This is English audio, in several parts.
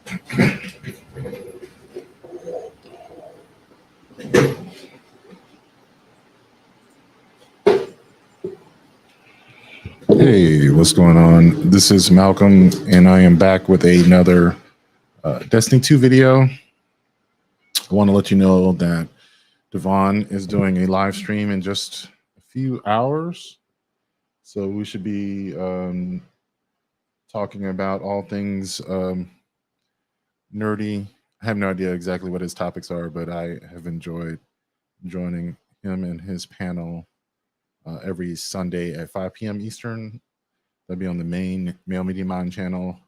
Hey, what's going on? This is Malcolm, and I am back with another Destiny 2 video. I want to let you know that Devon is doing a live stream in just a few hours. So we should be talking about all things nerdy. I have no idea exactly what his topics are, but I have enjoyed joining him and his panel every Sunday at 5 p.m. Eastern. That'll be on the main Male Media Mind channel.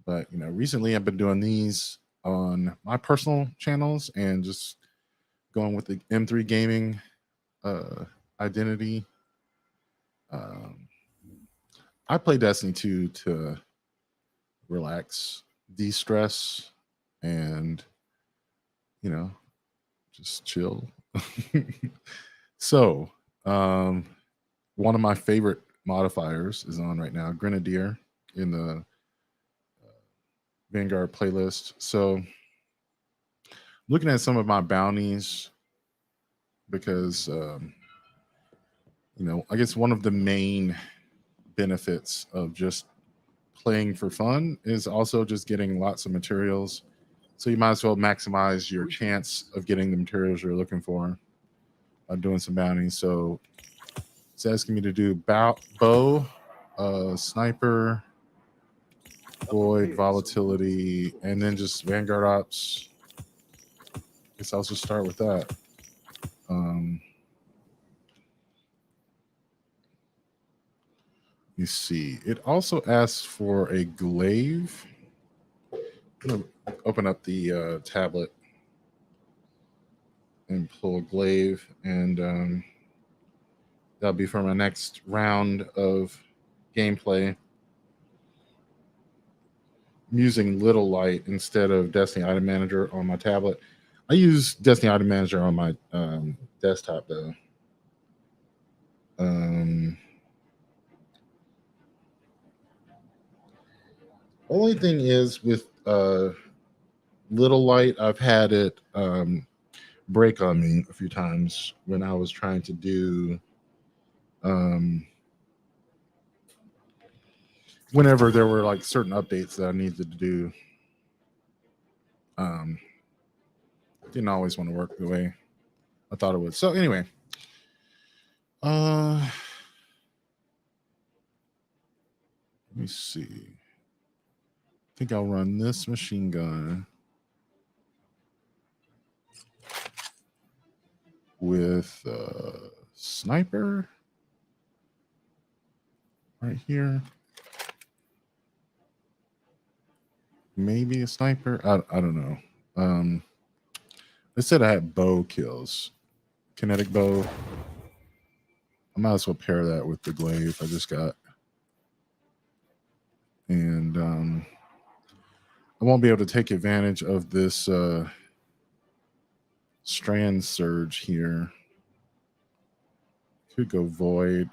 But recently I've been doing these on my personal channels and just going with the M3 gaming identity. I play Destiny 2 to relax, de-stress, and just chill. So, one of my favorite modifiers is on right now, Grenadier, in the Vanguard playlist. So, looking at some of my bounties, because I guess one of the main benefits of just playing for fun is also just getting lots of materials. So you might as well maximize your chance of getting the materials you're looking for doing some bounties. So it's asking me to do bow, sniper, void, volatility, and then just Vanguard ops. Guess I'll just start with that. You see, it also asks for a glaive. I'm gonna open up the tablet and pull a glaive, and that'll be for my next round of gameplay. I'm using Little Light instead of Destiny Item Manager on my tablet. I use Destiny Item Manager on my desktop though. Only thing is with Little Light, I've had it break on me a few times when I was trying to do whenever there were like certain updates that I needed to do. Didn't always want to work the way I thought it would. So anyway, let me see. I think I'll run this machine gun with sniper right here. Maybe a sniper. I don't know. They said I had bow kills, kinetic bow. I might as well pair that with the glaive I just got. And I won't be able to take advantage of this strand surge here. Could go void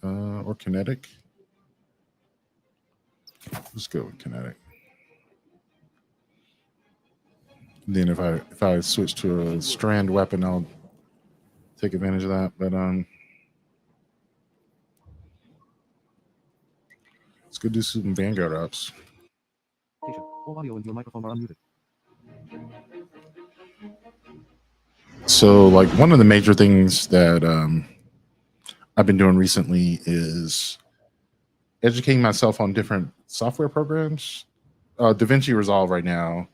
or kinetic. Let's go with kinetic. And then if I switch to a strand weapon, I'll take advantage of that. But let's go do some Vanguard ops. All audio and your microphone are unmuted. So, like, one of the major things that I've been doing recently is educating myself on different software programs. DaVinci Resolve right now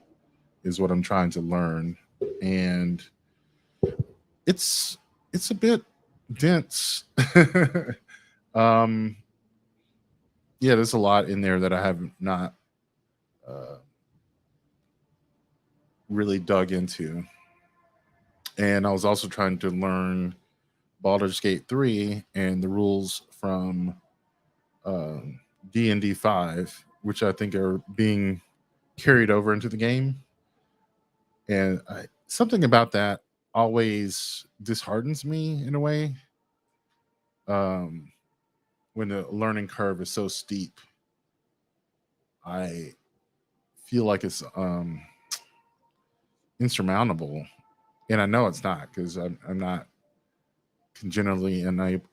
is what I'm trying to learn, and it's a bit dense. Yeah, there's a lot in there that I have not really dug into. And I was also trying to learn Baldur's Gate 3 and the rules from D&D 5, which I think are being carried over into the game. And something about that always disheartens me in a way, when the learning curve is so steep. I feel like it's insurmountable, and I know it's not because I'm not congenitally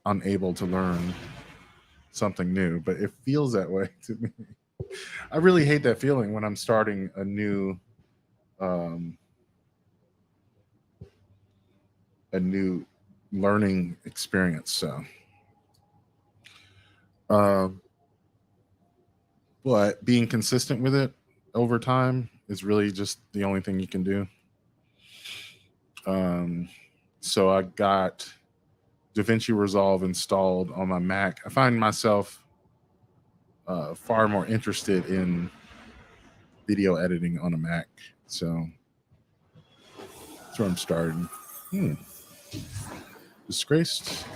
unable to learn something new, but it feels that way to me. I really hate that feeling when I'm starting um, a new learning experience. So, um, but being consistent with it over time is really just the only thing you can do. Um, so I got DaVinci Resolve installed on my Mac. I find myself far more interested in video editing on a Mac. So that's where I'm starting. Disgraced.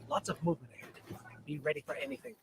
Lots of movement ahead. Be ready for anything.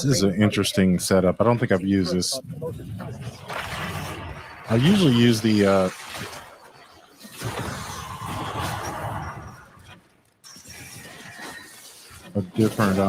This is an interesting setup. I don't think I've used this. I usually use the a different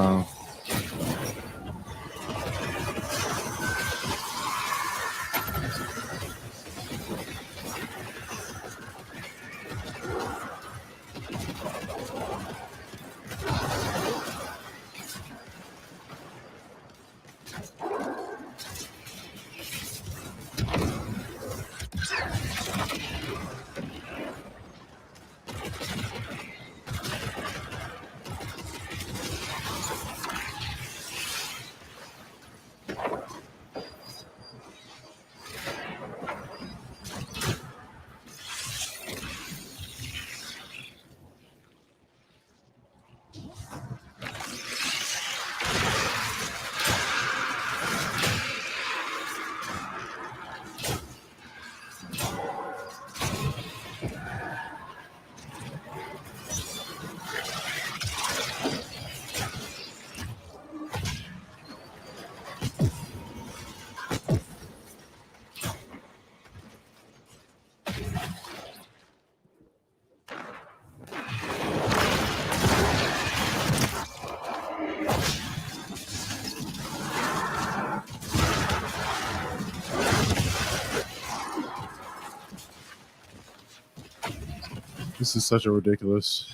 this is such a ridiculous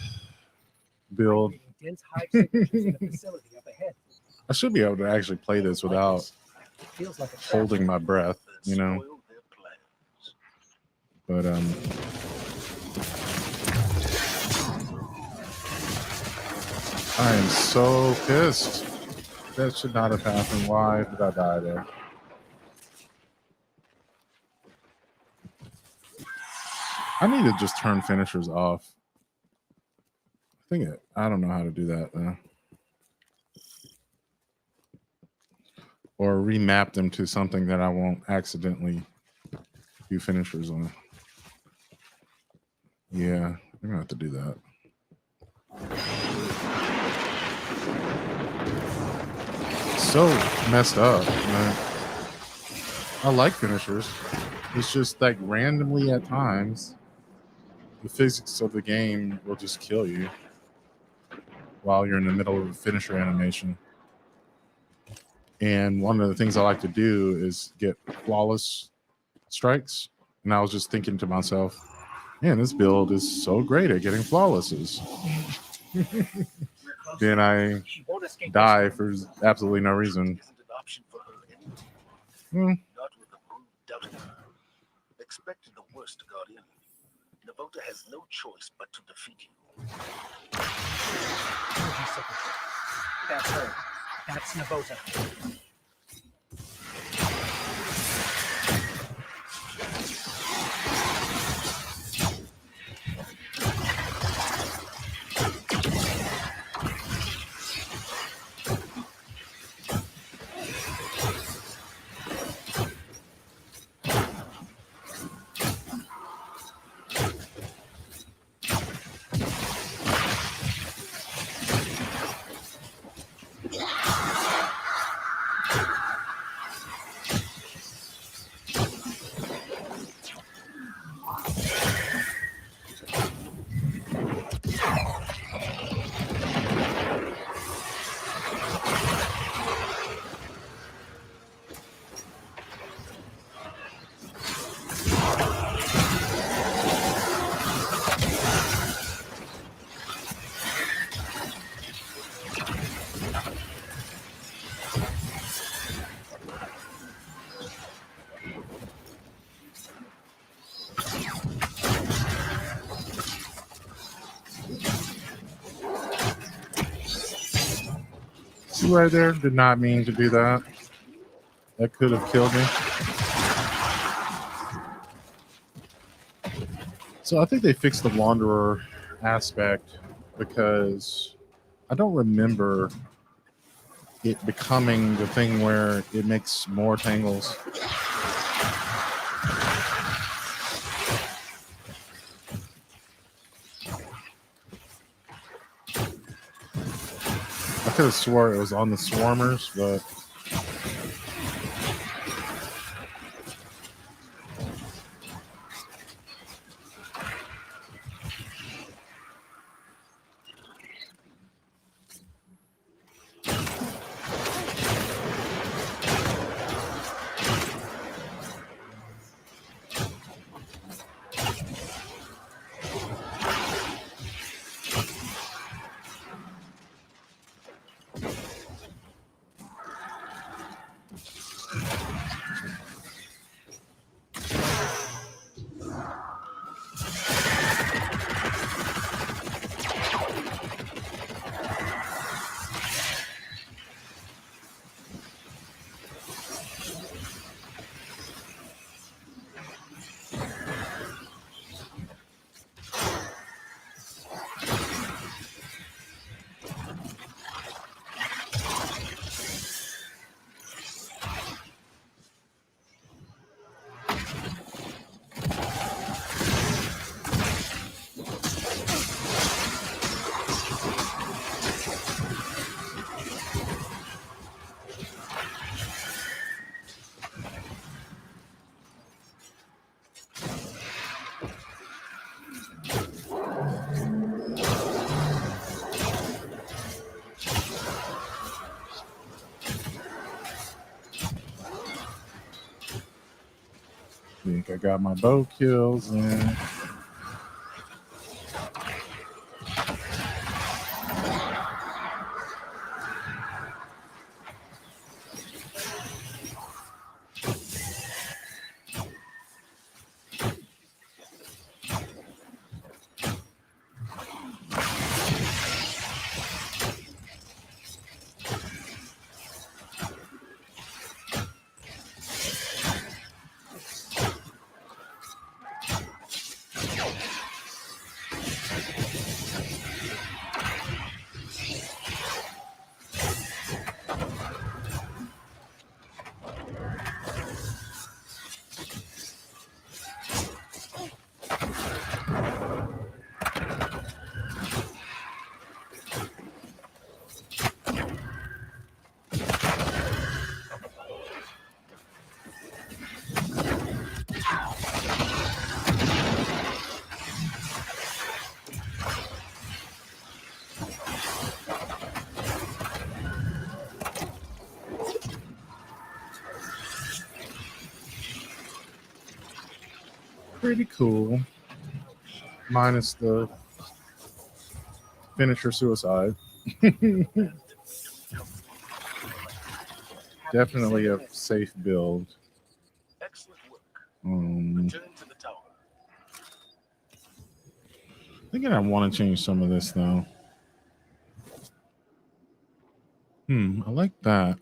build. Dense hive signatures in the facility up ahead. I should be able to actually play this without Feels like a trap. holding my breath, you know. But I am so pissed. That should not have happened. Why did I die there? I need to just turn finishers off. I don't know how to do that though. Or remap them to something that I won't accidentally do finishers on. Yeah, I'm gonna have to do that. So messed up, man. I like finishers. It's just like randomly at times, the physics of the game will just kill you while you're in the middle of a finisher animation. And one of the things I like to do is get flawless strikes. And I was just thinking to myself, man, this build is so great at getting flawlesses. Then I She won't escape die this for absolutely no reason. Isn't an option for her anymore. Hmm. Not with the brood doubting her. Expecting the worst, Guardian. Navota has no choice but to defeat you. energy signature. That's her. That's Navota. See right there? Did not mean to do that. That could have killed me. So I think they fixed the Wanderer aspect because I don't remember it becoming the thing where it makes more tangles. I could have swore it was on the Swarmers, but I think I got my bow kills in. pretty cool. Minus the finisher suicide. Definitely a safe build. Excellent work. Um, Return to the tower. Thinking I want to change some of this though. I like that.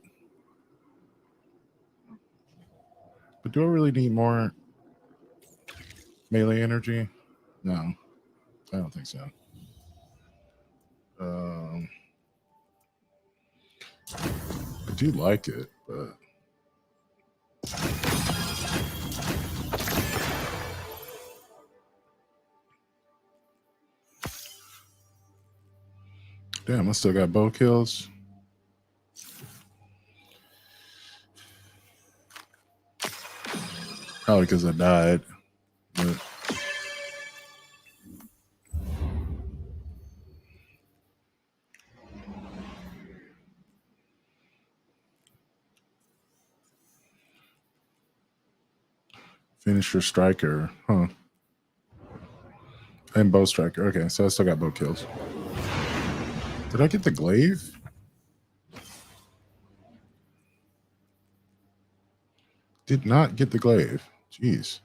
But do I really need more melee energy? No, I don't think so. I do like it, but damn, I still got bow kills. Probably because I died. But finisher striker, huh? And bow striker. Okay, so I still got bow kills. Did I get the glaive? Did not get the glaive. Jeez.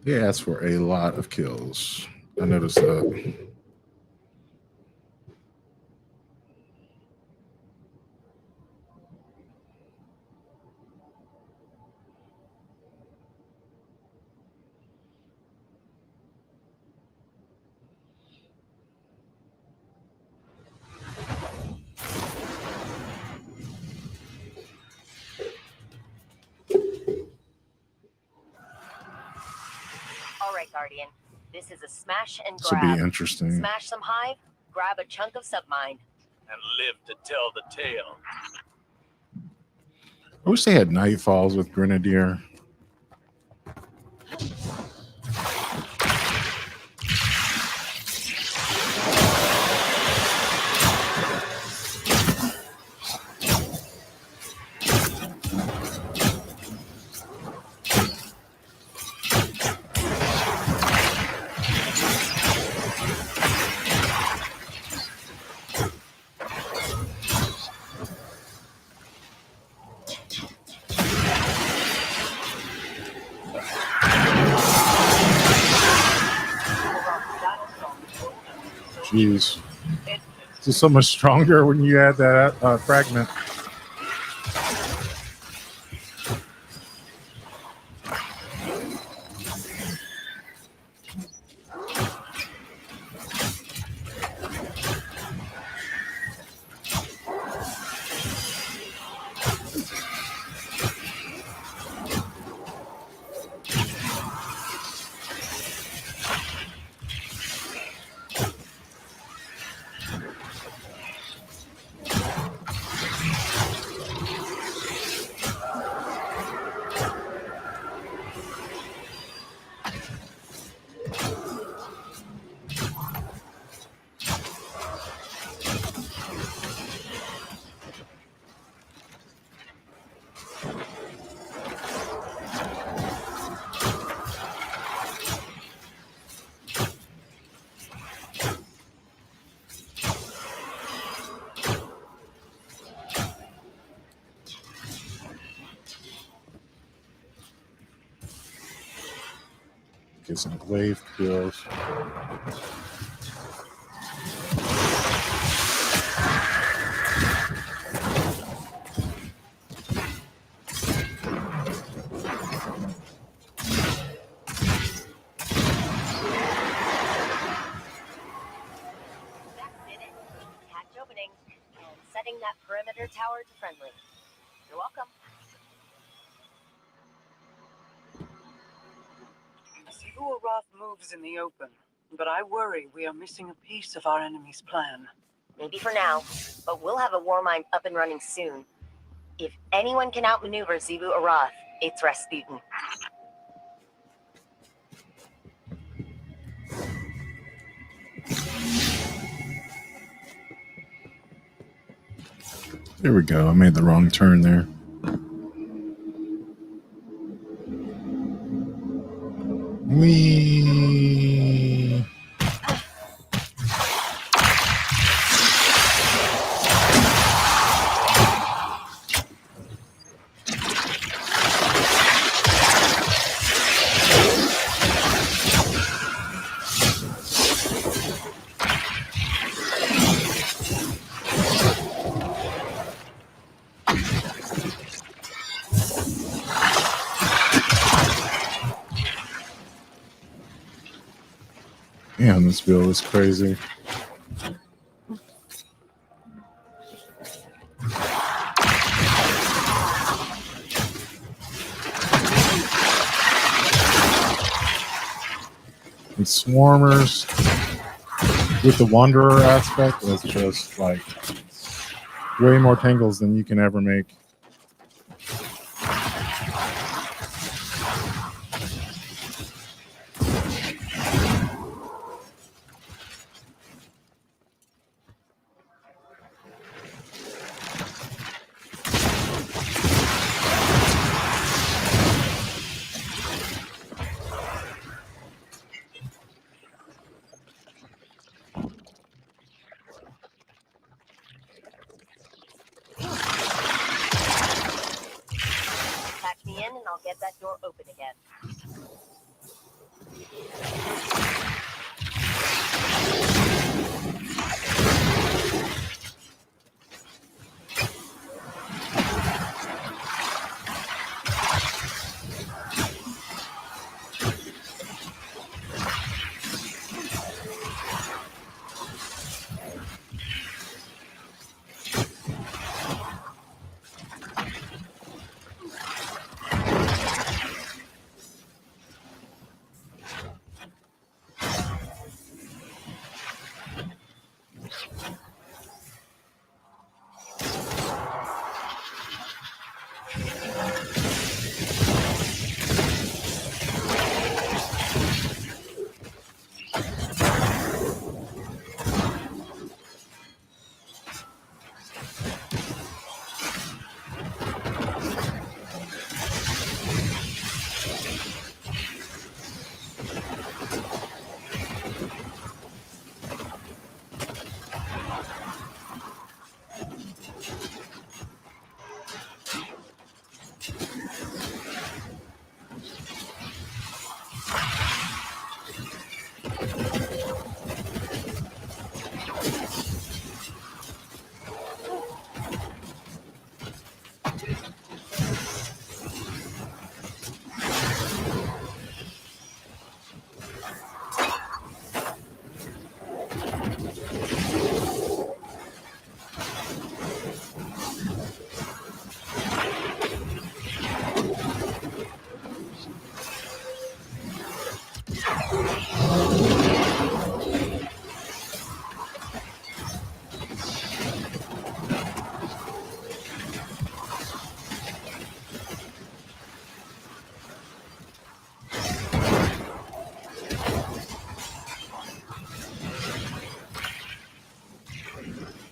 They asked for a lot of kills. I noticed that. All right, Guardian. This is a smash and This will grab. be interesting. Smash some hive, grab a chunk of submine. And live to tell the tale. I wish they had Nightfalls with Grenadier. Jeez. This is so much stronger when you add that fragment. Get some glaive kills. Did it. Hatch opening and setting that perimeter tower to friendly. You're welcome. Zivu Arath moves in the open, but I worry we are missing a piece of our enemy's plan. Maybe for now, but we'll have a war mine up and running soon. If anyone can outmaneuver Zivu Arath, it's Rasputin. There we go. I made the wrong turn there. We. Damn, this bill is crazy. And Swarmers with the Wanderer aspect is just like way more tangles than you can ever make. Pack me in and I'll get that door open again.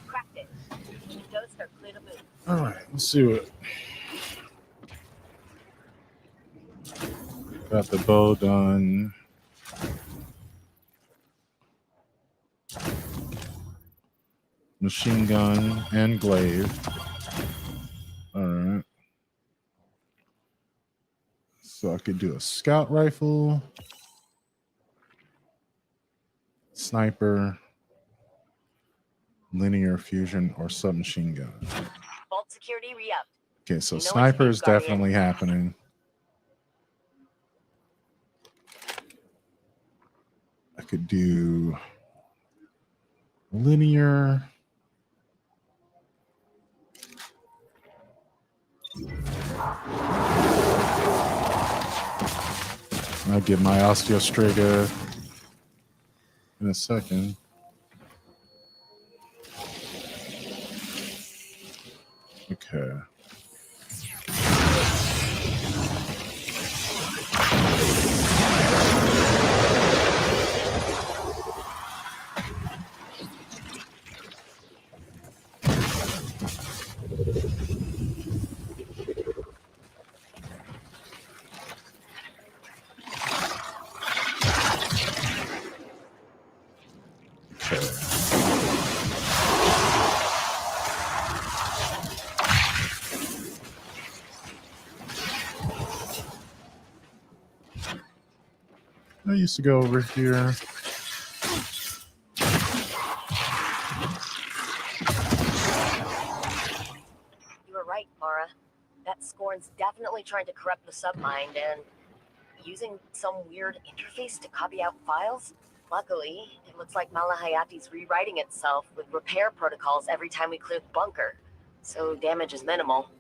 Cracked it. Windows are clear to move. All right, let's do it. Got the bow done. Machine gun and glaive. All right. So I could do a scout rifle, sniper, linear fusion, or submachine gun. Vault security re-upped. Okay, so You know what sniper to is do, Guardian. definitely happening. I could do linear. I'll get my Osteostrega in a second. Okay. used to go over here. You were right, Mara. That Scorn's definitely trying to corrupt the submind and using some weird interface to copy out files. Luckily, it looks like Malahayati's rewriting itself with repair protocols every time we clear the bunker, so damage is minimal.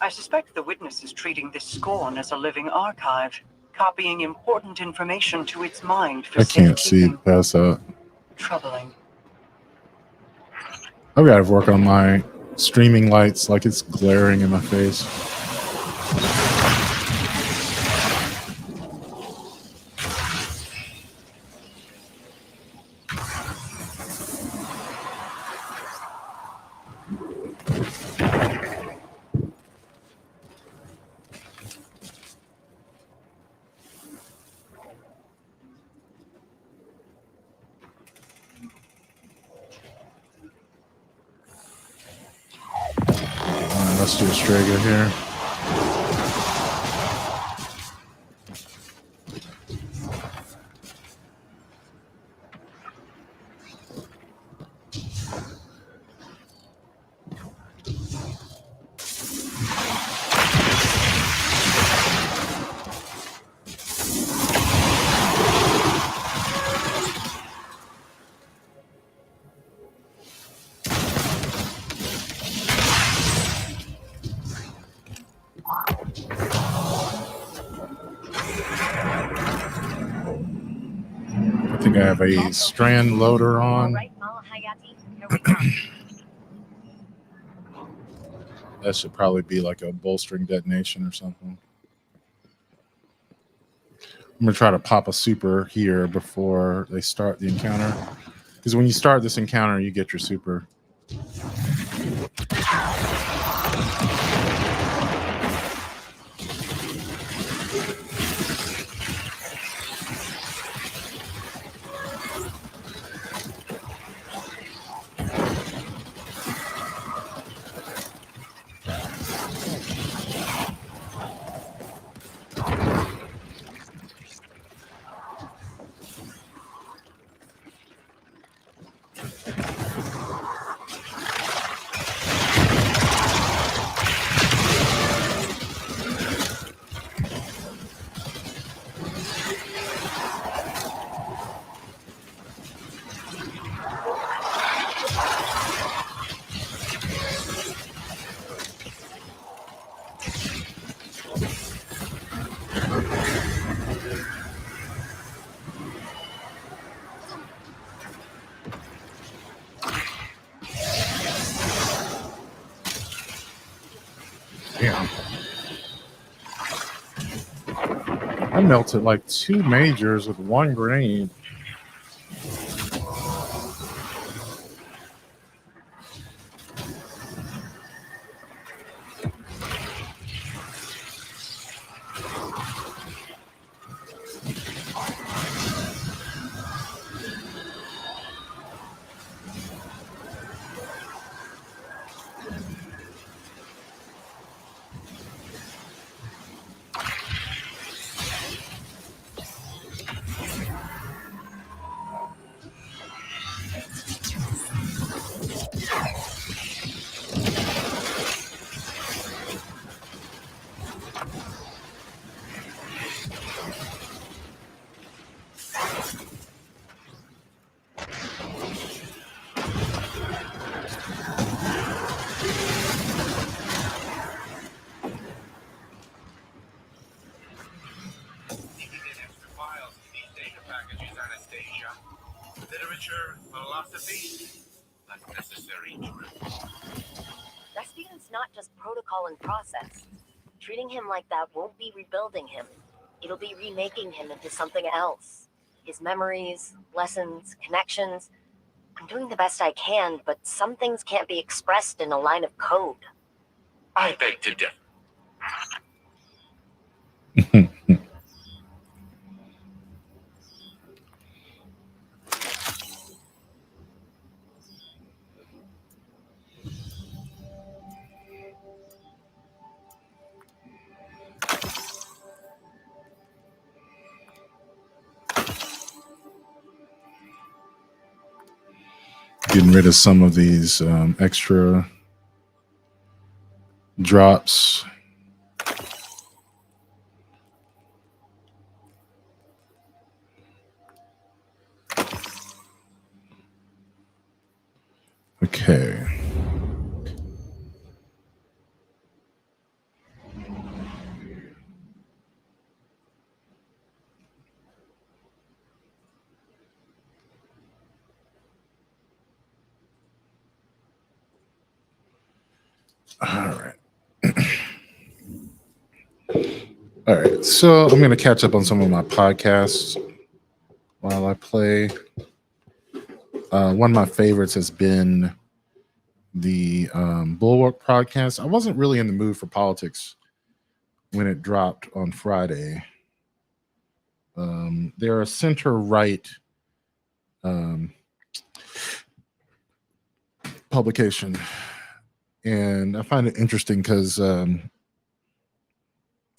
I suspect the witness is treating this Scorn as a living archive, copying important information to its mind for I can't see safekeeping. past that. Troubling. I've got to work on my streaming lights, like it's glaring in my face. Let's do a Strega here. I think I have a strand loader on. All right, Malahayati, here we go. That should probably be like a bolstering detonation or something. I'm gonna try to pop a super here before they start the encounter, because when you start this encounter, you get your super. Damn. I melted like 2 majors with 1 grenade. Literature, philosophy, unnecessary drivel. Rasputin's not just protocol and process. Treating him like that won't be rebuilding him. It'll be remaking him into something else. His memories, lessons, connections. I'm doing the best I can, but some things can't be expressed in a line of code. I beg to differ. Getting rid of some of these extra drops. Okay. All right. All right. So I'm going to catch up on some of my podcasts while I play. One of my favorites has been the Bulwark podcast. I wasn't really in the mood for politics when it dropped on Friday. They're a center-right publication, and I find it interesting because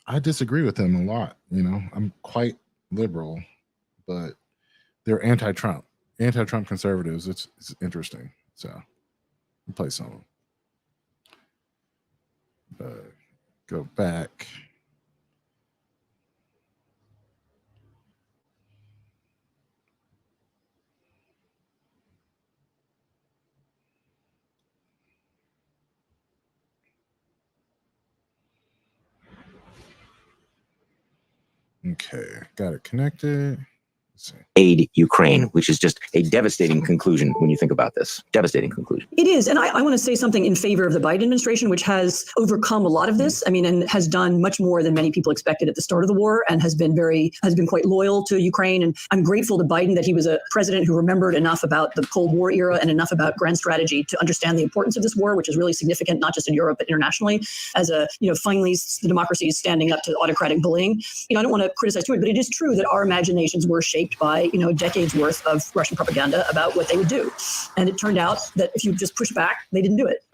I disagree with them a lot. You know, I'm quite liberal, but they're anti-Trump conservatives. It's interesting. So I'll play some. Go back. Okay, got it connected. Let's see. Aid Ukraine, which is just a devastating conclusion when you think about this. Devastating conclusion. It is. And I want to say something in favor of the Biden administration, which has overcome a lot of this. I mean, and has done much more than many people expected at the start of the war, and has been quite loyal to Ukraine. And I'm grateful to Biden that he was a president who remembered enough about the Cold War era and enough about grand strategy to understand the importance of this war, which is really significant, not just in Europe, but internationally, as finally the democracy is standing up to autocratic bullying. I don't want to criticize too much, but it is true that our imaginations were shaped by, decades worth of Russian propaganda about what they would do. And it turned out that if you just push back, they didn't do it.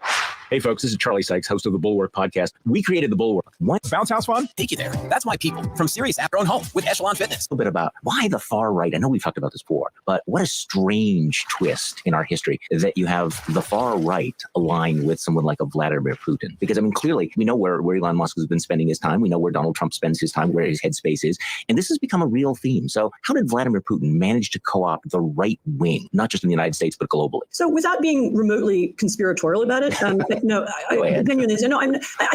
Hey, folks, this is Charlie Sykes, host of the Bulwark podcast. We created the Bulwark. What? Bounce house fun? Take you there. That's my people from Sirius App Grown Home with Echelon Fitness. A little bit about why the far right. I know we've talked about this before, but what a strange twist in our history that you have the far right aligned with someone like a Vladimir Putin. Because, I mean, clearly, we know where Elon Musk has been spending his time. We know where Donald Trump spends his time, where his headspace is. And this has become a real theme. So how did Vladimir Putin manage to co-opt the right wing, not just in the United States, but globally? So without being remotely conspiratorial about it, I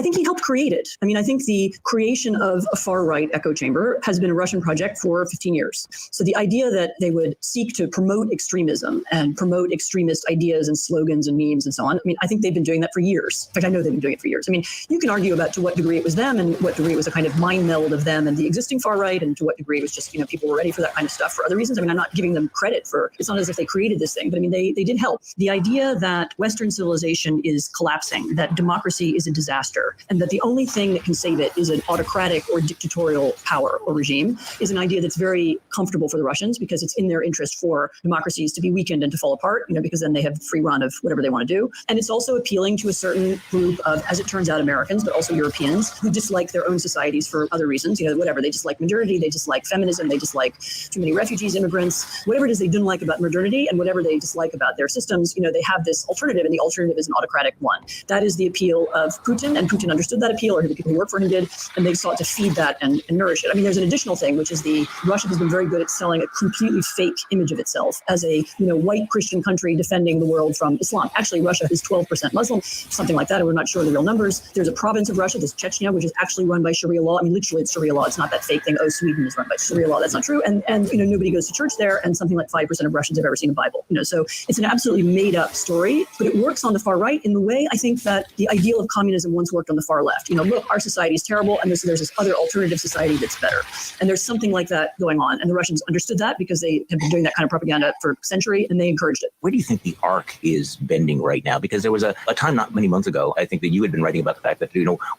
think he helped create it. I mean, I think the creation of a far-right echo chamber has been a Russian project for 15 years. So the idea that they would seek to promote extremism and promote extremist ideas and slogans and memes and so on, I mean, I think they've been doing that for years. In fact, I know they've been doing it for years. I mean, you can argue about to what degree it was them and what degree it was a kind of mind meld of them and the existing far-right, and to what degree it was just, people were ready for that kind of stuff for other reasons. I mean, I'm not giving them credit for, it's not as if they created this thing, but I mean, they did help. The idea that Western civilization is collapsing, that democracy is a disaster, and that the only thing that can save it is an autocratic or dictatorial power or regime is an idea that's very comfortable for the Russians, because it's in their interest for democracies to be weakened and to fall apart, because then they have free run of whatever they want to do. And it's also appealing to a certain group of, as it turns out, Americans, but also Europeans who dislike their own societies for other reasons, whatever. They dislike modernity, they dislike feminism, they dislike too many refugees, immigrants, whatever it is they didn't like about modernity and whatever they dislike about their systems, they have this alternative, and the alternative is an autocratic one. That is the appeal of Putin, and Putin understood that appeal, or the people who work for him did, and they sought to feed that and nourish it. I mean, there's an additional thing, which is Russia has been very good at selling a completely fake image of itself as a, white Christian country defending the world from Islam. Actually, Russia is 12% Muslim, something like that, and we're not sure the real numbers. There's a province of Russia, this Chechnya, which is actually run by Sharia law. I mean, literally, it's Sharia law. It's not that fake thing, Sweden is run by Sharia law. That's not true. And nobody goes to church there, and something like 5% of Russians have ever seen a Bible. So it's an absolutely made-up story, but it works on the far right in the way I think that the ideal of communism once worked on the far left. Look, our society is terrible, and there's this other alternative society that's better. And there's something like that going on. And the Russians understood that because they have been doing that kind of propaganda for a century, and they encouraged it. Where do you think the arc is bending right now? Because there was a time not many months ago, I think, that you had been writing about the fact that,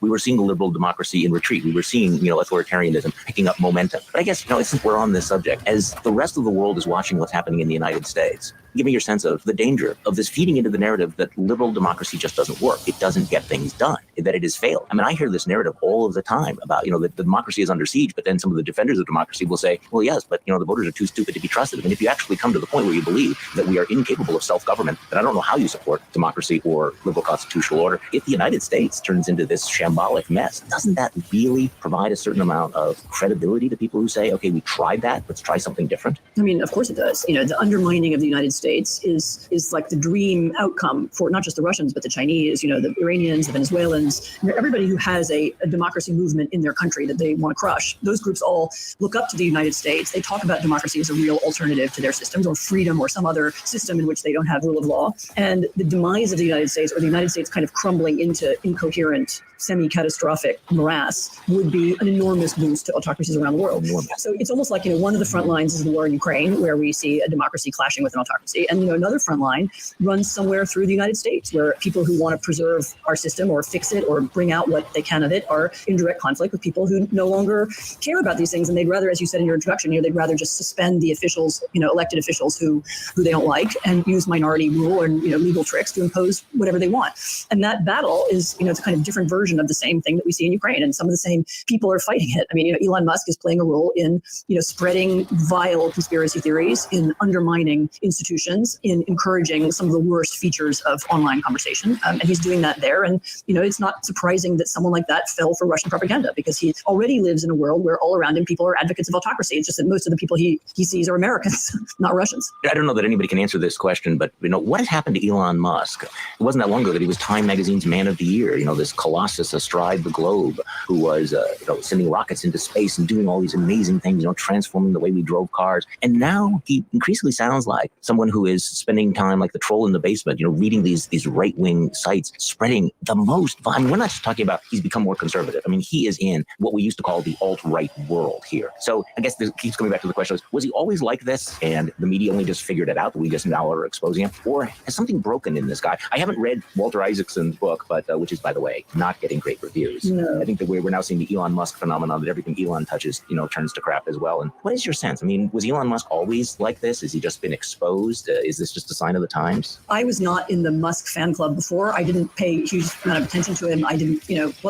we were seeing the liberal democracy in retreat. We were seeing, authoritarianism picking up momentum. But I guess, since we're on this subject, as the rest of the world is watching what's happening in the United States, Give me your sense of the danger of this feeding into the narrative that liberal democracy just doesn't work. It doesn't get things done, that it has failed. I mean, I hear this narrative all of the time about, that the democracy is under siege, but then some of the defenders of democracy will say, well, yes, but, the voters are too stupid to be trusted. I mean, if you actually come to the point where you believe that we are incapable of self-government, then I don't know how you support democracy or liberal constitutional order. If the United States turns into this shambolic mess, doesn't that really provide a certain amount of credibility to people who say, okay, we tried that, let's try something different? I mean, of course it does. The undermining of the United States is like the dream outcome for not just the Russians, but the Chinese, the Iranians, the Venezuelans, everybody who has a democracy movement in their country that they want to crush. Those groups all look up to the United States. They talk about democracy as a real alternative to their systems, or freedom, or some other system in which they don't have rule of law. And the demise of the United States, or the United States kind of crumbling into incoherent, semi-catastrophic morass, would be an enormous boost to autocracies around the world. So it's almost like, one of the front lines is the war in Ukraine, where we see a democracy clashing with an autocracy. And, another front line runs somewhere through the United States, where people who want to preserve our system or fix it or bring out what they can of it are in direct conflict with people who no longer care about these things. And they'd rather, as you said in your introduction, they'd rather just suspend the officials, elected officials who they don't like, and use minority rule and, legal tricks to impose whatever they want. And that battle is, it's a kind of different version of the same thing that we see in Ukraine. And some of the same people are fighting it. I mean, Elon Musk is playing a role in, spreading vile conspiracy theories, in undermining institutions, in encouraging some of the worst features of online conversation. And he's doing that there. And, it's not surprising that someone like that fell for Russian propaganda, because he already lives in a world where all around him people are advocates of autocracy. It's just that most of the people he sees are Americans, not Russians. I don't know that anybody can answer this question, but, what has happened to Elon Musk? It wasn't that long ago that he was Time Magazine's Man of the Year, this colossus astride the globe who was, sending rockets into space and doing all these amazing things, transforming the way we drove cars. And now he increasingly sounds like someone who is spending time like the troll in the basement, reading these right-wing sites, spreading the most. I mean, we're not just talking about he's become more conservative. I mean, he is in what we used to call the alt-right world here. So I guess this keeps coming back to the question, was he always like this and the media only just figured it out, that we just now are exposing him? Or has something broken in this guy? I haven't read Walter Isaacson's book, but which is, by the way, not getting great reviews. No. I think that we're now seeing the Elon Musk phenomenon, that everything Elon touches, turns to crap as well. And what is your sense? I mean, was Elon Musk always like this? Has he just been exposed? Is this just a sign of the times? I was not in the Musk fan club before. I didn't pay a huge amount of attention to him. I didn't,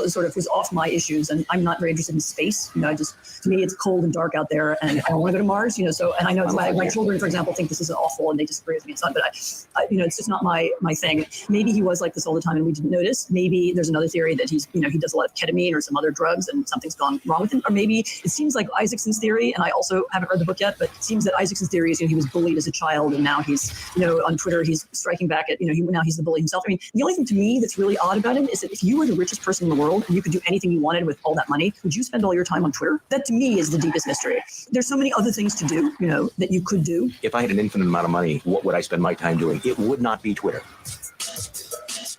sort of was off my issues, and I'm not very interested in space. To me, it's cold and dark out there, and I don't want to go to Mars, so, and I know my children, for example, think this is awful and they disagree with me and so on, but it's just not my thing. Maybe he was like this all the time and we didn't notice. Maybe there's another theory that he's, he does a lot of ketamine or some other drugs and something's gone wrong with him. Or maybe it seems like Isaacson's theory, and I also haven't read the book yet, but it seems that Isaacson's theory is, he was bullied as a child and now he's, on Twitter, he's striking back at, now he's the bully himself. I mean, the only thing to me that's really odd about him is that if you were the richest person in the world and you could do anything you wanted with all that money, would you spend all your time on Twitter? That to me is the deepest mystery. There's so many other things to do, that you could do. If I had an infinite amount of money, what would I spend my time doing? It would not be Twitter.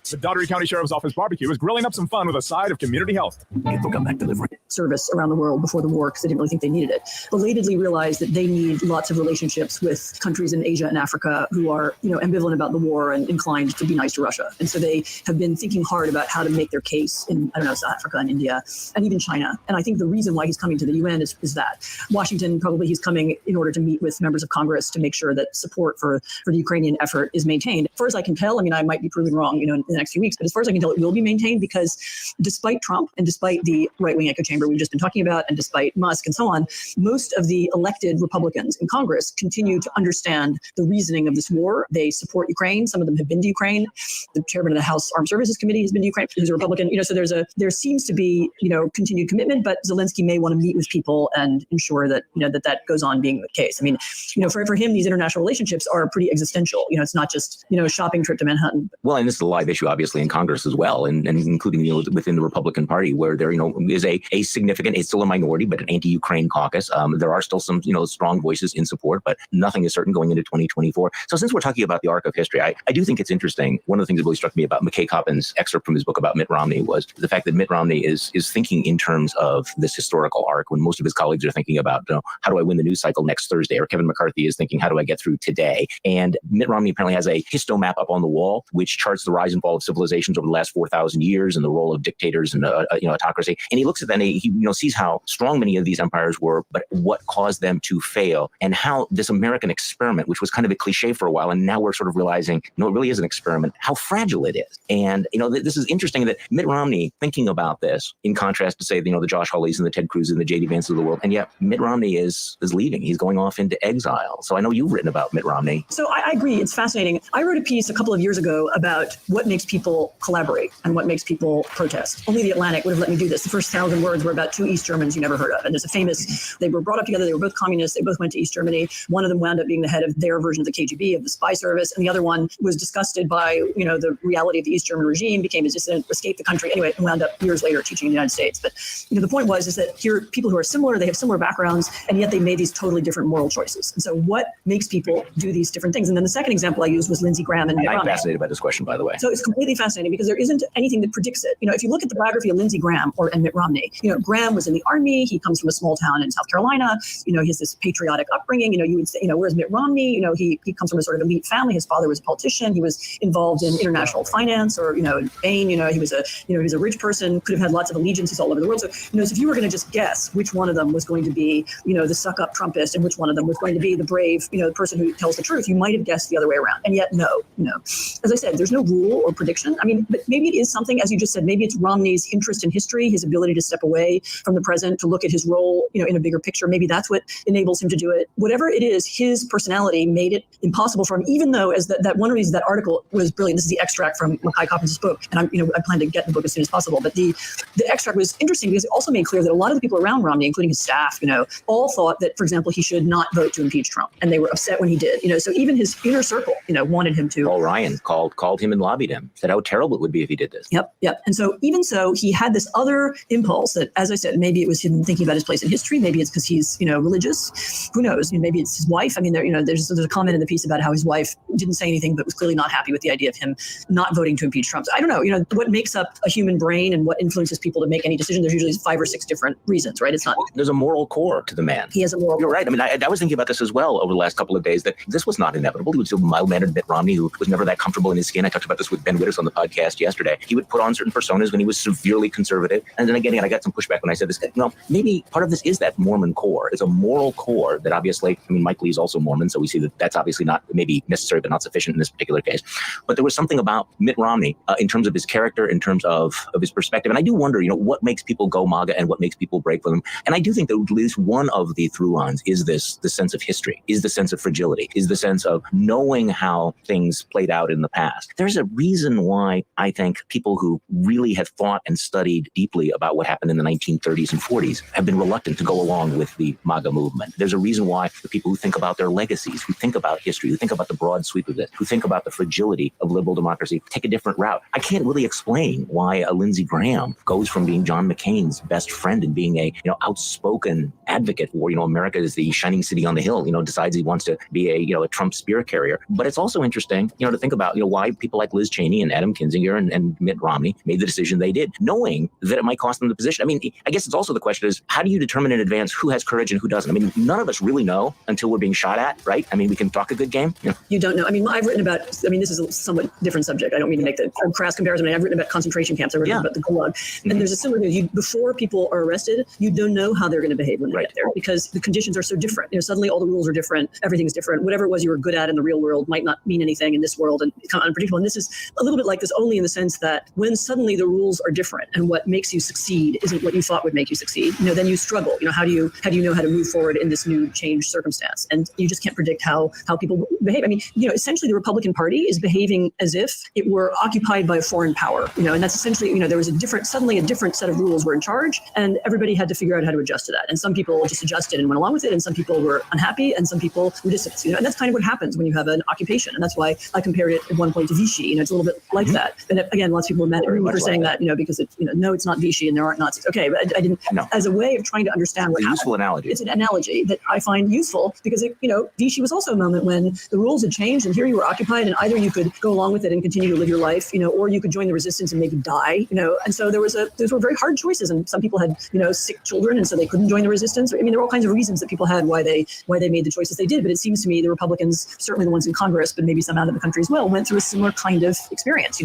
The Daugherty County Sheriff's Office barbecue is grilling up some fun with a side of community health. People come back delivery service around the world before the war because they didn't really think they needed it. Belatedly realized that they need lots of relationships with countries in Asia and Africa who are, ambivalent about the war and inclined to be nice to Russia. And so they have been thinking hard about how to make their case in, South Africa and India and even China. And I think the reason why he's coming to the UN is that. Washington, probably he's coming in order to meet with members of Congress to make sure that support for the Ukrainian effort is maintained. As far as I can tell, I might be proven wrong, in the next few weeks, but as far as I can tell, it will be maintained because despite Trump and despite the right-wing echo chamber we've just been talking about, and despite Musk and so on, most of the elected Republicans in Congress continue to understand the reasoning of this war. They support Ukraine. Some of them have been to Ukraine. The chairman of the House Armed Services Committee has been to Ukraine. He's a Republican. So there seems to be, continued commitment, but Zelensky may want to meet with people and ensure that, that goes on being the case. For him, these international relationships are pretty existential. It's not just, a shopping trip to Manhattan. Well, and this is a live issue, obviously, in Congress as well, and including, within the Republican Party, where there, is a significant, it's still a minority, but an anti-Ukraine caucus. There are still some, strong voices in support, but nothing is certain going into 2024. So since we're talking about the arc of history, I do think it's interesting. One of the things that really struck me about McKay Coppin's excerpt from his book about Mitt Romney was the fact that Mitt Romney is thinking in terms of this historical arc when most of his colleagues are thinking about, how do I win the news cycle next Thursday? Or Kevin McCarthy is thinking, how do I get through today? And Mitt Romney apparently has a histomap up on the wall, which charts the rise and fall of of civilizations over the last 4,000 years and the role of dictators and autocracy. And he looks at that and he sees how strong many of these empires were, but what caused them to fail, and how this American experiment, which was kind of a cliche for a while, and now we're sort of realizing, it really is an experiment, how fragile it is. And, this is interesting that Mitt Romney, thinking about this, in contrast to, say, the Josh Hawleys and the Ted Cruzes and the J.D. Vances of the world, and yet Mitt Romney is leaving. He's going off into exile. So I know you've written about Mitt Romney. So I agree. It's fascinating. I wrote a piece a couple of years ago about what makes people collaborate and what makes people protest. Only the Atlantic would have let me do this. The first 1,000 words were about two East Germans you never heard of. And there's a famous, they were brought up together. They were both communists. They both went to East Germany. One of them wound up being the head of their version of the KGB, of the spy service. And the other one was disgusted by, the reality of the East German regime, became a dissident, escaped the country. Anyway, and wound up years later teaching in the United States. But, the point is that here are people who are similar, they have similar backgrounds, and yet they made these totally different moral choices. And so what makes people do these different things? And then the second example I used was Lindsey Graham and Mitt Romney. I'm fascinated by this question, by the way. So it's completely fascinating because there isn't anything that predicts it. If you look at the biography of Lindsey Graham and Mitt Romney, Graham was in the army. He comes from a small town in South Carolina. He has this patriotic upbringing. You would say, whereas Mitt Romney, he comes from a sort of elite family. His father was a politician. He was involved in international finance, or, in Bain, he was a rich person, could have had lots of allegiances all over the world. So, so if you were going to just guess which one of them was going to be, the suck-up Trumpist and which one of them was going to be the brave, the person who tells the truth, you might have guessed the other way around. And yet, no. As I said, there's no rule or prediction. But maybe it is something, as you just said, maybe it's Romney's interest in history, his ability to step away from the present, to look at his role, in a bigger picture. Maybe that's what enables him to do it. Whatever it is, his personality made it impossible for him, even though, as that one reason that article was brilliant. This is the extract from Mackay Coppins' book, and I plan to get the book as soon as possible. But the extract was interesting because it also made clear that a lot of the people around Romney, including his staff, all thought that, for example, he should not vote to impeach Trump, and they were upset when he did. So even his inner circle, wanted him to. Paul Ryan called him and lobbied him, said how terrible it would be if he did this. Yep. And so even so, he had this other impulse that, as I said, maybe it was him thinking about his place in history. Maybe it's because he's, religious. Who knows? Maybe it's his wife. There's a comment in the piece about how his wife didn't say anything, but was clearly not happy with the idea of him not voting to impeach Trump. So I don't know. What makes up a human brain and what influences people to make any decision? There's usually 5 or 6 different reasons, right? It's not. There's a moral core to the man. He has a moral. You're right. I was thinking about this as well over the last couple of days, that this was not inevitable. He was a mild-mannered Mitt Romney who was never that comfortable in his skin. I talked about this with Ben Wittes on the podcast yesterday. He would put on certain personas when he was severely conservative. And then again, I got some pushback when I said this. Maybe part of this is that Mormon core. It's a moral core that obviously, Mike Lee is also Mormon, so we see that that's obviously not maybe necessary, but not sufficient in this particular case. But there was something about Mitt Romney in terms of his character, in terms of his perspective. And I do wonder, what makes people go MAGA and what makes people break for them. And I do think that at least one of the through lines is the sense of history, is the sense of fragility, is the sense of knowing how things played out in the past. There's a reason why I think people who really have thought and studied deeply about what happened in the 1930s and 40s have been reluctant to go along with the MAGA movement. There's a reason why the people who think about their legacies, who think about history, who think about the broad sweep of it, who think about the fragility of liberal democracy, take a different route. I can't really explain why a Lindsey Graham goes from being John McCain's best friend and being a outspoken advocate for America is the shining city on the hill, decides he wants to be a Trump spear carrier. But it's also interesting, to think about why people like Liz Cheney and Adam Kinzinger and Mitt Romney made the decision they did, knowing that it might cost them the position. I guess it's also the question is, how do you determine in advance who has courage and who doesn't? None of us really know until we're being shot at, right? We can talk a good game. You don't know. I've written about, this is a somewhat different subject. I don't mean to make the crass comparison. I've written about concentration camps. I've written about the Gulag. And there's a similar thing. Before people are arrested, you don't know how they're going to behave when they get there because the conditions are so different. Suddenly all the rules are different. Everything's different. Whatever it was you were good at in the real world might not mean anything in this world and kind of unpredictable. And this is a little bit like this only in the sense that when suddenly the rules are different and what makes you succeed isn't what you thought would make you succeed, then you struggle. How do you know how to move forward in this new changed circumstance? And you just can't predict how people behave. Essentially the Republican Party is behaving as if it were occupied by a foreign power, and that's essentially, there was suddenly a different set of rules were in charge and everybody had to figure out how to adjust to that. And some people just adjusted and went along with it. And some people were unhappy and some people were dissidents, and that's kind of what happens when you have an occupation. And that's why I compared it at one point to Vichy. It's a little bit like that. And again, lots of people were mad at me for saying that, because it's, no, it's not Vichy and there aren't Nazis. Okay, but I didn't, as a way of trying to understand what happened. Useful analogy. It's an analogy that I find useful because Vichy was also a moment when the rules had changed and here you were occupied and either you could go along with it and continue to live your life, or you could join the resistance and maybe die, and so those were very hard choices. And some people had, sick children and so they couldn't join the resistance. There were all kinds of reasons that people had why they made the choices they did. But it seems to me the Republicans, certainly the ones in Congress, but maybe some out of the country as well, went through a similar kind of experience. experience.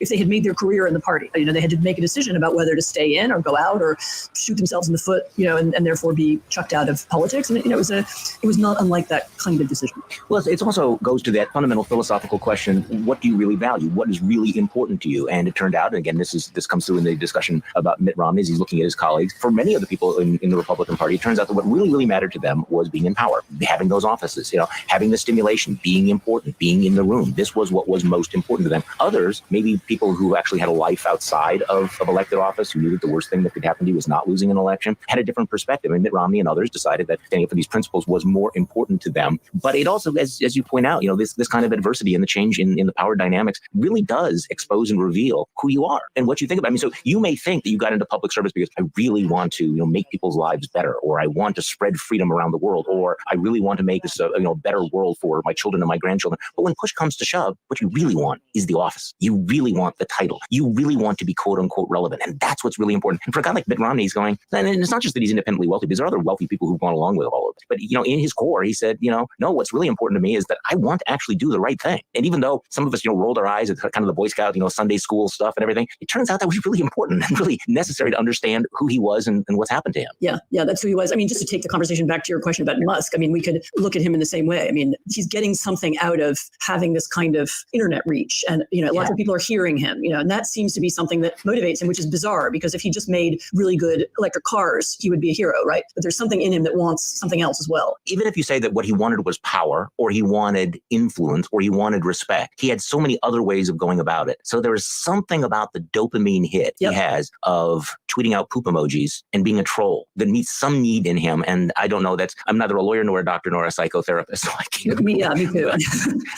If they had made their career in the party, they had to make a decision about whether to stay in or go out or shoot themselves in the foot, and therefore be chucked out of politics. And it was not unlike that kind of decision. Well, it also goes to that fundamental philosophical question: what do you really value? What is really important to you? And it turned out, and again, this comes through in the discussion about Mitt Romney as he's looking at his colleagues. For many of the people in the Republican Party, it turns out that what really, really mattered to them was being in power, having those offices, having the stimulation, being important, being in the room. This was what was most important to them. Others, maybe people who actually had a life outside of elected office, who knew that the worst thing that could happen to you was not losing an election, had a different perspective. And Mitt Romney and others decided that standing up for these principles was more important to them. But it also, as you point out, this kind of adversity and the change in the power dynamics really does expose and reveal who you are and what you think about. So you may think that you got into public service because I really want to, make people's lives better, or I want to spread freedom around the world, or I really want to make this a better world for my children and my grandchildren. But when push comes to shove, what you really want is the office. You really want the title. You really want to be quote unquote relevant. And that's what's really important. And for a guy like Mitt Romney, he's going, and it's not just that he's independently wealthy, because there are other wealthy people who've gone along with all of it. But, in his core, he said, no, what's really important to me is that I want to actually do the right thing. And even though some of us, rolled our eyes at kind of the Boy Scout, Sunday school stuff and everything, it turns out that was really important and really necessary to understand who he was and what's happened to him. Yeah, that's who he was. Just to take the conversation back to your question about Musk, we could look at him in the same way. He's getting something out of having this kind of internet reach. And, lots of people are hearing him, and that seems to be something that motivates him, which is bizarre, because if he just made really good electric cars, he would be a hero, right? But there's something in him that wants something else as well. Even if you say that what he wanted was power, or he wanted influence, or he wanted respect, he had so many other ways of going about it. So there is something about the dopamine hit he has of tweeting out poop emojis and being a troll that meets some need in him. And I don't know, I'm neither a lawyer nor a doctor nor a psychotherapist, so I can't. Me too.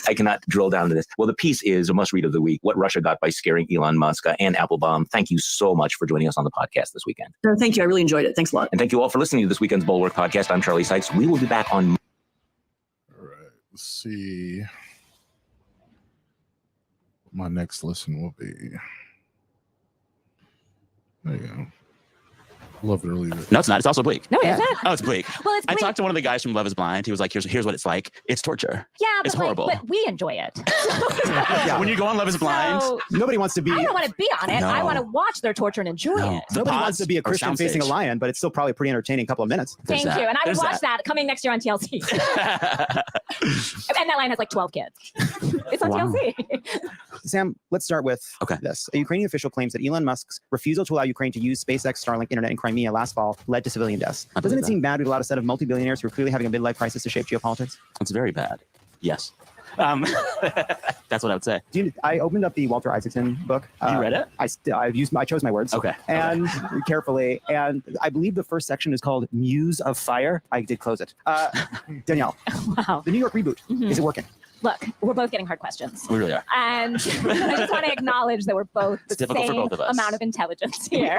I cannot drill down to this. Well, the piece is a must read of the week: What Russia Got by Scaring Elon Musk. Anne Applebaum, thank you so much for joining us on the podcast this weekend. No, thank you. I really enjoyed it. Thanks a lot. And thank you all for listening to this weekend's Bulwark podcast. I'm Charlie Sykes. We will be back on. All right. Let's see. My next listen will be. There you go. Love it or leave it. No, it's not. It's also bleak. No, it isn't. Oh, it's bleak. Well, it's bleak. I talked to one of the guys from Love is Blind. He was like, here's what it's like. It's torture. Yeah, it's horrible. But we enjoy it. When you go on Love is Blind, nobody wants to be. I don't want to be on it. No. I want to watch their torture and enjoy it. Nobody wants to be a Christian facing a lion, but it's still probably pretty entertaining couple of minutes. Thank you. And I would watch that coming next year on TLC. And that lion has like 12 kids. It's on TLC. Sam, let's start with this. A Ukrainian official claims that Elon Musk's refusal to allow Ukraine to use SpaceX Starlink internet in Crimea last fall led to civilian deaths. Doesn't it seem bad we've allowed a set of multi-billionaires who are clearly having a midlife crisis to shape geopolitics? It's very bad. Yes. That's what I would say. I opened up the Walter Isaacson book. You read it? I chose my words. Okay. And carefully. And I believe the first section is called Muse of Fire. I did close it. Danielle. Wow. The New York reboot. Is it working? Look, we're both getting hard questions. We really are. And I just want to acknowledge that we're both the same both of us. amount of intelligence here.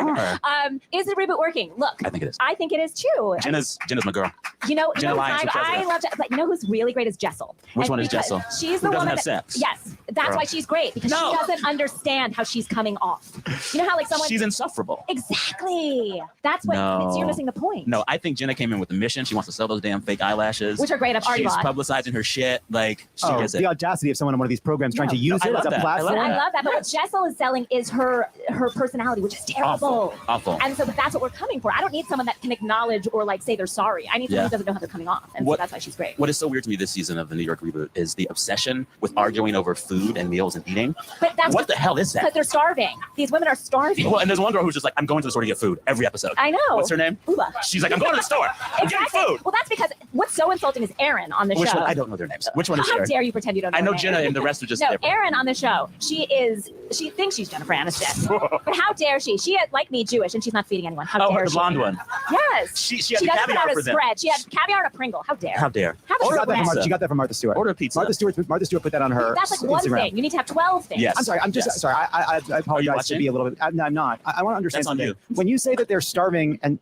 Is the reboot working? Look, I think it is. I think it is too. Jenna's my girl. Jenna Lyons I love Jessel, but who's really great is Jessel. Which one is Jessel? She's the Who one doesn't have sex. Yes, that's why she's great, because she doesn't understand how she's coming off. You know how like someone she's insufferable. Exactly. That's what you're missing the point. No, I think Jenna came in with a mission. She wants to sell those damn fake eyelashes, which are great. I've already She's bought. publicizing her shit. Like she gets it. The audacity of someone on one of these programs trying to use it as a platform. I love that. But what Jessel is selling is her personality, which is terrible. Awful. And so that's what we're coming for. I don't need someone that can acknowledge or like say they're sorry. I need someone who doesn't know how they're coming off. And so that's why she's great. What is so weird to me this season of the New York reboot is the obsession with arguing over food and meals and eating. But that's what the hell is that? Because they're starving. These women are starving. Well, and there's one girl who's just like, I'm going to the store to get food every episode. I know. What's her name? Uba. She's like, I'm going to the store. I'm getting food. Well, that's because what's so insulting is Erin on the Which show. one? I don't know their names. Which one is How Erin? dare you pretend you don't know I know her Jenna name. and the rest are just No, Erin on the show. She thinks she's Jennifer Aniston. But how dare she? She is, like me, Jewish, and she's not feeding anyone. How dare the she? blonde one. Yes. She had the doesn't put caviar out for a them. spread. She had caviar and a Pringle. How dare? How dare? Have a spread. She got that from Martha Stewart. Order a pizza. Martha Stewart put that on her That's like one Instagram. thing. You need to have 12 things. Yes. I'm sorry. I'm just sorry. I apologize to be a little bit. No, I'm not. I want to understand That's on something. you. When you say that they're starving and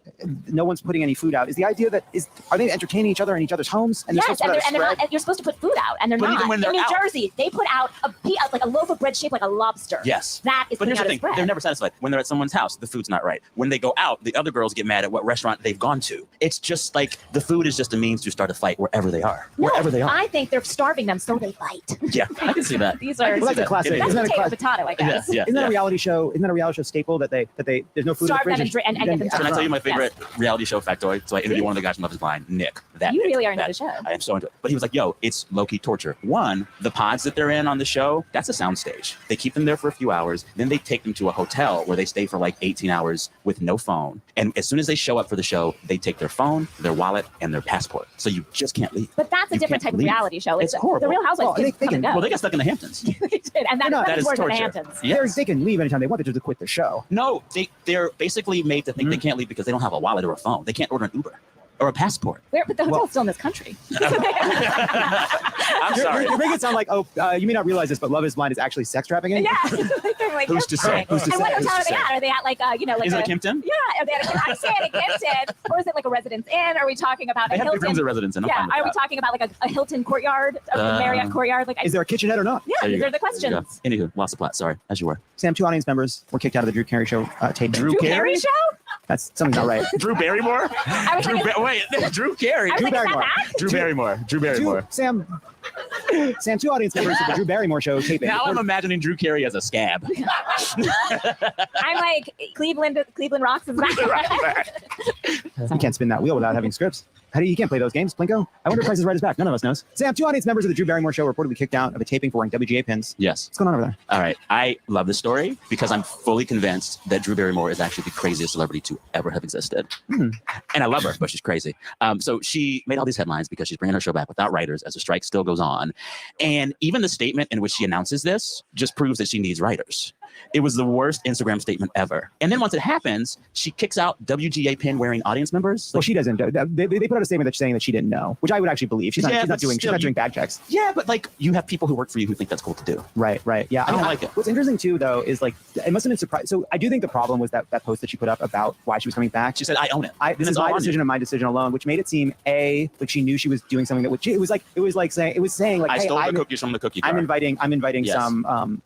no one's putting any food out, is the idea that are they entertaining each other in each other's homes? And Yes, and you're supposed to put food out, and they're But even not. when they're in New out- Jersey, they put out like a loaf of bread shaped like a lobster. Yes. That is But here's putting the out thing: as bread. they're never satisfied. When they're at someone's house, the food's not right. When they go out, the other girls get mad at what restaurant they've gone to. It's just like the food is just a means to start a fight wherever they are. No, wherever they are. I think they're starving them so they fight. Yeah, I can see that. These are Well, that's a classic. That's Isn't that a potato classic? potato, I guess. Yeah, Isn't that a reality show? Isn't that a reality show staple that they there's no food Starve in the them fridge? and get them Can I tell you my Yes. favorite reality show factoid? So I interviewed one of the guys from Love Is Blind, Nick. You Nick, really are into that- the show. I am so into it. But he was like, yo, it's low-key torture. One, the pods that they're in on the show, that's a soundstage. They keep them there for a few hours. Then they take them to a hotel where they stay for like 18 hours with no phone. And as soon as they show up for the show, they take their phone, their wallet, and their passport. So you just can't leave. But that's a You different can't type of leave. reality show. It's horrible. The Real Housewives Well, can they come can- and go. Well, they got stuck in the Hamptons. They did, and They're not- that's That is worse than the torture. Hamptons. Yes. They can leave anytime they want. They just quit the show. No, they're basically made to think they can't leave because they don't have a wallet or a phone. They can't order an Uber or a passport. But the hotel's still in this country. I'm sorry. You're making it sound like, you may not realize this, but Love Is Blind is actually sex trafficking. Yeah. They're like, Who's to say? Who's to and what say? hotel are they at? Are they at like Is it a a Kimpton? Yeah, are they at I'm saying a Kimpton, or is it like a Residence Inn? Are we talking about They a have Hilton? big rooms at Residence Inn. I'm Yeah, fine with are we that. talking about like a Hilton courtyard, a Marriott courtyard? Like, Is there a kitchenette or not? yeah, There you these go. are the questions. Yeah. Anywho, lost the plot. Sorry, as you were. Sam, 2 audience members were kicked out of the Drew Carey show taping. Drew Drew Carey? Carey show? That's something's not right. Drew Barrymore? I was like, Wait, Drew Carey. I was Drew like, is that Barrymore. that? Drew Barrymore. Drew Barrymore. Sam, 2 audience members of the Drew Barrymore show taping. Now I'm imagining Drew Carey as a scab. I'm like Cleveland Rocks is back. You can't spin that wheel without having scripts. How do you can't play those games, Plinko? I wonder if Price is Right is back. None of us knows. Sam, 2 audience members of the Drew Barrymore show reportedly kicked out of a taping for wearing WGA pins. Yes. What's going on over there? All right. I love this story because I'm fully convinced that Drew Barrymore is actually the craziest celebrity to ever have existed. And I love her, but she's crazy. So she made all these headlines because she's bringing her show back without writers as the strike still goes on. And even the statement in which she announces this just proves that she needs writers. It was the worst Instagram statement ever. And then once it happens, she kicks out WGA pin wearing audience members. Well, she doesn't. They put out a statement that's saying that she didn't know, which I would actually believe. She's Yeah, not but doing. She's still, not doing bag checks. Yeah, but like you have people who work for you who think that's cool to do. Right. Yeah. I don't like it. What's interesting too, though, is like it must have been surprised. So I do think the problem was that post that she put up about why she was coming back. She said, "I own it. This is my decision and my decision alone," which made it seem like she knew she was doing something that would. It was saying like, I hey, stole the cookies from the cookie car. I'm inviting Yes. some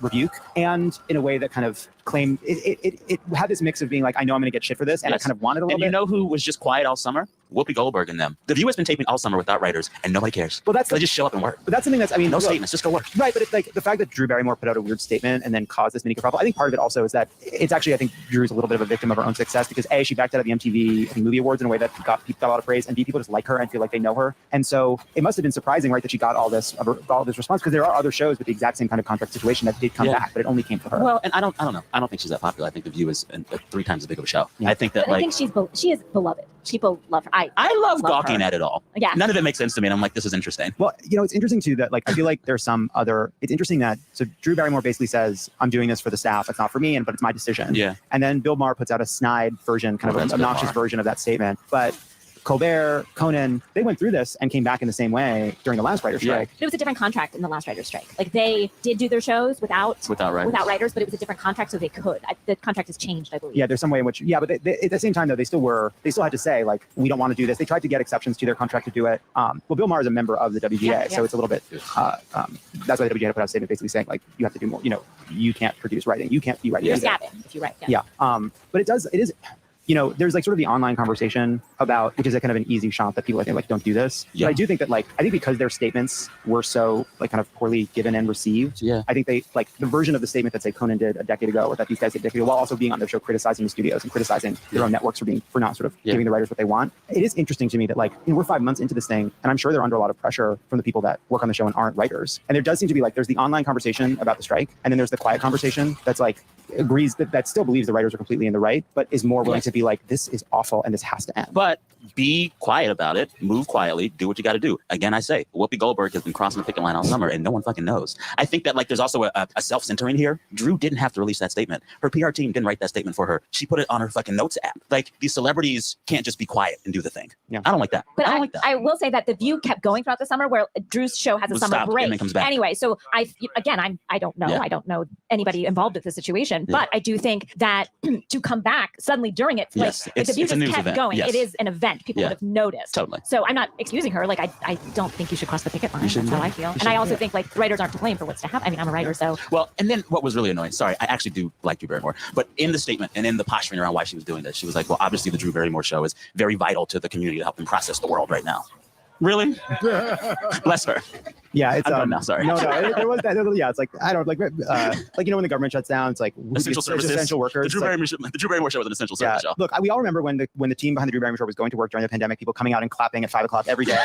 rebuke, and in a way that kind of claimed it had this mix of being like, I know I'm going to get shit for this, and Yes. I kind of wanted a little And bit. you know who was just quiet all summer? Whoopi Goldberg and them. The View has been taping all summer without writers, and nobody cares. Well, that's they just show up and work. But that's something that's, I mean, No look, statements, just go work. Right, but it's like the fact that Drew Barrymore put out a weird statement and then caused this mini kerfuffle. I think part of it also is that it's actually, I think Drew's a little bit of a victim of her own success because A, she backed out of the MTV Movie Awards in a way that got a lot of praise, and B, people just like her and feel like they know her. And so it must have been surprising, right, that she got all this response, because there are other shows with the exact same kind of contract situation that did come back, but it only came for her. Well, and I don't know. I don't think she's that popular. I think The View is 3 times as big of a show. Yeah. I think that But I think she is beloved. People love her. I love gawking her. at it all. Yeah. None of it makes sense to me, and I'm like, this is interesting. Well, it's interesting too that I feel like there's some other. It's interesting that Drew Barrymore basically says, "I'm doing this for the staff. It's not for me, but it's my decision." Yeah. And then Bill Maher puts out a snide version, kind of an obnoxious version of that statement. But Colbert, Conan, they went through this and came back in the same way during the last writer's strike. But it was a different contract in the last writer's strike. Like they did do their shows without writers, but it was a different contract, so they could. The contract has changed, I believe. Yeah, there's some way in which, but they, at the same time though, they still had to say like, we don't want to do this. They tried to get exceptions to their contract to do it. Well, Bill Maher is a member of the WGA, so it's a little bit. That's why the WGA put out a statement basically saying like, you have to do more. You can't produce writing. You can't be writing. You're scabbing if you write. Yeah. But it is. There's like sort of the online conversation about, which is a kind of an easy shot that people I think like don't do this. Yeah. But I do think that I think because their statements were so like kind of poorly given and received. Yeah. I think they like the version of the statement that say Conan did a decade ago, or that these guys did a decade ago, while also being on their show criticizing the studios and criticizing their own networks for not sort of giving the writers what they want. It is interesting to me that we're 5 months into this thing, and I'm sure they're under a lot of pressure from the people that work on the show and aren't writers. And there does seem to be there's the online conversation about the strike, and then there's the quiet conversation that's agrees that still believes the writers are completely in the right, but is more willing to be like, this is awful and this has to end. But be quiet about it. Move quietly. Do what you got to do. Again, I say, Whoopi Goldberg has been crossing the picket line all summer, and no one fucking knows. I think that there's also a self-centering here. Drew didn't have to release that statement. Her PR team didn't write that statement for her. She put it on her fucking notes app. These celebrities can't just be quiet and do the thing. Yeah. I don't like that. But I don't like that. I will say that The View kept going throughout the summer, where Drew's show has a Was summer stopped break. and then comes back. Anyway, so I don't know. Yeah. I don't know anybody involved with the situation, happen. But I do think that to come back suddenly during it, like Yes, if the view it's a just news kept event. going, Yes. it is an event. People would have noticed. Totally. So I'm not excusing her. Like I don't think you should cross the picket line. That's shouldn't how do I it. feel. You And I shouldn't also do it. think like writers aren't to blame for what's to happen. I mean, I'm a writer, so Well, and then what was really annoying, sorry, I actually do like Drew Barrymore, but in the statement and in the posturing around why she was doing this, she was like, well, obviously the Drew Barrymore show is very vital to the community to help them process the world right now. Really? Bless her. Yeah, it's I'm done now, sorry. No, there was that. Yeah, it's like I don't like when the government shuts down, it's like Essential there's services. essential workers. The Drew Barrymore show was an essential service show. Look, we all remember when the team behind the Drew Barrymore show was going to work during the pandemic, people coming out and clapping at 5 o'clock every day.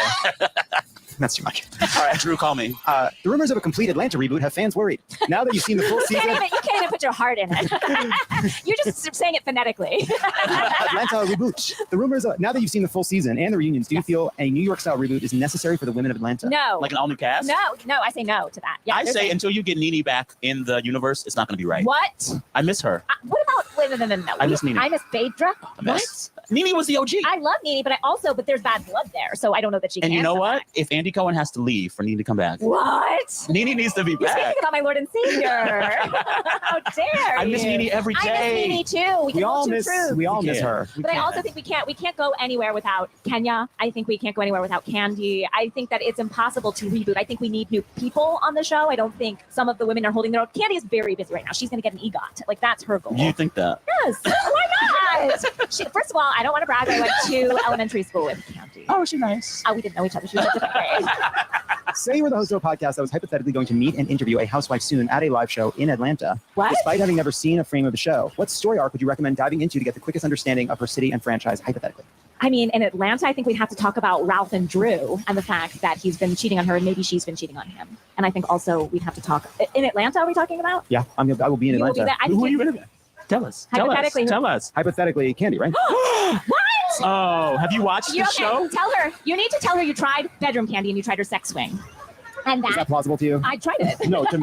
That's too much. All right, Drew, call me. The rumors of a complete Atlanta reboot have fans worried. Now that you've seen the full you season, can't even put your heart in it. You're just saying it phonetically. Atlanta reboot. The rumors now that you've seen the full season and the reunions, do you feel a New York style reboot is necessary for the women of Atlanta? No. Like an all new cast? No, I say no to that. Yeah, I there's say a- until you get Nene back in the universe, it's not going to be right. What? I miss her. What about? Wait, no. I miss Nene. I miss Phaedra. A mess. Nene was the OG. I love Nene, but but there's bad blood there, so I don't know that she can. And you know answer what? that. If Andy Cohen has to leave for Nene to come back, What? Nene needs to be You're back. speaking about my Lord and Savior. How dare I miss you? Nene every I day. miss Nene too. We all can miss her. But I also think we can't go anywhere without Kenya. I think we can't go anywhere without Candy. I think that it's impossible to reboot. I think we need new people on the show. I don't think some of the women are holding their own. Candy is very busy right now. She's going to get an EGOT. Like that's her goal. You think that? Yes. Why not? First of all, I don't want to brag. I went to elementary school with Candy. Oh, she's nice. Oh, we didn't know each other. She was a different grade. Say you were the host of a podcast that was hypothetically going to meet and interview a housewife soon at a live show in Atlanta. What? Despite having never seen a frame of the show, what story arc would you recommend diving into to get the quickest understanding of her city and franchise hypothetically? I mean, in Atlanta, I think we'd have to talk about Ralph and Drew and the fact that he's been cheating on her and maybe she's been cheating on him. And I think also we'd have to talk in Atlanta. Are we talking about? Yeah, I will be in You will be Atlanta. there. I think Who are you interviewing? Tell us. Hypothetically, Tell us. Hypothetically, Candy, right? What? Oh, have you watched the show? Tell her. You need to tell her you tried bedroom Candy and you tried her sex swing. And Is that plausible to you? I tried it. No, to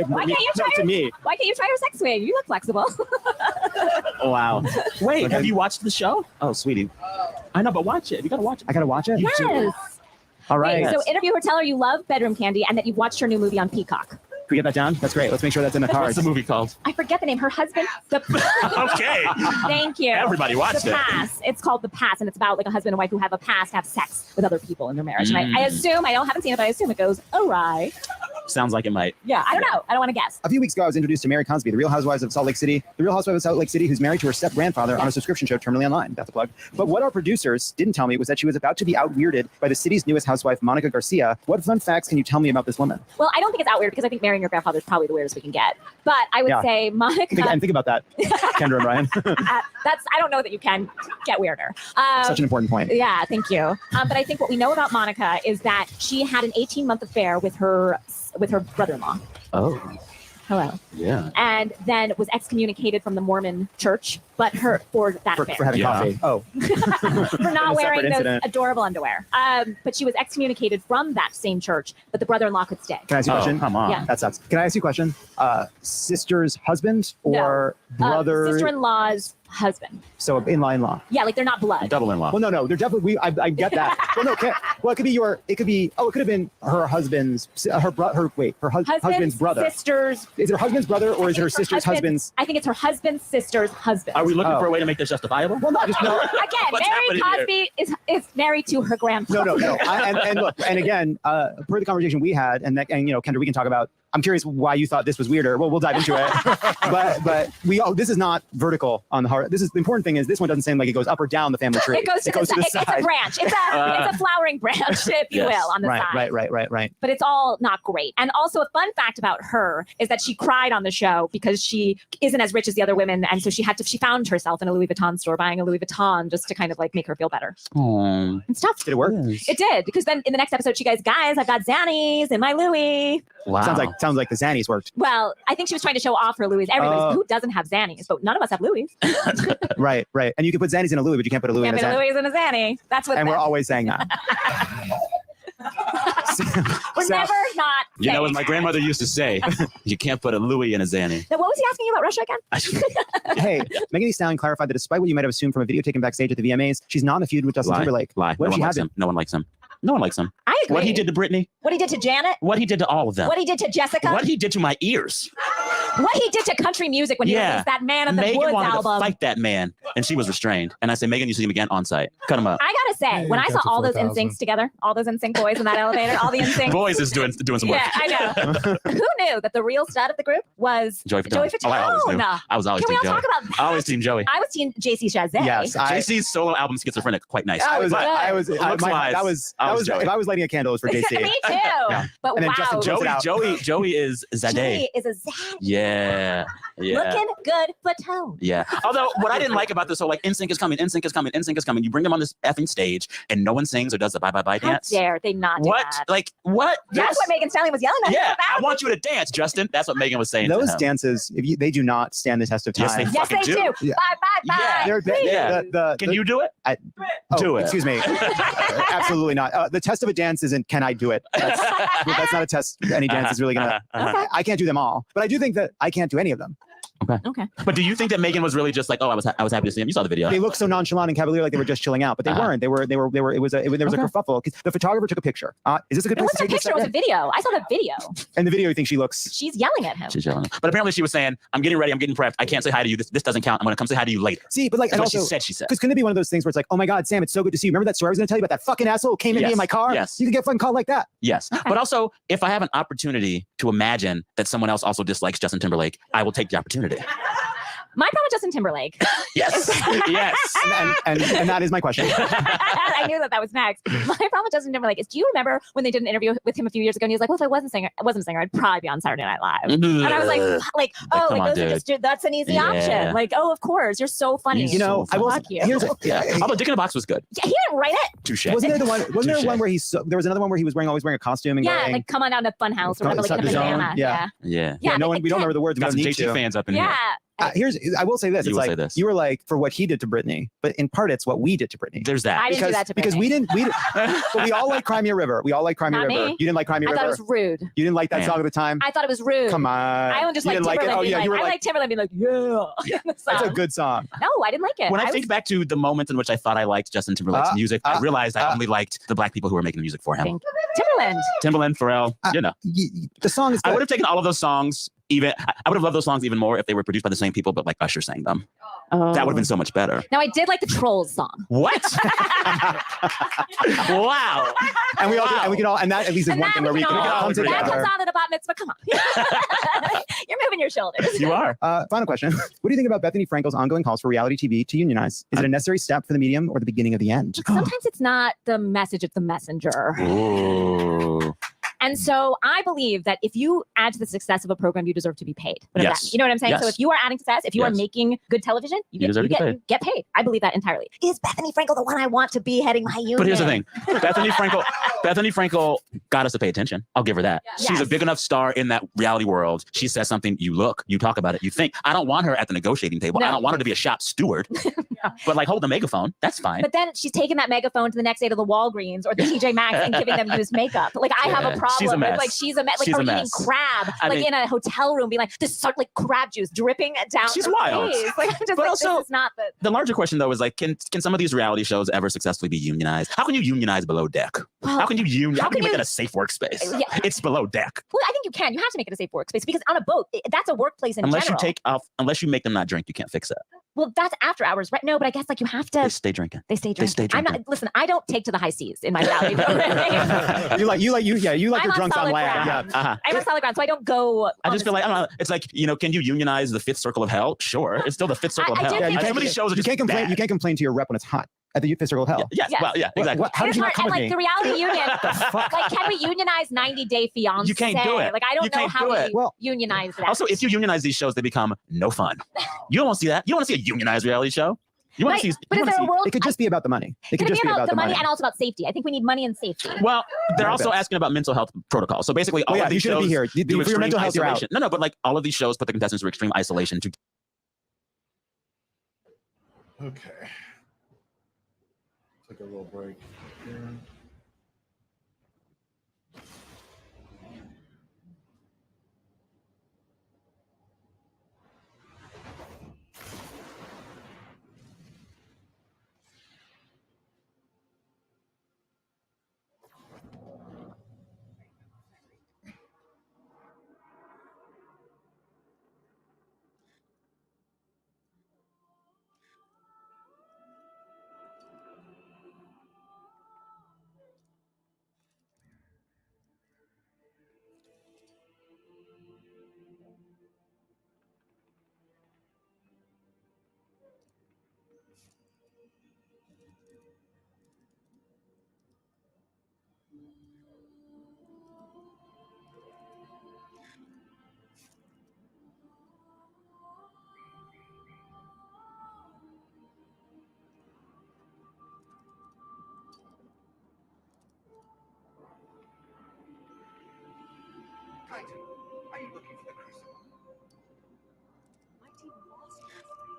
Why can't you try to me. Why can't you try her sex swing? You look flexible. Oh, wow. Wait, Okay. have you watched the show? Oh, sweetie. I know, but watch it. You got to watch it. I gotta watch it. Yes. All right. Wait, so interview her. Tell her you love bedroom Candy and that you've watched her new movie on Peacock. Can we get that down? That's great. Let's make sure that's in the What's cards. the movie called? I forget the name. Her husband. Okay. Thank you. Everybody watched The it. Pass. It's called The Pass, and it's about like a husband and wife who have a past, have sex with other people in their marriage. And I assume, haven't seen it, but I assume it goes awry. Sounds like it might. Yeah, I don't know. I don't want to guess. A few weeks ago, I was introduced to Mary Cosby, the Real Housewives of Salt Lake City. The Real Housewife of Salt Lake City, who's married to her step-grandfather on a subscription show, Terminally Online. That's a plug. But what our producers didn't tell me was that she was about to be out-weirded by the city's newest housewife, Monica Garcia. What fun facts can you tell me about this woman? Well, I don't think it's out weird because I think marrying your grandfather is probably the weirdest we can get. But I would say Monica. Think about that, Kendra and Ryan. I don't know that you can get weirder. Such an important point. Yeah, thank you. But I think what we know about Monica is that she had an 18-month affair with her brother-in-law. Oh. Hello. Yeah. And then was excommunicated from the Mormon church, but for that affair. For having coffee. Oh. For not wearing those incident. adorable underwear. But she was excommunicated from that same church, but the brother-in-law could stay. Can I ask you a question? Come on. Yeah. That sucks. Can I ask you a question? Sister's husband or brother? Sister-in-law's husband. So in-law. Yeah, like they're not blood. Double-in-law. Well, no, they're definitely. I get that. Well, no, it could be it could have been her husband's, husband's brother. Sister's. Is it her husband's brother or is it her sister's husband's? I think it's her husband's sister's husband. Are we looking for a way to make this justifiable? Well, no, just no. Again, What's Mary happening Cosby is married to her grandfather. No. And look, and again, per the conversation we had, and Kendra, we can talk about. I'm curious why you thought this was weirder. Well, we'll dive into it. but this is not vertical on the heart. The important thing is this one doesn't seem like it goes up or down the family tree. It goes to the side. It's a branch. It's a flowering branch, if you will, on the side. Right. But it's all not great. And also a fun fact about her is that she cried on the show because she isn't as rich as the other women. And so she found herself in a Louis Vuitton store buying a Louis Vuitton just to kind of like make her feel better. Oh. And stuff. Did it work? It did. Because then in the next episode, she goes, guys, I've got Zannies in my Louis. Wow. Sounds like the Zannies worked. Well, I think she was trying to show off her Louis. Who doesn't have Zannies? But none of us have Louis. Right. And you can put Zannies in a Louis, but you can't put a Louis in a Zanny. Louis in a Zanny. That's what. And we're always saying that. We're never not. You know, as my grandmother used to say, you can't put a Louis in a Zanny. Now, what was he asking you about Russia again? Hey, Megan Thee Stallion clarified that despite what you might have assumed from a video taken backstage at the VMAs, she's not in a feud with Justin Timberlake. Lie. What if she had No one likes him. No one likes him. I agree. What he did to Britney. What he did to Janet. What he did to all of them. What he did to Jessica. What he did to my ears. what he did to country music when he released that Man of the Megan Woods wanted album. to fight that man, and she was restrained. And I said, Megan, you see him again on site. Cut him up. I gotta say, when I saw all those NSYNCs together, all those NSYNC boys in that elevator, all the NSYNC Boys is doing some work. Yeah, I know. Who knew that the real stud of the group was Joey Fatone. Fatone? Oh, I always knew. I was always Can we Team all Joey. talk about that? I always Team Joey. I was Team JC Chazé. Yes, JC's solo album Schizophrenic, quite nice. I was Looks-wise, that was Joey. if I was lighting a candle, it was for JC. Me too. Yeah. But And then wow, Justin closed it out. Joey is Zadeh. Joey is a Zad. Yeah. Looking good Fatone. Yeah. Although what I didn't like about this whole like NSYNC is coming, NSYNC is coming, NSYNC is coming. You bring them on this effing stage and no one sings or does the bye bye bye How dance. dare they not do What? that? Like what? That's what Megan Stallion was yelling at him Yeah. about. I want you to dance, Justin. That's what Megan was saying. Those to him. dances, they do not stand the test of time. Yes, they Yes, they fucking do. do. Yeah. Bye, bye, bye. Yeah. Can you do it? Do it. Excuse me. Absolutely not. The test of a dance isn't can I do it. That's not a test. Any dance is really gonna. I can't do them all, but I do think that I can't do any of them. Okay. But do you think that Megan was really just like, oh, I was happy to see him? You saw the video. They looked so nonchalant and cavalier, like they were just chilling out, but they weren't. They were. There was a kerfuffle because the photographer took a picture. Is this a good It place wasn't to a take picture, it was a video. I saw the video. And the video, you think she looks? She's yelling at him. She's yelling. But apparently she was saying, I'm getting ready, I'm getting prepped. I can't say hi to you. This doesn't count. I'm gonna come say hi to you later. See, but like, That's and what also, she said. Because couldn't it be one of those things where it's like, oh my God, Sam, it's so good to see you. Remember that story I was going to tell you about that fucking asshole who came at me in my car? Yes. You could get fucking called like that. Yes. But also, if I have an opportunity to imagine that someone else also dislikes Justin Timberlake, I will take the opportunity. My problem with Justin Timberlake. Yes. Yes. And that is my question. I knew that was next. My problem with Justin Timberlake is, do you remember when they did an interview with him a few years ago and he was like, well, if I wasn't a singer, I'd probably be on Saturday Night Live. And I was like, come on, that's an easy Yeah. option. Like, oh, of course, you're so funny. You know, I will. Here's Although Dick in a Box was good. Yeah, he didn't write it. Touche. Wasn't there the one? Wasn't there Touche. one where there was another one where he was always wearing a costume and Yeah, going, like come on down to Funhouse or whatever, like in a Suck his own. banana. Yeah. Yeah. Yeah, no one. We don't remember the words. Got We some don't need JT to. fans up in here. Yeah. I will say this. You It's will like say this. you were like for what he did to Britney, but in part it's what we did to Britney. There's that. I didn't do that to because Britney. but we all like Crimea River. We all like Crimea Not River. me. You didn't like Crimea I River. thought it was rude. You didn't like that Man. song at the time. I thought it was rude. Come on. I don't just You like didn't like it? Timberlake Oh being yeah, you were I like, like Timberlake being like, yeah. in the that's a song. good song. No, I didn't like it. When I think back to the moments in which I thought I liked Justin Timberlake's music, I realized I only liked the black people who were making the music for him. Timberland. Timbaland, Pharrell, The song is. I would have taken all of those songs. I would have loved those songs even more if they were produced by the same people, but like Usher sang them. Oh. That would have been so much better. Now I did like the Trolls song. What? Wow. And we all and we can all and that at least is And one that thing where we can all come that together. comes out of the bat mitzvah. Come on. You're moving your shoulders. You are. Final question. What do you think about Bethany Frankel's ongoing calls for reality TV to unionize? Is it a necessary step for the medium or the beginning of the end? Sometimes it's not the message, it's the messenger. Ooh. And so I believe that if you add to the success of a program, you deserve to be paid. Whatever Yes. that means. You know what I'm saying? Yes. So if you are adding success, if you are Yes. making good television, you deserve to get get paid. I believe that entirely. Is Bethany Frankel the one I want to be heading my union? But here's the thing. Bethany Frankel got us to pay attention. I'll give her that. Yeah. She's a Yes. big enough star in that reality world. She says something, you look, you talk about it, you think. I don't want her at the negotiating table. No. I don't want her to be a shop steward. But like hold the megaphone. That's fine. But then she's taking that megaphone to the next day to the Walgreens or the TJ Maxx and giving them used makeup. Like I have a Yeah. problem She's a with mess. like she's a mess. Like She's her a eating mess. crab I like mean- in a hotel room, being like this sort like crab juice dripping down. She's her wild. face. Like I'm just But like also- this is not the. The larger question though is like, can some of these reality shows ever successfully be unionized? How can you unionize below deck? Well, how can you how can make you- it a safe workspace? Yeah. It's below deck. Well, I think you can. You have to make it a safe workspace because on a boat, that's a workplace in Unless general. unless you make them not drink, you can't fix it. Well, that's after hours, right? No, but I guess like you have to. They stay drinking. They stay drinking. stay I'm drinking. not. Listen, I don't take to the high seas in my reality program. you like I'm your on drunks on solid land. ground. Yeah. Uh-huh. I'm on solid ground, so I don't go. I on just the feel like I don't know. It's like can you unionize the fifth circle of hell? Sure, it's still the fifth circle I of hell. do think Some of these shows are You just can't complain. bad. You can't complain to your rep when it's hot at the Fifth Circle of Hell. Yes, Yes. well, yeah, exactly. How did It's you not hard, come and with like me? the reality union, like can we unionize 90 Day Fiance? You can't do it. Like I don't You know can't how do we it. Well- unionize that. Also, if you unionize these shows, they become no fun. You don't want to see that. You don't want to see a unionized reality show. You want Right, to see. but you is wanna there a see- world? It could just be about the money. It It's could gonna just be be about the money money. and also about safety. I think we need money and safety. Well, they're Yeah, also but- asking about mental health protocols. So basically, all Well, yeah, of you these shouldn't be shows here. do For your mental extreme health, you're out. isolation. No, but like all of these shows put the contestants through extreme isolation to. Okay. Take a little break here. Titan, are you looking for the crucible? My team lost last night.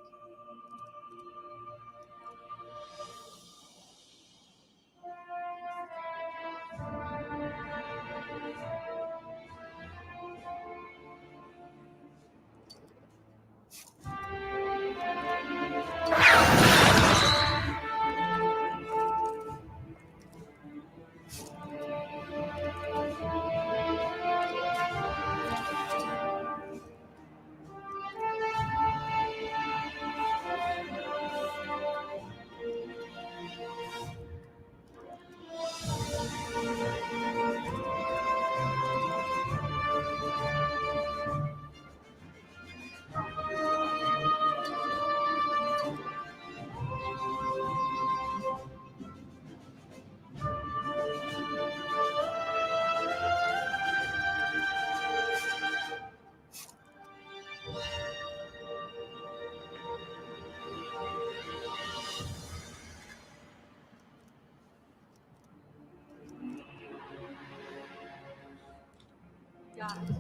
Got it.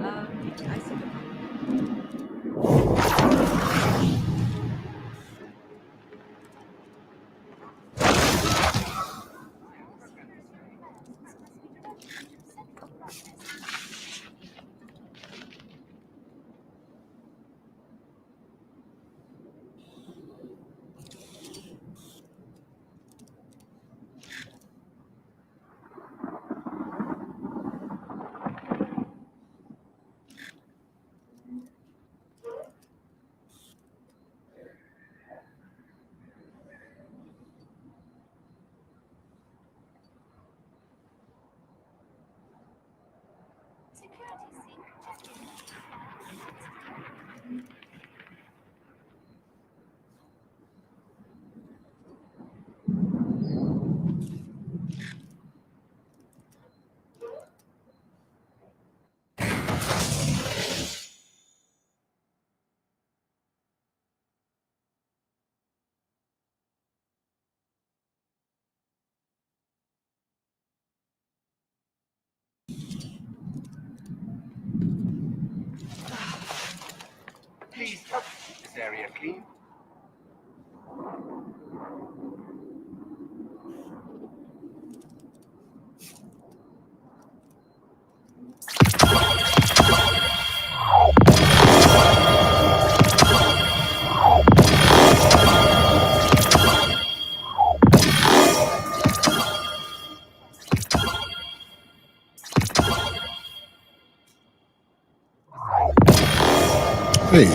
I see the Please touch this area clean. Hey,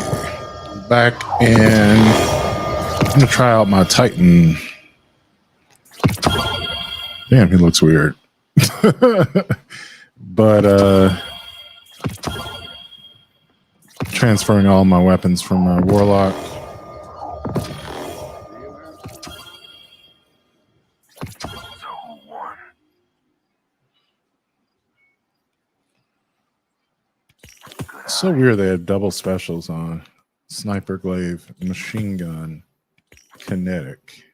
back, and I'm gonna try out my Titan. Damn, he looks weird. But transferring all my weapons from my Warlock. So weird they had double specials on. Sniper glaive, machine gun, kinetic.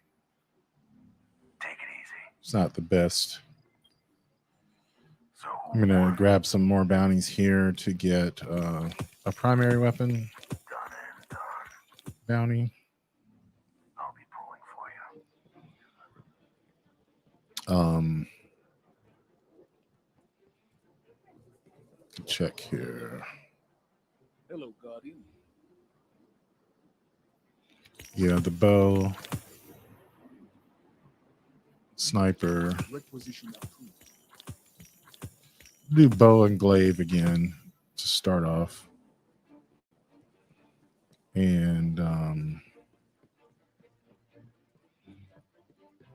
It's not the best. I'm gonna grab some more bounties here to get a primary weapon bounty. Check here. Hello, Guardian. Yeah, the bow, sniper. Requisition approved. Do bow and glaive again to start off. And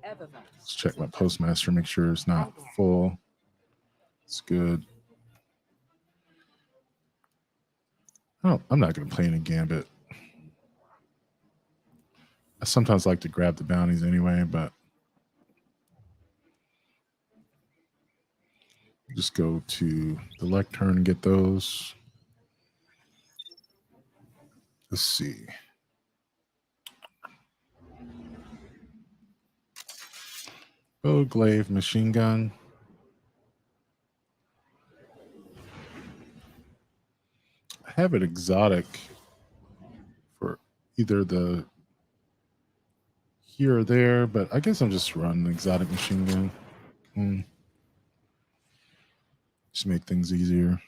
let's check my postmaster, make sure it's not full. It's good. Oh, I'm not going to play any Gambit. I sometimes like to grab the bounties anyway, but just go to the lectern and get those. Let's see. Glaive machine gun. I have an exotic for either the here or there, but I guess I'm just running an exotic machine gun. Just make things easier.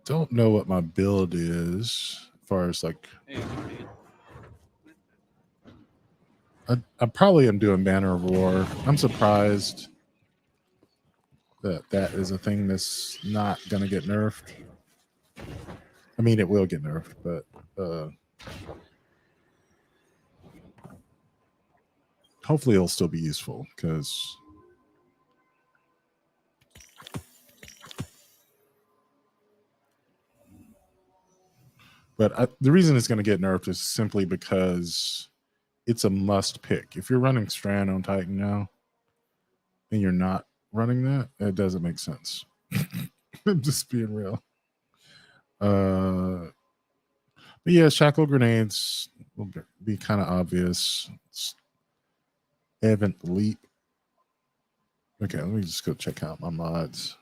Don't know what my build is as far as like. I probably am doing Banner of War. I'm surprised that is a thing that's not going to get nerfed. I mean, it will get nerfed, but hopefully it'll still be useful because the reason it's going to get nerfed is simply because it's a must pick. If you're running Strand on Titan now and you're not running that, it doesn't make sense. I'm just being real. But yeah, shackle grenades will be kind of obvious. Event leap. Okay, let me just go check out my mods.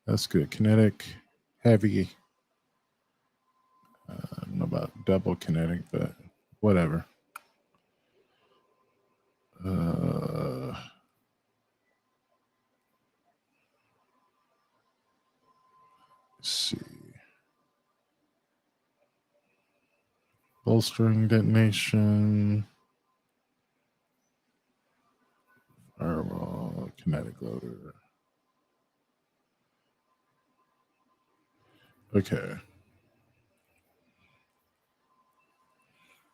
That's good. Kinetic, heavy. I don't know about double kinetic, but whatever. Let's see. Bolstering detonation. Fireball, kinetic loader. Okay.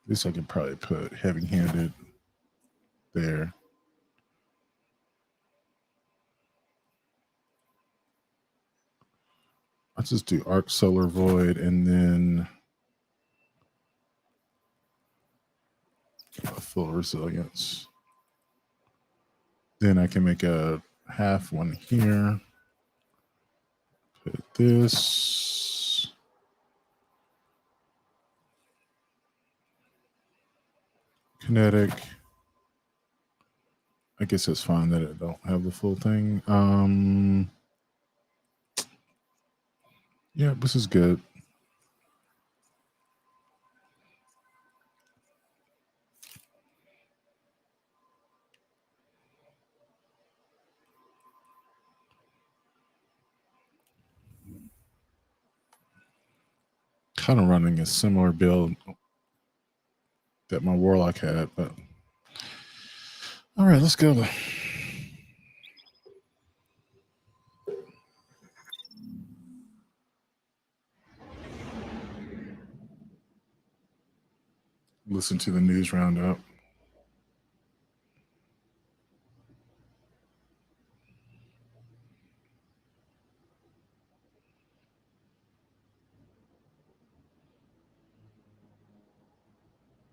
This I could probably put heavy-handed there. Let's just do Arc Solar Void and then full resilience. Then I can make a half one here. Put this. Kinetic. I guess it's fine that it don't have the full thing. Yeah, this is good. Kind of running a similar build that my Warlock had, but all right, let's go. Listen to the news roundup.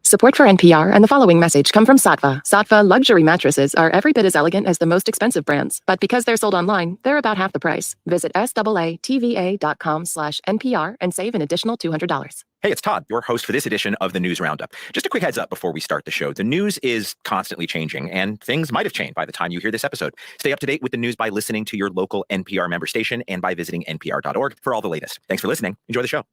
Support for NPR and the following message come from Sattva. Sattva luxury mattresses are every bit as elegant as the most expensive brands, but because they're sold online, they're about half the price. Visit SAATVA.com/NPR and save an additional $200. Hey, it's Todd, your host for this edition of the News Roundup. Just a quick heads up before we start the show. The news is constantly changing, and things might have changed by the time you hear this episode. Stay up to date with the news by listening to your local NPR member station and by visiting npr.org for all the latest. Thanks for listening. Enjoy the show.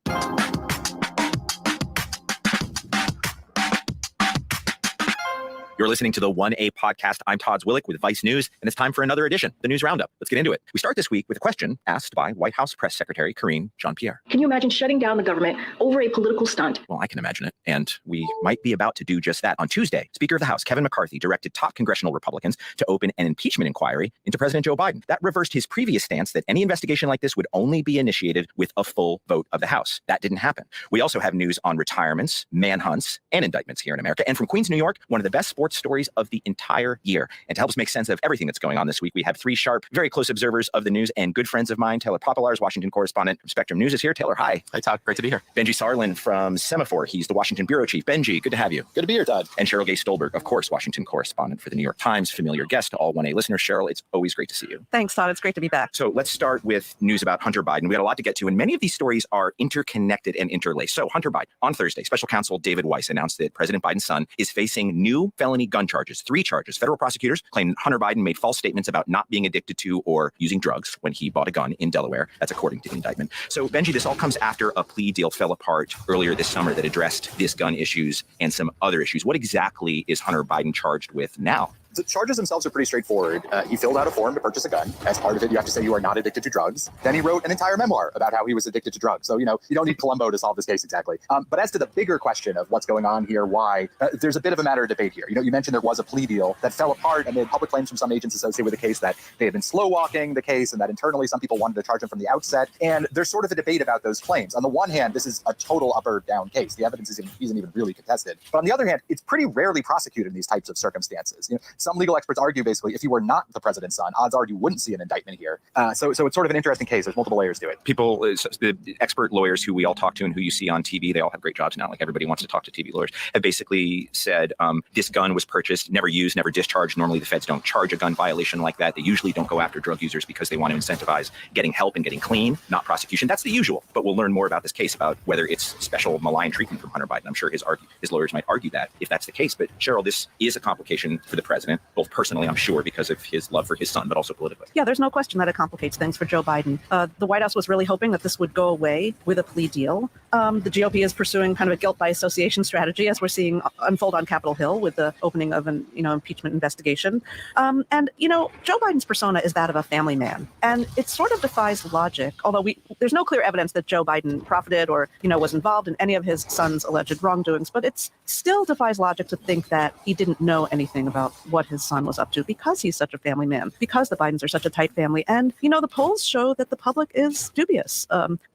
You're listening to the 1A podcast. I'm Todd Zwillick with Vice News, and it's time for another edition, the News Roundup. Let's get into it. We start this week with a question asked by White House Press Secretary Karine Jean-Pierre. Can you imagine shutting down the government over a political stunt? Well, I can imagine it, and we might be about to do just that. On Tuesday, Speaker of the House Kevin McCarthy directed top congressional Republicans to open an impeachment inquiry into President Joe Biden. That reversed his previous stance that any investigation like this would only be initiated with a full vote of the House. That didn't happen. We also have news on retirements, manhunts, and indictments here in America. And from Queens, New York, one of the best sports sports stories of the entire year. And to help us make sense of everything that's going on this week, we have three sharp, very close observers of the news and good friends of mine. Taylor Poplar's Washington correspondent from Spectrum News is here. Taylor, hi. Hi, Todd. Great to be here. Benji Sarlin from Semaphore. He's the Washington bureau chief. Benji, good to have you. Good to be here, Todd. And Cheryl Gay Stolberg, of course, Washington correspondent for the New York Times, familiar guest to all 1A listeners. Cheryl, it's always great to see you. Thanks, Todd. It's great to be back. So let's start with news about Hunter Biden. We got a lot to get to, and many of these stories are interconnected and interlaced. So Hunter Biden, on Thursday, special counsel David Weiss announced that President Biden's son is facing new felony gun charges, 3 charges. Federal prosecutors claim Hunter Biden made false statements about not being addicted to or using drugs when he bought a gun in Delaware. That's according to the indictment. So Benji, this all comes after a plea deal fell apart earlier this summer that addressed this gun issues and some other issues. What exactly is Hunter Biden charged with now? The charges themselves are pretty straightforward. He filled out a form to purchase a gun. As part of it, you have to say you are not addicted to drugs. Then he wrote an entire memoir about how he was addicted to drugs. So, you don't need Columbo to solve this case exactly. But as to the bigger question of what's going on here, why, there's a bit of a matter of debate here. You mentioned there was a plea deal that fell apart amid public claims from some agents associated with the case that they had been slow walking the case and that internally some people wanted to charge him from the outset. And there's sort of a debate about those claims. On the one hand, this is a total up or down case. The evidence isn't even really contested. But on the other hand, it's pretty rarely prosecuted in these types of circumstances. Some legal experts argue basically if you were not the president's son, odds are you wouldn't see an indictment here. So it's sort of an interesting case. There's multiple layers to it. People, the expert lawyers who we all talk to and who you see on TV, they all have great jobs now. Like everybody wants to talk to TV lawyers, have basically said this gun was purchased, never used, never discharged. Normally the feds don't charge a gun violation like that. They usually don't go after drug users because they want to incentivize getting help and getting clean, not prosecution. That's the usual. But we'll learn more about this case, about whether it's special malign treatment from Hunter Biden. I'm sure his lawyers might argue that if that's the case. But Cheryl, this is a complication for the president, both personally, I'm sure, because of his love for his son, but also politically. Yeah, there's no question that it complicates things for Joe Biden. The White House was really hoping that this would go away with a plea deal. The GOP is pursuing kind of a guilt by association strategy, as we're seeing unfold on Capitol Hill with the opening of an impeachment investigation. And Joe Biden's persona is that of a family man, and it sort of defies logic. Although there's no clear evidence that Joe Biden profited or was involved in any of his son's alleged wrongdoings, but it still defies logic to think that he didn't know anything about what his son was up to because he's such a family man, because the Bidens are such a tight family. And, the polls show that the public is dubious.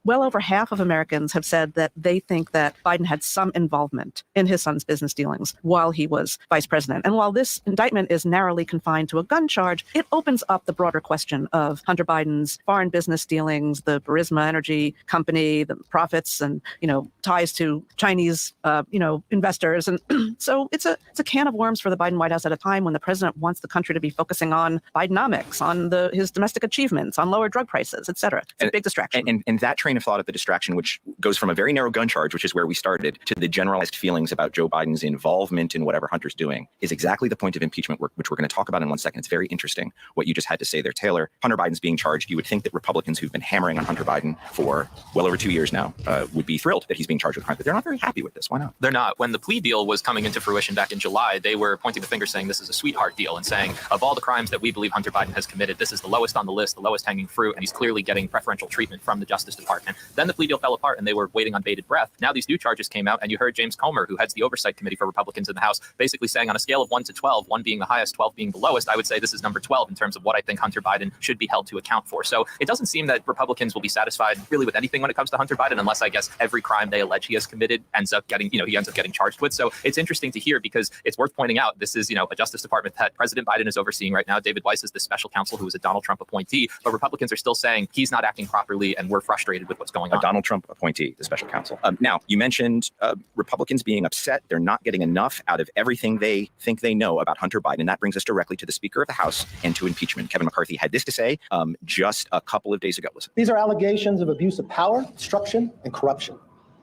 Well over half of Americans have said that they think that Biden had some involvement in his son's business dealings while he was vice president. And while this indictment is narrowly confined to a gun charge, it opens up the broader question of Hunter Biden's foreign business dealings, the Burisma Energy Company, the profits and, ties to Chinese, investors. And so it's a can of worms for the Biden White House at a time when the president wants the country to be focusing on Bidenomics, on his domestic achievements, on lower drug prices, et cetera. It's a big distraction. And that train of thought of the distraction, which goes from a very narrow gun charge, which is where we started, to the generalized feelings about Joe Biden's involvement in whatever Hunter's doing, is exactly the point of impeachment work, which we're going to talk about in 1 second. It's very interesting what you just had to say there, Taylor. Hunter Biden's being charged. You would think that Republicans who've been hammering on Hunter Biden for well over 2 years now would be thrilled that he's being charged with crime, but they're not very happy with this. Why not? They're not. When the plea deal was coming into fruition back in July, they were pointing the finger saying this is a sweetheart deal and saying of all the crimes that we believe Hunter Biden has committed, this is the lowest on the list, the lowest hanging fruit, and he's clearly getting preferential treatment from the Justice Department. Then the plea deal fell apart and they were waiting on bated breath. Now these new charges came out and you heard James Comer, who heads the Oversight Committee for Republicans in the House, basically saying on a scale of 1 to 12, 1 being the highest, 12 being the lowest, I would say this is number 12 in terms of what I think Hunter Biden should be held to account for. So it doesn't seem that Republicans will be satisfied really with anything when it comes to Hunter Biden, unless I guess every crime they allege he has committed ends up getting charged with. So it's interesting to hear because it's worth pointing out this is, a Justice Department that President Biden is overseeing right now. David Weiss is the special counsel who is a Donald Trump appointee, but Republicans are still saying he's not acting properly and we're frustrated with what's going on. A Donald Trump appointee, the special counsel. Now, you mentioned Republicans being upset. They're not getting enough out of everything they think they know about Hunter Biden. And that brings us directly to the Speaker of the House and to impeachment. Kevin McCarthy had this to say just a couple of days ago. Listen. These are allegations of abuse of power, obstruction, and corruption.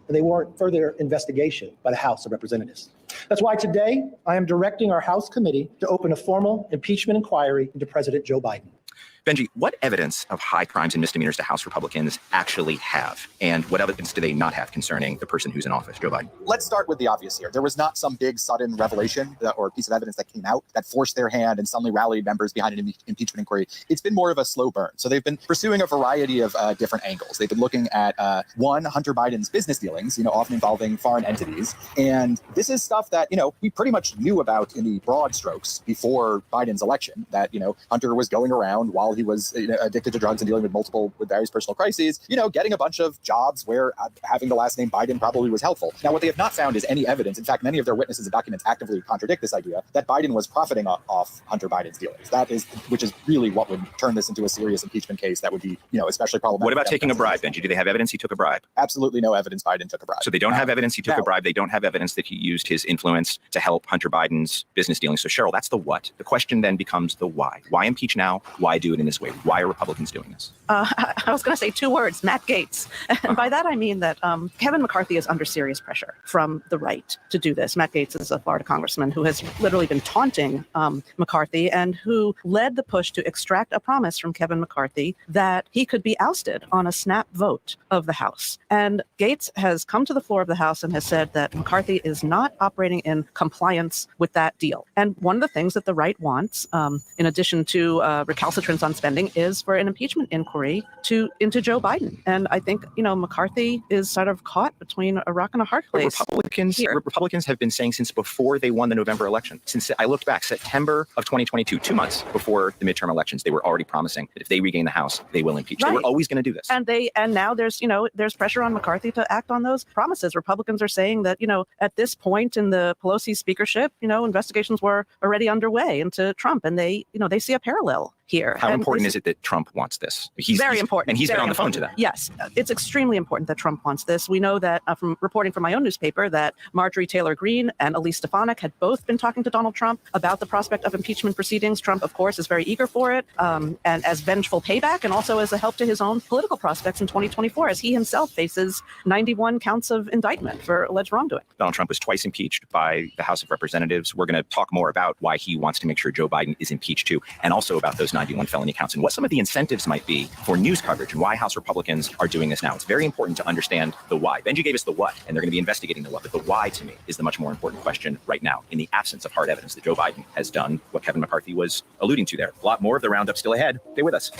And they warrant further investigation by the House of Representatives. That's why today I am directing our House committee to open a formal impeachment inquiry into President Joe Biden. Benji, what evidence of high crimes and misdemeanors do House Republicans actually have? And what evidence do they not have concerning the person who's in office, Joe Biden? Let's start with the obvious here. There was not some big sudden revelation or piece of evidence that came out that forced their hand and suddenly rallied members behind an impeachment inquiry. It's been more of a slow burn. So they've been pursuing a variety of different angles. They've been looking at, one, Hunter Biden's business dealings, often involving foreign entities. And this is stuff that, we pretty much knew about in the broad strokes before Biden's election, that, Hunter was going around while while he was addicted to drugs and dealing with various personal crises, getting a bunch of jobs where having the last name Biden probably was helpful. Now, what they have not found is any evidence. In fact, many of their witnesses and documents actively contradict this idea that Biden was profiting off Hunter Biden's dealings. Which is really what would turn this into a serious impeachment case that would be, especially problematic. What about taking a bribe, Benji? Do they have evidence he took a bribe? Absolutely no evidence Biden took a bribe. So they don't have evidence he took a bribe. They don't have evidence that he used his influence to help Hunter Biden's business dealings. So Cheryl, that's the what. The question then becomes the why. Why impeach now? Why do it in this way? Why are Republicans doing this? I was going to say 2 words, Matt Gaetz. And by that, I mean that Kevin McCarthy is under serious pressure from the right to do this. Matt Gaetz is a Florida congressman who has literally been taunting McCarthy and who led the push to extract a promise from Kevin McCarthy that he could be ousted on a snap vote of the House. And Gaetz has come to the floor of the House and has said that McCarthy is not operating in compliance with that deal. And one of the things that the right wants, in addition to recalcitrance on spending, is for an impeachment inquiry into Joe Biden. And I think, McCarthy is sort of caught between a rock and a hard place. Republicans have been saying since before they won the November election, since I looked back, September of 2022, 2 months before the midterm elections, they were already promising that if they regain the House, they will impeach. Right. They were always going to do this. And now there's pressure on McCarthy to act on those promises. Republicans are saying that, at this point in the Pelosi speakership, investigations were already underway into Trump, and they see a parallel here. How important is it that Trump wants this? He's very important. And he's been on the phone to them. Yes, it's extremely important that Trump wants this. We know that from reporting from my own newspaper that Marjorie Taylor Greene and Elise Stefanik had both been talking to Donald Trump about the prospect of impeachment proceedings. Trump, of course, is very eager for it, and as vengeful payback, and also as a help to his own political prospects in 2024, as he himself faces 91 counts of indictment for alleged wrongdoing. Donald Trump was twice impeached by the House of Representatives. We're going to talk more about why he wants to make sure Joe Biden is impeached too, and also about those 91 felony counts and what some of the incentives might be for news coverage and why House Republicans are doing this now. It's very important to understand the why. Benji gave us the what, and they're going to be investigating the what, but the why to me is the much more important question right now in the absence of hard evidence that Joe Biden has done what Kevin McCarthy was alluding to there. A lot more of the roundup still ahead. Stay with us.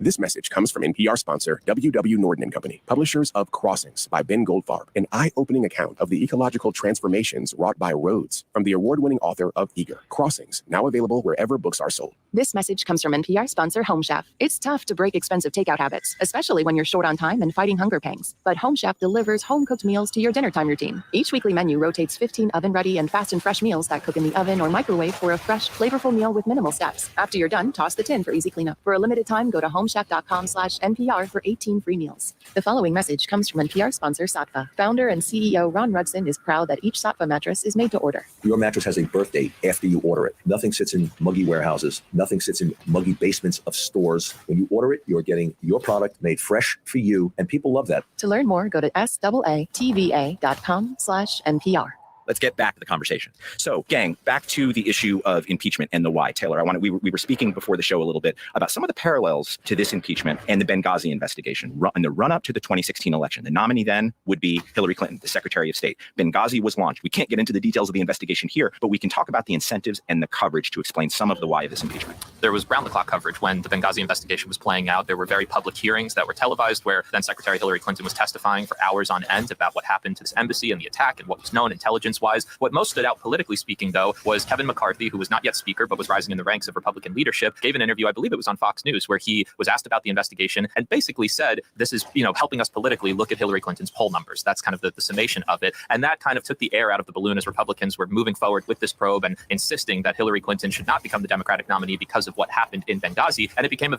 This message comes from NPR sponsor W.W. Norton & Company, publishers of Crossings by Ben Goldfarb, an eye-opening account of the ecological transformations wrought by roads from the award-winning author of Eager. Crossings, now available wherever books are sold. This message comes from NPR sponsor Home Chef. It's tough to break expensive takeout habits, especially when you're short on time and fighting hunger pangs. But Home Chef delivers home-cooked meals to your dinner time routine. Each weekly menu rotates 15 oven-ready and fast and fresh meals that cook in the oven or microwave for a fresh, flavorful meal with minimal steps. After you're done, toss the tin for easy cleanup. For a limited time, go to homechef.com/NPR for 18 free meals. The following message comes from NPR sponsor Satva. Founder and CEO Ron Rudson is proud that each Satva mattress is made to order. Your mattress has a birth date after you order it. Nothing sits in muggy warehouses. Nothing sits in muggy basements of stores. When you order it, you're getting your product made fresh for you, and people love that. To learn more, go to SAATVA.com/NPR. Let's get back to the conversation. So, gang, back to the issue of impeachment and the why. Taylor, we were speaking before the show a little bit about some of the parallels to this impeachment and the Benghazi investigation in the run-up to the 2016 election. The nominee then would be Hillary Clinton, the Secretary of State. Benghazi was launched. We can't get into the details of the investigation here, but we can talk about the incentives and the coverage to explain some of the why of this impeachment. There was round-the-clock coverage when the Benghazi investigation was playing out. There were very public hearings that were televised where then Secretary Hillary Clinton was testifying for hours on end about what happened to this embassy and the attack and what was known intelligence-wise. What most stood out politically speaking, though, was Kevin McCarthy, who was not yet speaker but was rising in the ranks of Republican leadership, gave an interview, I believe it was on Fox News, where he was asked about the investigation and basically said, this is, helping us politically. Look at Hillary Clinton's poll numbers. That's kind of the summation of it. And that kind of took the air out of the balloon as Republicans were moving forward with this probe and insisting that Hillary Clinton should not become the Democratic nominee because of what happened in Benghazi. And it became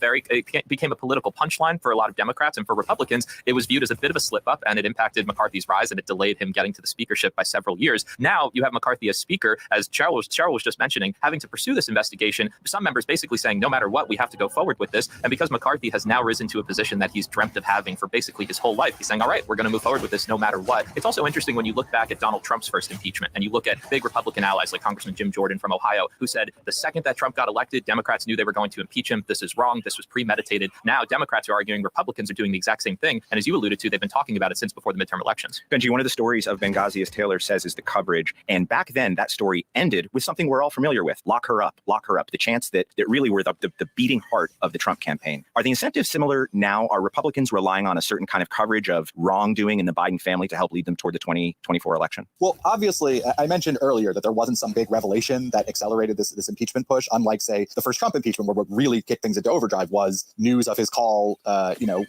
a political punchline for a lot of Democrats, and for Republicans, it was viewed as a bit of a slip up, and it impacted McCarthy's rise, and it delayed him getting to the speakership by several years. Now you have McCarthy as speaker, as Cheryl was just mentioning, having to pursue this investigation. Some members basically saying, no matter what, we have to go forward with this. And because McCarthy has now risen to a position that he's dreamt of having for basically his whole life, he's saying, all right, we're going to move forward with this no matter what. It's also interesting when you look back at Donald Trump's first impeachment and you look at big Republican allies like Congressman Jim Jordan from Ohio, who said the second that Trump got elected, Democrats knew they were going to impeach him. This is wrong. This was premeditated. Now Democrats are arguing Republicans are doing the exact same thing. And as you alluded to, they've been talking about it since before the midterm elections. Benji, one of the stories of Benghazi, as Taylor says, is the coverage. And back then, that story ended with something we're all familiar with. Lock her up, lock her up. The chants that really were the beating heart of the Trump campaign. Are the incentives similar now? Are Republicans relying on a certain kind of coverage of wrongdoing in the Biden family to help lead them toward the 2024 election? Well, obviously, I mentioned earlier that there wasn't some big revelation that accelerated this impeachment push, unlike, say, the first Trump impeachment, where what really kicked things into overdrive was news of his call,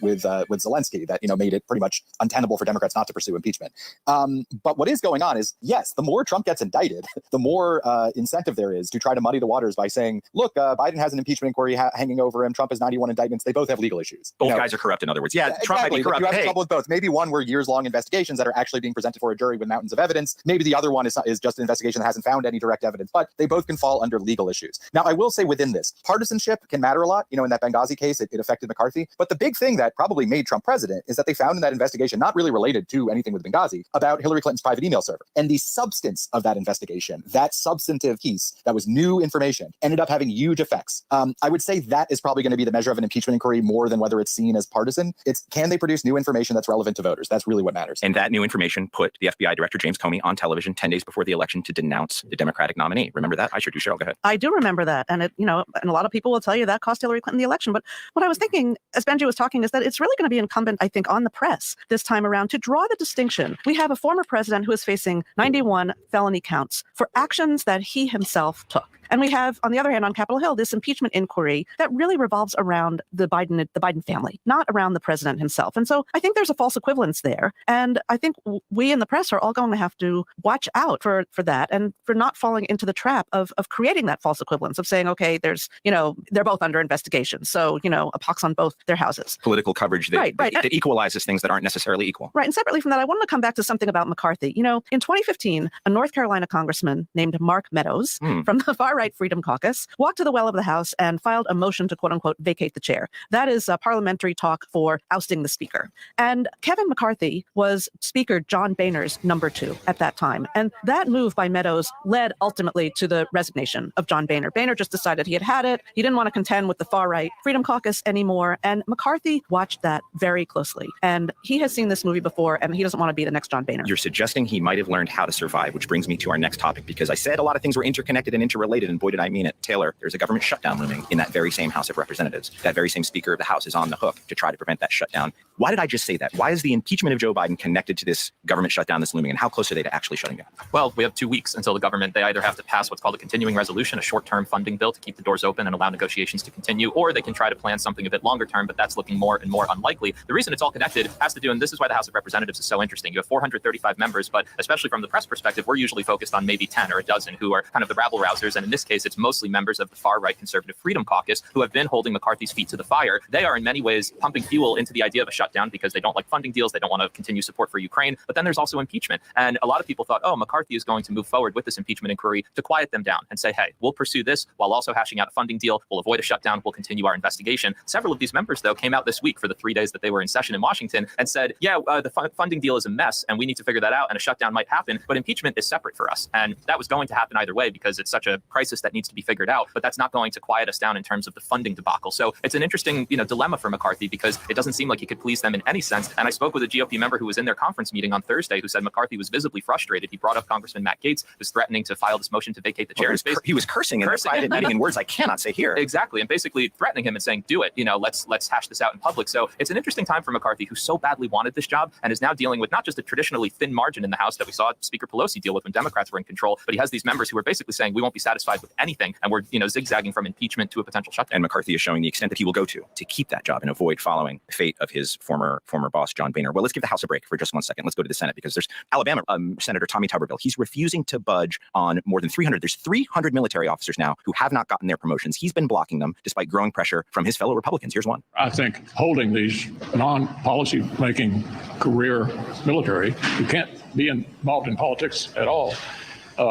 with Zelensky that, made it pretty much untenable for Democrats not to pursue impeachment. But what is going on is, yes, the more Trump gets indicted, the more incentive there is to try to muddy the waters by saying, look, Biden has an impeachment inquiry hanging over him. Trump has 91 indictments. They both have legal issues. Both guys are corrupt, in other words. Yeah, Trump might be corrupt. You have trouble with both. Maybe one were years-long investigations that are actually being presented for a jury with mountains of evidence. Maybe the other one is just an investigation that hasn't found any direct evidence. But they both can fall under legal issues. Now, I will say within this, partisanship can matter a lot. In that Benghazi case, it affected McCarthy. But the big thing that probably made Trump president is that they found in that investigation, not really related to anything with Benghazi, about Hillary Clinton's private email server. And the substance of that investigation, that substantive piece that was new information, ended up having huge effects. I would say that is probably going to be the measure of an impeachment inquiry more than whether it's seen as partisan. It's, can they produce new information that's relevant to voters? That's really what matters. And that new information put the FBI Director James Comey on television 10 days before the election to denounce the Democratic nominee. Remember that? I sure do. Cheryl, go ahead. I do remember that. And and a lot of people will tell you that cost Hillary Clinton the election. But what I was thinking, as Benji was talking, is that it's really going to be incumbent, I think, on the press this time around to draw the distinction. We have a former president who is facing 91 felony counts for actions that he himself took. And we have, on the other hand, on Capitol Hill, this impeachment inquiry that really revolves around the Biden family, not around the president himself. And so I think there's a false equivalence there. And I think we in the press are all going to have to watch out for that and for not falling into the trap of creating that false equivalence of saying, okay, there's, they're both under investigation. So, a pox on both their houses. Political coverage that equalizes things that aren't necessarily equal. Right. And separately from that, I wanted to come back to something about McCarthy. In 2015, a North Carolina congressman named Mark Meadows from the far-right Freedom Caucus walked to the well of the House and filed a motion to, quote unquote, vacate the chair. That is parliamentary talk for ousting the speaker. And Kevin McCarthy was Speaker John Boehner's number 2 at that time. And that move by Meadows led ultimately to the resignation of John Boehner. Boehner just decided he had it. He didn't want to contend with the far-right Freedom Caucus anymore. And McCarthy watched that very closely. And he has seen this movie before, and he doesn't want to be the next John Boehner. You're suggesting he might have learned how to survive, which brings me to our next topic, because I said a lot of things were interconnected and interrelated, and boy, did I mean it. Taylor, there's a government shutdown looming in that very same House of Representatives. That very same Speaker of the House is on the hook to try to prevent that shutdown. Why did I just say that? Why is the impeachment of Joe Biden connected to this government shutdown that's looming, and how close are they to actually shutting down? Well, we have 2 weeks until the government, they either have to pass what's called a continuing resolution, a short-term funding bill to keep the doors open and allow negotiations to continue, or they can try to plan something a bit longer term, but that's looking more and more unlikely. The reason it's all connected has to do, and this is why the House of Representatives is so interesting. You have 435 members, but especially from the press perspective, we're usually focused on maybe 10 or a dozen who are kind of the rabble-rousers, and in this case, it's mostly members of the far-right conservative Freedom Caucus who have been holding McCarthy's feet to the fire. They are in many ways pumping fuel into the idea of a shutdown because they don't like funding deals. They don't want to continue support for Ukraine. But then there's also impeachment. And a lot of people thought, oh, McCarthy is going to move forward with this impeachment inquiry to quiet them down and say, hey, we'll pursue this while also hashing out a funding deal. We'll avoid a shutdown. We'll continue our investigation. Several of these members, though, came out this week for the 3 days that they were in session in Washington and said, yeah, the funding deal is a mess and we need to figure that out and a shutdown might happen. But impeachment is separate for us. And that was going to happen either way because it's such a crisis that needs to be figured out. But that's not going to quiet us down in terms of the funding debacle. So it's an interesting, dilemma for McCarthy because it doesn't seem like he could please them in any sense. And I spoke with a GOP member who was in their conference meeting on Thursday who said McCarthy was visibly frustrated. He brought up Congressman Matt Gaetz, who's threatening to file this motion to vacate the chair. He was cursing in their private meeting in words I cannot say here. Exactly. And basically threatening him and saying, do it, let's hash this out in public. So it's an interesting time for McCarthy, who so badly wanted this job and is now dealing with not just a traditionally thin margin in the House that we saw Speaker Pelosi deal with when Democrats were in control, but he has these members who are basically saying we won't be satisfied with anything. And we're, zigzagging from impeachment to a potential shutdown. And McCarthy is showing the extent that he will go to keep that job and avoid following the fate of his former boss, John Boehner. Well, let's give the House a break for just 1 second. Let's go to the Senate because there's Alabama Senator Tommy Tuberville. He's refusing to budge on more than 300. There's 300 military officers now who have not gotten their promotions. He's been blocking them despite growing pressure from his fellow Republicans. Here's one. I think holding these non-policy making career military who can't be involved in politics at all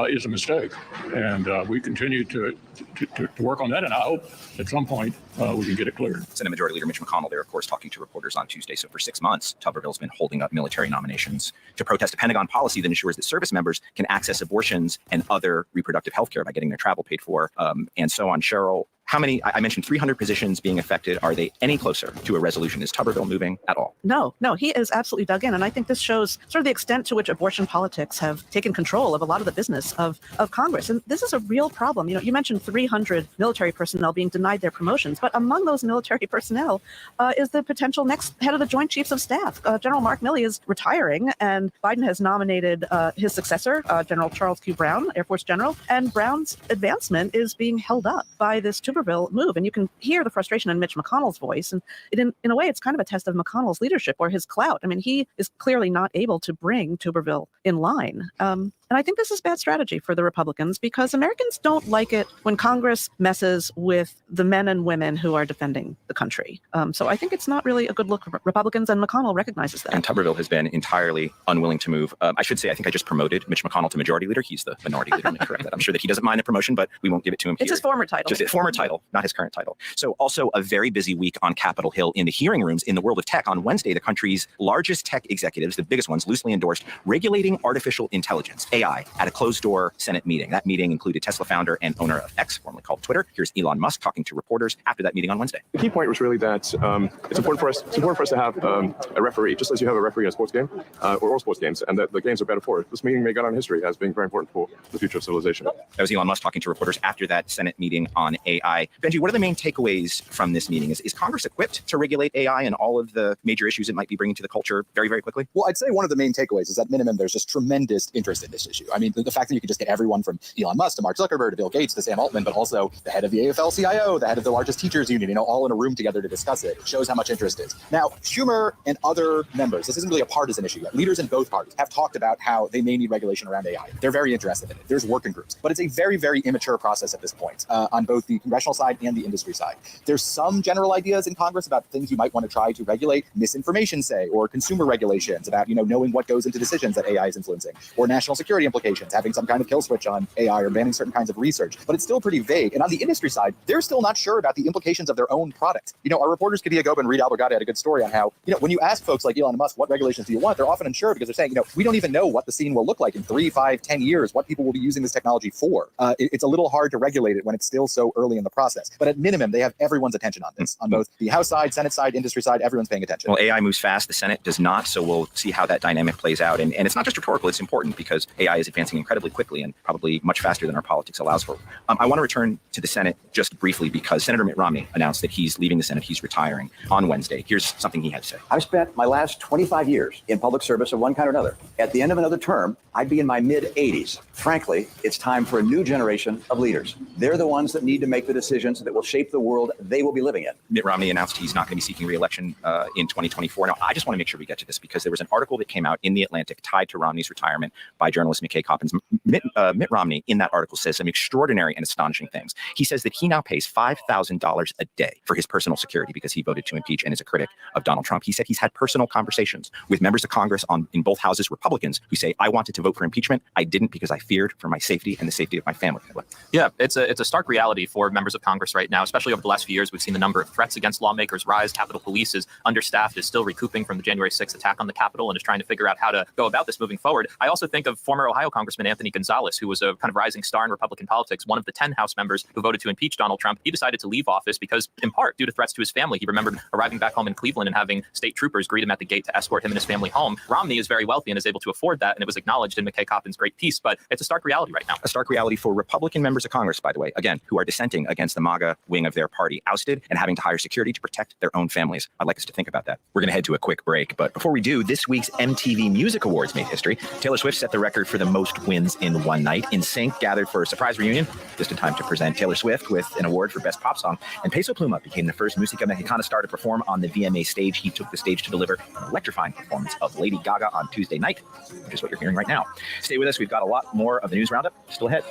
is a mistake. And we continue to work on that. And I hope at some point we can get it cleared. Senate Majority Leader Mitch McConnell there, of course, talking to reporters on Tuesday. So for 6 months, Tuberville's been holding up military nominations to protest a Pentagon policy that ensures that service members can access abortions and other reproductive health care by getting their travel paid for and so on. Cheryl, How many? I mentioned 300 positions being affected. Are they any closer to a resolution? Is Tuberville moving at all? No, he is absolutely dug in. And I think this shows sort of the extent to which abortion politics have taken control of a lot of the business of Congress. And this is a real problem. You mentioned 300 military personnel being denied their promotions, but among those military personnel is the potential next head of the Joint Chiefs of Staff. General Mark Milley is retiring, and Biden has nominated his successor, General Charles Q. Brown, Air Force General, and Brown's advancement is being held up by this Tuberville move. And you can hear the frustration in Mitch McConnell's voice. And in a way, it's kind of a test of McConnell's leadership or his clout. I mean, he is clearly not able to bring Tuberville in line. And I think this is bad strategy for the Republicans because Americans don't like it when Congress messes with the men and women who are defending the country. So I think it's not really a good look for Republicans, and McConnell recognizes that. And Tuberville has been entirely unwilling to move. I should say, I think I just promoted Mitch McConnell to majority leader. He's the minority leader. Let me correct that. I'm sure that he doesn't mind a promotion, but we won't give it to him here. It's his former title. Just his former title, not his current title. So also a very busy week on Capitol Hill in the hearing rooms in the world of tech. On Wednesday, the country's largest tech executives, the biggest ones, loosely endorsed regulating artificial intelligence, AI, at a closed-door Senate meeting. That meeting included Tesla founder and owner of X, formerly called Twitter. Here's Elon Musk talking to reporters after that meeting on Wednesday. The key point was really that it's important for us to have a referee, just as you have a referee in a sports game or all sports games, and that the games are better for it. This meeting may go down in history as being very important for the future of civilization. That was Elon Musk talking to reporters after that Senate meeting on AI. Benji, what are the main takeaways from this meeting? Is Congress equipped to regulate AI and all of the major issues it might be bringing to the culture very, very quickly? Well, I'd say one of the main takeaways is at minimum, there's just tremendous interest in this issue. I mean, the fact that you can just get everyone from Elon Musk to Mark Zuckerberg to Bill Gates to Sam Altman, but also the head of the AFL-CIO, the head of the largest teachers union, all in a room together to discuss it, shows how much interest is. Now, Schumer and other members, this isn't really a partisan issue yet. Leaders in both parties have talked about how they may need regulation around AI. They're very interested in it. There's working groups, but it's a very, very immature process at this point on both the congressional side and the industry side. There's some general ideas in Congress about things you might want to try to regulate, misinformation, say, or consumer regulations about, knowing what goes into decisions that AI is influencing, or national security implications, having some kind of kill switch on AI or banning certain kinds of research. But it's still pretty vague. And on the industry side, they're still not sure about the implications of their own product. Our reporters, Kadia Goba and Reed Albergati, had a good story on how, when you ask folks like Elon Musk, what regulations do you want? They're often unsure because they're saying, we don't even know what the scene will look like in 3, 5, 10 years, what people will be using this technology for. It's a little hard to regulate it when it's still so early in the process. But at minimum, they have everyone's attention on this, on both the House side, Senate side, industry side, everyone's paying attention. Well, AI moves fast. The Senate does not. So we'll see how that dynamic plays out. And it's not just rhetorical. It's important because AI is advancing incredibly quickly and probably much faster than our politics allows for. I want to return to the Senate just briefly because Senator Mitt Romney announced that he's leaving the Senate. He's retiring on Wednesday. Here's something he had to say. I've spent my last 25 years in public service of one kind or another. At the end of another term, I'd be in my mid-80s. Frankly, it's time for a new generation of leaders. They're the ones that need to make the decisions that will shape the world they will be living in. Mitt Romney announced he's not going to be seeking re-election in 2024. Now, I just want to make sure we get to this because there was an article that came out in The Atlantic tied to Romney's retirement by journalist McKay Coppins. Mitt Romney, in that article, says some extraordinary and astonishing things. He says that he now pays $5,000 a day for his personal security because he voted to impeach and is a critic of Donald Trump. He said he's had personal conversations with members of Congress in both houses, Republicans, who say, I wanted to vote for impeachment. I didn't because I feared for my safety and the safety of my family. Yeah, it's a stark reality for members of Congress right now, especially over the last few years. We've seen the number of threats against lawmakers rise. Capitol Police is understaffed, is still recouping from the January 6th attack on the Capitol and is trying to figure out how to go about this moving forward. I also think of former Ohio Congressman Anthony Gonzalez, who was a kind of rising star in Republican politics, one of the 10 House members who voted to impeach Donald Trump. He decided to leave office because, in part, due to threats to his family. He remembered arriving back home in Cleveland and having state troopers greet him at the gate to escort him and his family home. Romney is very wealthy and is able to afford that, and it was acknowledged in McKay Coppins' great piece, but it's a stark reality right now. A stark reality for Republican members of Congress, by the way, again, who are dissenting against the MAGA wing of their party, ousted and having to hire security to protect their own families. I'd like us to think about that. We're going to head to a quick break, but before we do, this week's MTV Music Awards made history. Taylor Swift set the record for the most wins in one night. NSYNC gathered for a surprise reunion, just in time to present Taylor Swift with an award for Best Pop Song, and Peso Pluma became the first Música Mexicana star to perform on the VMA stage. He took the stage to deliver an electrifying performance of Lady Gaga on Tuesday night, which is what you're hearing right now. Stay with us. We've got a lot more of the news roundup still ahead. I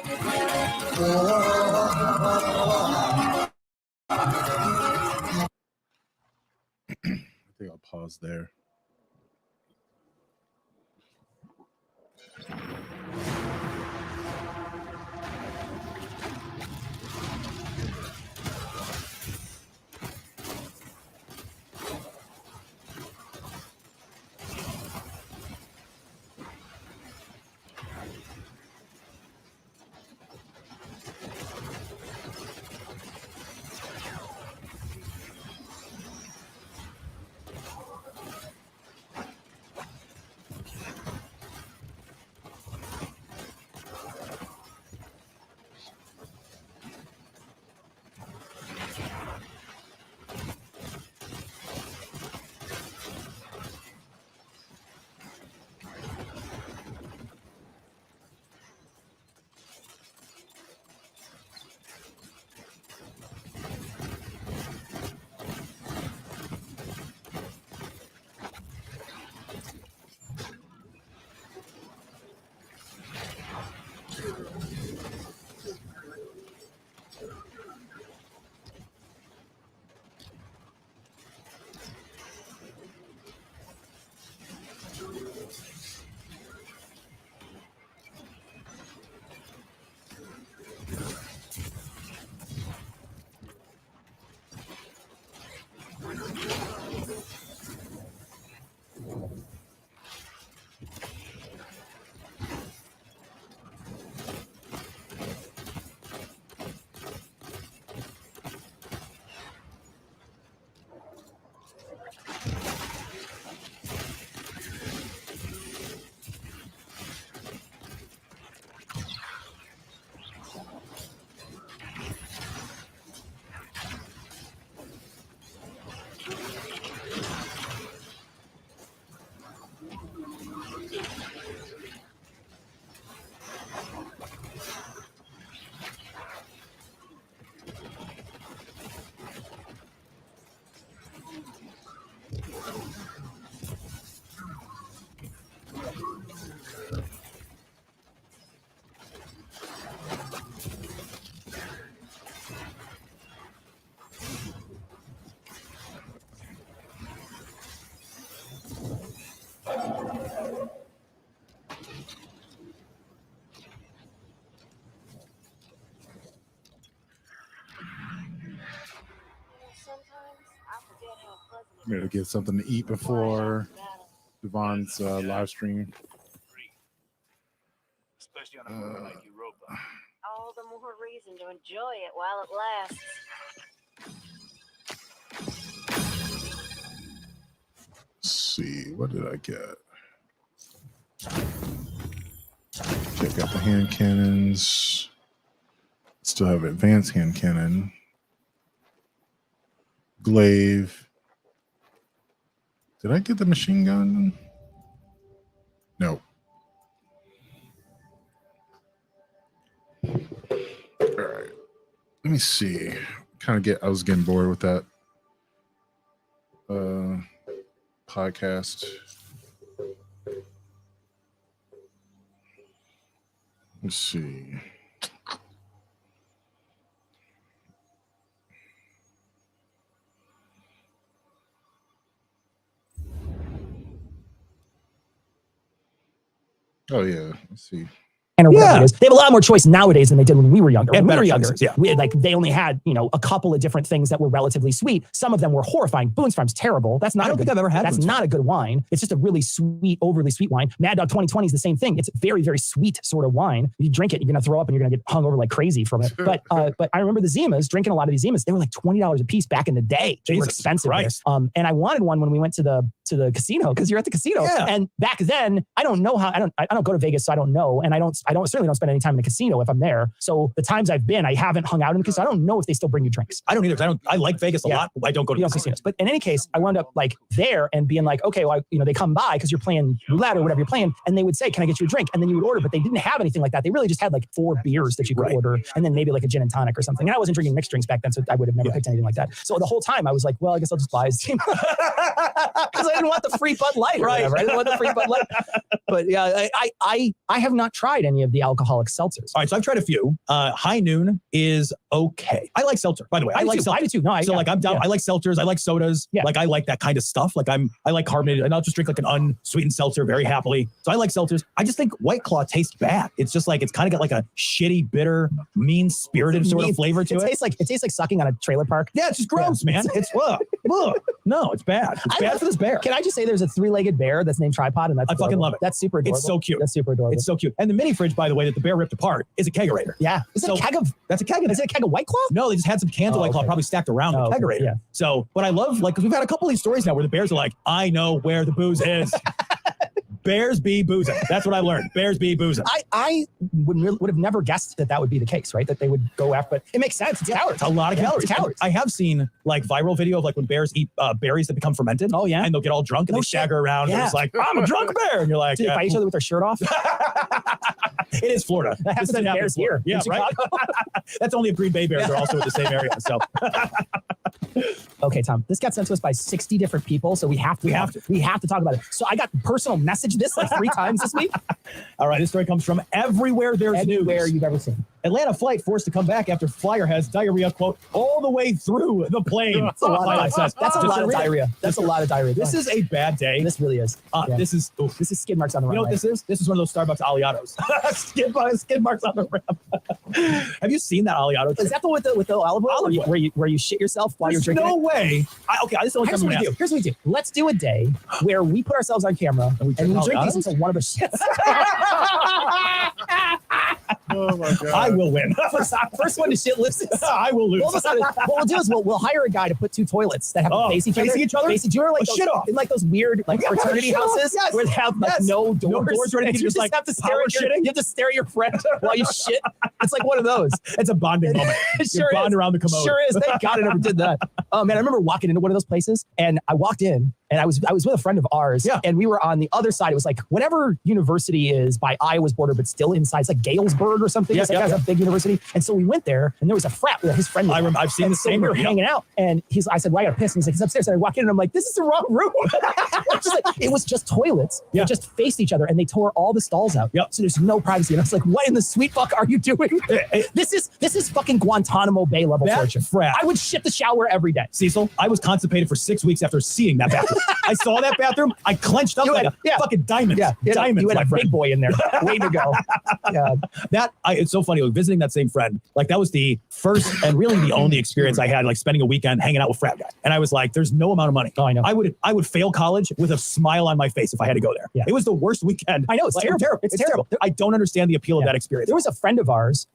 think I'll pause there. I'm gonna get something to eat before Devon's live stream. Especially on a movie like Europa. All the more reason to enjoy it while it lasts. Let's see, what did I get? Check out the hand cannons. Still have advanced hand cannon. Glaive. Did I get the machine gun? No. All right. Let me see. I was getting bored with that podcast. Let's see. Oh yeah, let's see. Or whatever it is. They have a lot more choice nowadays than they did when we were younger. And When we were better younger, choices, they only had, a couple of different things that were relatively sweet. Some of them were horrifying. Boone's Farm's terrible. That's not. I don't think I've ever had. That's Boone's not Farm. a good wine. It's just a really sweet, overly sweet wine. Mad Dog 2020 is the same thing. It's very, very sweet sort of wine. You drink it, you're gonna throw up and you're gonna get hung over like crazy from it. But I remember the Zimas, drinking a lot of these Zimas. They were like $20 a piece back in the day. They were Jesus expensive. Christ. And I wanted one when we went to the casino because you're at the casino. Yeah. And back then, I don't know how. I don't go to Vegas, so I don't know. And I certainly don't spend any time in a casino if I'm there. So the times I've been, I haven't hung out in the casino. I don't know if they still bring you drinks. I don't either. I like Vegas a lot. I don't go to casinos. But in any case, I wound up like there and being like, okay, well, they come by because you're playing roulette or whatever you're playing, and they would say, "Can I get you a drink?" And then you would order, but they didn't have anything like that. They really just had like 4 beers that you could order, and then maybe like a gin and tonic or something. And I wasn't drinking mixed drinks back then, so I would have never picked anything like that. So the whole time I was like, well, I guess I'll just buy a Zima because I didn't want the free Bud Light, or whatever. I didn't want the free Bud Light. But yeah, I have not tried any of the alcoholic seltzers. All right, so I've tried a few. High Noon is okay. I like seltzer, by the way. I like seltzer. I do too. No, I'm down. I like seltzers. I like sodas. Yeah. Like I like that kind of stuff. Like I like carbonated, and I'll just drink like an unsweetened seltzer very happily. So I like seltzers. I just think White Claw tastes bad. It's just like it's kind of got like a shitty, bitter, mean-spirited sort of flavor to it. It tastes like sucking on a trailer park. Yeah, it's just gross, man. It's ugh. No, it's bad. It's bad for this bear. Can I just say there's a 3-legged bear that's named Tripod, and that's I fucking love it. That's super adorable. It's so cute. That's super adorable. It's so cute. And the mini fridge, by the way, that the bear ripped apart is a kegerator. Yeah. Is it a keg of? That's a keg. Is it a keg of White Claw? No, they just had some cans of White Claw probably stacked around the kegerator. Yeah. So, but I love because we've had a couple of these stories now where the bears are like, I know where the booze is. Bears be boozing. That's what I learned. Bears be boozing. I would have never guessed that would be the case, right? That they would go after, but it makes sense. It's calories. It's a lot of calories. It's calories. I have seen like viral video of like when bears eat berries that become fermented. Oh yeah. And they'll get all drunk and they stagger around. Yeah. And it's like, I'm a drunk bear. And you're like, Dude, fight each other with their shirt off. It is Florida. That happens to bears here. Yeah, right. That's only if Green Bay Bears are also in the same area. So, okay, Tom, this got sent to us by 60 different people, so we have to talk about it. So I got personal message this like 3 times this week. All right, this story comes from Everywhere There's News. Everywhere you've ever seen. Atlanta flight forced to come back after flyer has diarrhea, quote, all the way through the plane. That's a lot of diarrhea. That's a lot of diarrhea. This is a bad day. This really is. This is skid marks on the runway. You know what this is? This is one of those Starbucks Aliados. skid marks on the ramp. Have you seen that Aliato? Is that the one with the olive oil? Where you shit yourself while you're drinking? No way. Here's what we do. Let's do a day where we put ourselves on camera and we drink these until one of us shits. Oh my God. I will win. First one to shit loses. I will lose. What we'll do is we'll hire a guy to put 2 toilets that have to face each other. Facing like those, shit off. In like those weird like fraternity houses where they have like no doors. Right? You just like have to stare at you have to stare at your friend while you shit. It's like one of those. It's a bonding moment. It sure you bond is. around the commode. Sure is. Thank God I never did that. Oh man, I remember walking into one of those places and I walked in and I was with a friend of ours and we were on the other side. It was like whatever university is by Iowa's border, but still inside. It's like Galesburg or something. It's like a big university. And so we went there and there was a frat with his friend. I've seen the same. We were hanging out and I said, well, I gotta piss. And he's like, he's upstairs. And I walk in and I'm like, this is the wrong room. It was just toilets. They just faced each other and they tore all the stalls out. Yep. So there's no privacy. And I was like, what in the sweet fuck are you doing? This is fucking Guantanamo Bay level torture. Frat. I would shit the shower every day. Cecil, I was constipated for 6 weeks after seeing that bathroom. I saw that bathroom. I clenched up like a fucking diamond. Yeah, diamonds. You had my a friend. big boy in there, waiting to go. Yeah. It's so funny. Visiting that same friend, like that was the first and really the only experience I had, like spending a weekend hanging out with frat guys. And I was like, there's no amount of money. Oh, I know. I would fail college with a smile on my face if I had to go there. Yeah. It was the worst weekend. I know, it's terrible. It's terrible. I don't understand the appeal of that experience. There was a friend of ours,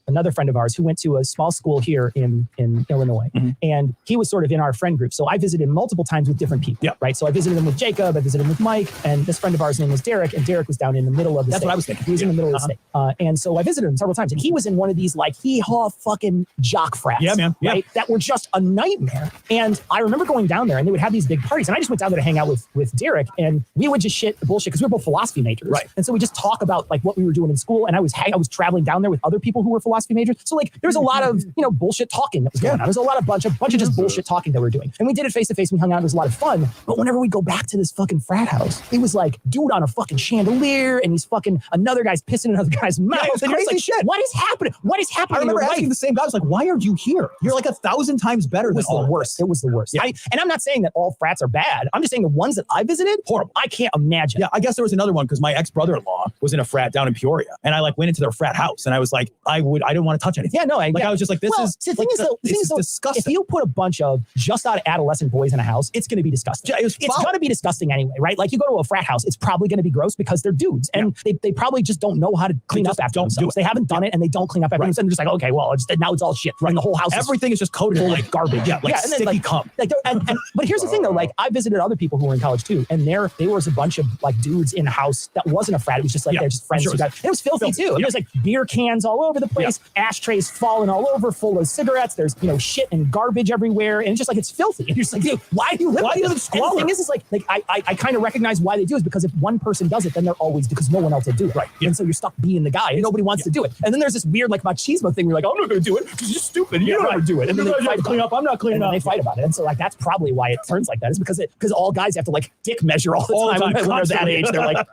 another friend of ours, who went to a small school here in Illinois, and he was sort of in our friend group. So I visited him multiple times with different people. Right. So I visited him with Jacob, I visited him with Mike, and this friend of ours' name was Derek, and Derek was down in the middle of the state. That's what I was thinking. He was in the middle of the state. And so I visited him several times, and he was in one of these like hee-haw fucking jock frats. Yeah, man. Yeah. Right? That were just a nightmare. And I remember going down there, and they would have these big parties, and I just went down there to hang out with Derek, and we would just shit the bullshit because we were both philosophy majors. Right. And so we just talk about like what we were doing in school, and I was traveling down there with other people who were philosophy majors. So like there's a lot of bullshit talking that was going on. There's a bunch of just bullshit talking that we were doing, and we did it face to face. We hung out. It was a lot of fun. But whenever we go back to this fucking frat house, it was like dude on a fucking chandelier, and he's fucking another guy's pissing in another guy's mouth. Yeah, it's and you're just crazy like, shit. What is happening? What is happening? I remember in your asking life? the same guy. I was like, why are you here? You're like 1,000 times better than all the worst. It was the worst. Yeah. And I'm not saying that all frats are bad. I'm just saying the ones that I visited, horrible. I can't imagine. Yeah, I guess there was another one because my ex-brother-in-law was in a frat down in Peoria, and I like went into their frat house, and I was like, I didn't want to touch anything. Yeah, no, I was just like, this is the thing is disgusting. If you put a bunch of just out of adolescent boys in a house, it's going to be disgusting. It's going to be disgusting anyway, right? Like you go to a frat house, it's probably going to be gross because they're dudes, and they probably just don't know how to clean up after themselves. They haven't done it, and they don't clean up after themselves. And they're just like, okay, well, now it's all shit. Right. And the whole house, everything is just coated in like garbage. Yeah, like and then, sticky cum. But here's the thing though, like I visited other people who were in college too, and there was a bunch of like dudes in a house that wasn't a frat. It was just like they're just friends. Sure. Who got, it was filthy too. There was like beer cans all over the place, ashtrays falling all over, full of cigarettes. There's shit and garbage everywhere, and it's just like it's filthy. And you're just like, dude, why do you live in squalor? And the thing is like I kind of recognize why they do is because if one person does it, then they're always because no one else will do it. Right. And so you're stuck being the guy, and nobody wants to do it. And then there's this weird like machismo thing. Where you're like, I'm not going to do it because you're stupid. You don't ever do it. And then they fight clean up. I'm not cleaning up. They fight about it. And so like that's probably why it turns like that. Is because all guys have to like dick measure all the time when they're that age. They're like,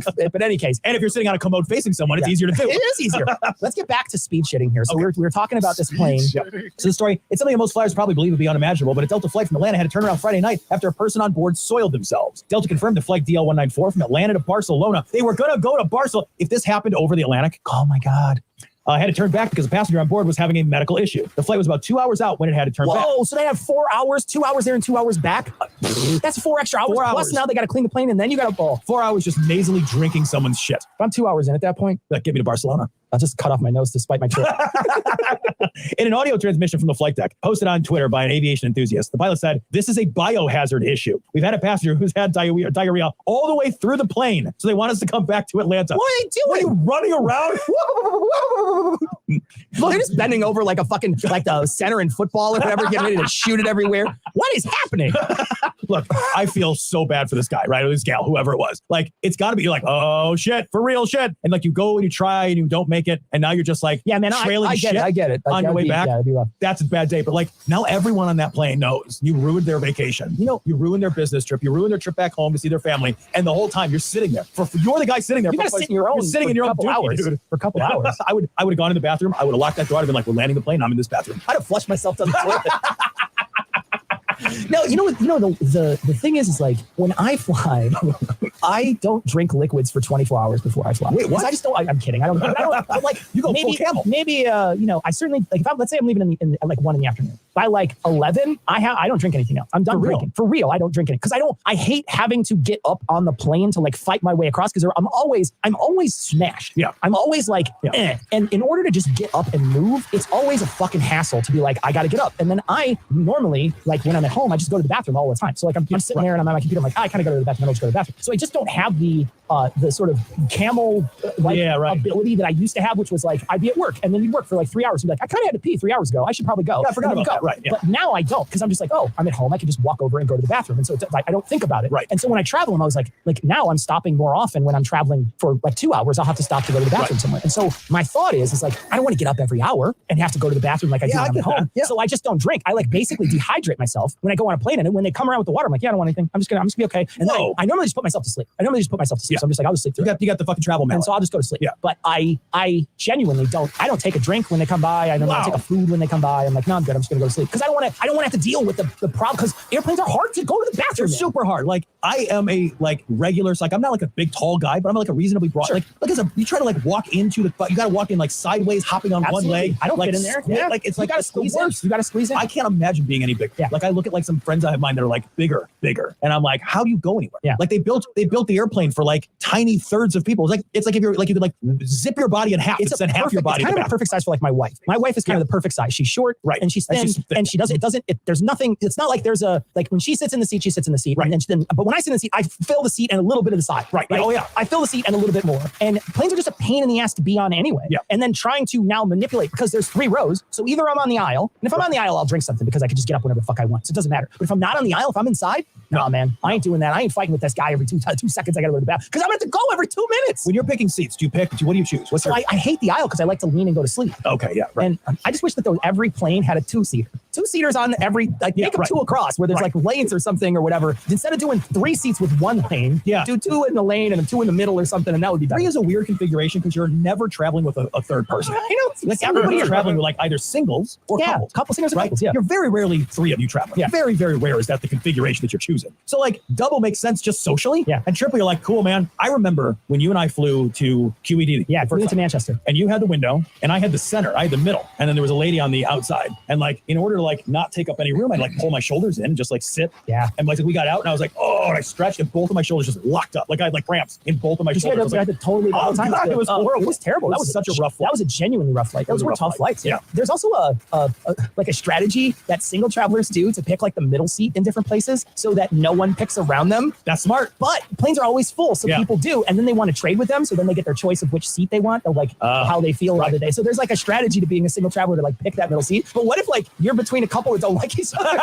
but in any case, and if you're sitting on a commode facing someone, it's easier to do. It is easier. Let's get back to speed shitting here. So we were talking about this plane. So the story, it's something that most flyers probably believe would be unimaginable, but a Delta flight from Atlanta had to turn around Friday night after a person on board soiled themselves. Delta confirmed the flight DL194 from Atlanta to Barcelona. They were going to go to Barcelona. If this happened over the Atlantic, oh my God. Had to turn back because a passenger on board was having a medical issue. The flight was about 2 hours out when it had to turn back. Whoa, so they have 4 hours, 2 hours there and 2 hours back? That's 4 extra hours. 4 hours. Plus now they got to clean the plane and then you got to 4 hours just nasally drinking someone's shit. If I'm 2 hours in at that point, get me to Barcelona. I'll just cut off my nose to spite my trip. In an audio transmission from the flight deck posted on Twitter by an aviation enthusiast, the pilot said, "This is a biohazard issue. We've had a passenger who's had diarrhea all the way through the plane, so they want us to come back to Atlanta." What are they doing? What are you running around? Well, they're just bending over like a fucking like the center in football or whatever, getting ready to shoot it everywhere. What is happening? Look, I feel so bad for this guy, right? Or this gal, whoever it was. Like, it's got to be like, oh shit, for real shit. And like you go and you try and you don't make it, and now you're just like, yeah, man, trailing I shit get it. on your way back. Yeah, that's a bad day. But like now everyone on that plane knows you ruined their vacation. You ruined their business trip. You ruined their trip back home to see their family. And the whole time you're sitting there. You're the guy sitting there. You gotta sit in your own. You're sitting in your own hours, dude. For a couple hours. I would have gone in the bathroom. I would have locked that door. I'd have been like, we're landing the plane. I'm in this bathroom. I'd have flushed myself down the toilet. No, the thing is like when I fly, I don't drink liquids for 24 hours before I fly. Wait, what? I just don't. I'm kidding. I don't but like you go maybe, full camel. Maybe I certainly like if let's say I'm leaving at like 1 in the afternoon. By like 11, I don't drink anything else. I'm done drinking. For real, I don't drink anything because I hate having to get up on the plane to like fight my way across because I'm always smashed. Yeah. I'm always like, And in order to just get up and move, it's always a fucking hassle to be like, I got to get up. And then I normally, like when I'm at home, I just go to the bathroom all the time. So like I'm sitting there and I'm on my computer. I'm like, I kind of go to the bathroom. I just go to the bathroom. So I just don't have the sort of camel ability that I used to have, which was like I'd be at work and then you'd work for like 3 hours. You'd be like, I kind of had to pee 3 hours ago. I should probably go. Yeah, I forgot about that. Right. Yeah. But now I don't because I'm just like, oh, I'm at home. I can just walk over and go to the bathroom. And so I don't think about it. Right. And so when I travel, I'm always like now I'm stopping more often when I'm traveling for like 2 hours. I'll have to stop to go to the bathroom somewhere. And so my thought is like, I don't want to get up every hour and have to go to the bathroom like I do when I'm at home. Yeah. So I just don't drink. I like basically dehydrate myself when I go on a plane. And when they come around with the water, I'm like, yeah, I don't want anything. I'm just gonna be okay. And then I normally just put myself to sleep. So I'm just like, I'll just sleep through You got the fucking travel mallet. And so I'll just go to sleep. Yeah. But I genuinely don't take a drink when they come by. I normally take a food when they come by. I'm like, no, I'm good. I'm just gonna go to sleep because I don't want to have to deal with the problem because airplanes are hard to go to the bathroom. They're super hard. Like I am a regular, like I'm not like a big tall guy, but I'm like a reasonably broad. Sure. Like as you try to like walk into you got to walk in like sideways, hopping on one leg. I don't like, fit in there. Yeah. Like it's you like gotta squeeze in. You gotta squeeze in. I can't imagine being any bigger. Yeah. Like I look at like some friends I have mine that are like bigger, and I'm like, how do you go anywhere? Yeah. Like they built the airplane for like tiny thirds of people. It's like if you're like you could like zip your body in half and send half your body. It's kind of a perfect size for like my wife. My wife is kind of the perfect size. She's short, right, and she's thin, and she doesn't. There's nothing. It's not like there's a like when she sits in the seat, she sits in the seat, right? And then but when I sit in the seat, I fill the seat and a little bit of the side, right? Oh yeah, I fill the seat and a little bit more. And planes are just a pain in the ass to be on anyway. Yeah. And then trying to now manipulate because there's 3 rows. So either I'm on the aisle, and if I'm on the aisle, I'll drink something because I can just get up whenever the fuck I want. So it doesn't matter. But if I'm not on the aisle, if I'm inside, no man, I ain't doing that. I ain't fighting with this guy every 2 seconds. I gotta go to the bathroom because I'm gonna have to go every 2 minutes. When you're picking seats, what do you choose? What's I hate the aisle because I like to lean and go to sleep. Okay, yeah, right. And I just wish that every plane had a 2-seater. 2-seaters on every, make them 2 across where there's like lanes or something or whatever. Instead of doing 3 seats with 1 lane, do 2 in the lane and 2 in the middle or something, and that would be better. 3 is a weird configuration because you're never traveling with a third person. I know. Like everybody's traveling with like either singles or couples. Couple singles or couples, yeah. You're very rarely 3 of you traveling. Yeah. Very, very rare is that the configuration that you're choosing. So like double makes sense just socially. Yeah. And triple, you're like, cool, man. I remember when you and I flew to QED. Yeah, flew to Manchester. And you had the window and I had the center. I had the middle. And then there was a lady on the outside. And like, in order to like not take up any room, I'd like pull my shoulders in and just like sit. Yeah. And like we got out and I was like, oh, and I stretched and both of my shoulders just locked up. Like I had like cramps in both of my shoulders. I had to totally all the time. God, it was horrible. It was terrible. That was such a rough flight. That was a genuinely rough flight. Those were tough flights. Yeah. There's also a strategy that single travelers do to pick like the middle seat in different places so that no one picks around them. That's smart. But planes are always full, so people do, and then they want to trade with them, so then they get their choice of which seat they want, or like how they feel the other day. So there's like a strategy to being a single traveler to like pick that middle seat. But what if like you're between a couple that don't like each other?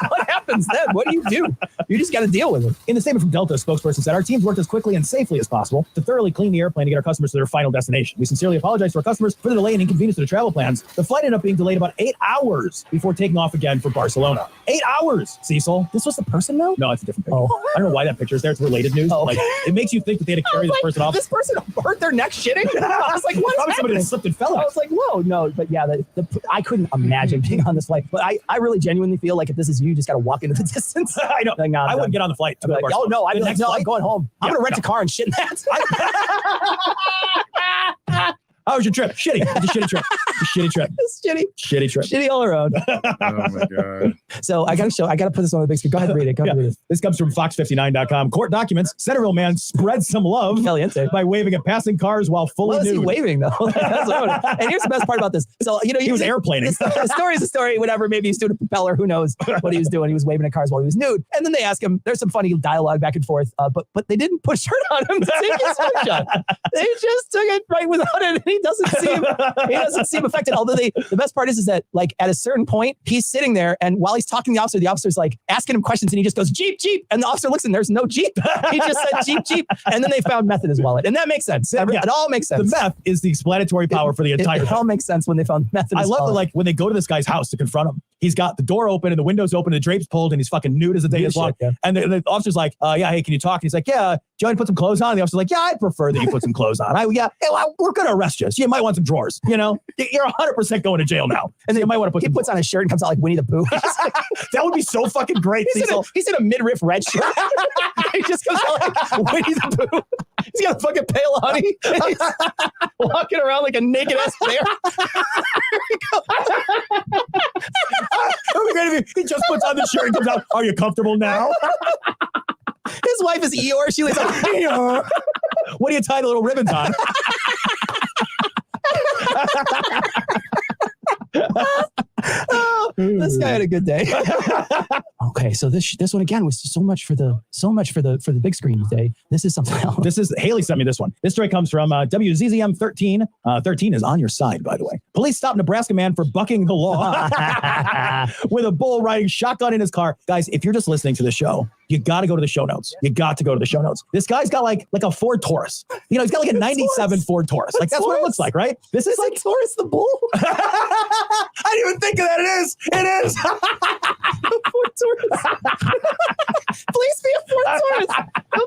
What happens then? What do? You just got to deal with it. In the statement from Delta, a spokesperson said, our teams worked as quickly and safely as possible to thoroughly clean the airplane to get our customers to their final destination. We sincerely apologize to our customers for the delay and inconvenience to their travel plans. The flight ended up being delayed about 8 hours before taking off again for Barcelona. 8 hours, Cecil. This was the person though? No, it's a different picture. I don't know why that picture's there. It's related news. Like it makes you think that they had to carry this person off. This person hurt their neck shitting? I was like, what? Probably somebody that slipped and fell. I was like, whoa, no. But yeah, I couldn't imagine being on this flight. But I really genuinely feel like if this is you just got to walk into the distance. I know. Like, I wouldn't get on the flight. I'd be like, oh no, I'd be like, no, I'm going home. I'm going to rent a car and shit in that. How was your trip? Shitty. It's a shitty trip. It's a shitty trip. It's shitty. Shitty trip. Shitty all around. Oh my God. So I got to put this on the big screen. Go ahead and read it. Go ahead and read it. This comes from Fox59.com. Court documents. Centerville man spread some love by waving at passing cars while fully nude. What was he waving though? And here's the best part about this. So, he was airplaning. The story is a story, whatever. Maybe he's doing a propeller. Who knows what he was doing. He was waving at cars while he was nude. And then they ask him, there's some funny dialogue back and forth, but they didn't put a shirt on him to take his picture. They just took it right without it. And he doesn't seem affected. Although the best part is that like at a certain point, he's sitting there and while he's talking to the officer's like asking him questions and he just goes, Jeep, Jeep. And the officer looks and there's no Jeep. He just said Jeep, Jeep. And then they found meth in his wallet. And that makes sense. It all makes sense. The meth is the explanatory power for the entire It all makes sense when they found meth in his wallet. I love that like when they go to this guy's house to confront him, he's got the door open and the windows open and the drapes pulled and he's fucking nude as the day is long. Yeah. And the officer's like, yeah, hey, can you talk? And he's like, yeah, do you want to put some clothes on? And the officer's like, yeah, I prefer that you put some clothes on. We're going to arrest you. So you might want some drawers. You're 100% going to jail now. And then you might want to put. He puts on a shirt and comes out like Winnie the Pooh. That would be so fucking great. He's in a midriff red shirt. He just comes out like Winnie the Pooh. He's got a fucking pail on. He's walking around like a naked ass bear. He just puts on the shirt and comes out. Are you comfortable now? His wife is Eeyore. She looks like Eeyore. What do you tie the little ribbons on? This guy had a good day. Okay, so this one again was so much for the big screen today. This is something else. This is Haley sent me this one. This story comes from WZZM 13. 13 is on your side, by the way. Police stopped Nebraska man for bucking the law with a bull riding shotgun in his car. Guys, if you're just listening to the show, you got to go to the show notes. You got to go to the show notes. This guy's got like a Ford Taurus. He's got like a 97 Ford Taurus. Like that's what it looks like, right? This is like Taurus the bull. I didn't even think of that. It is. Ford Taurus. Please be a Ford Taurus.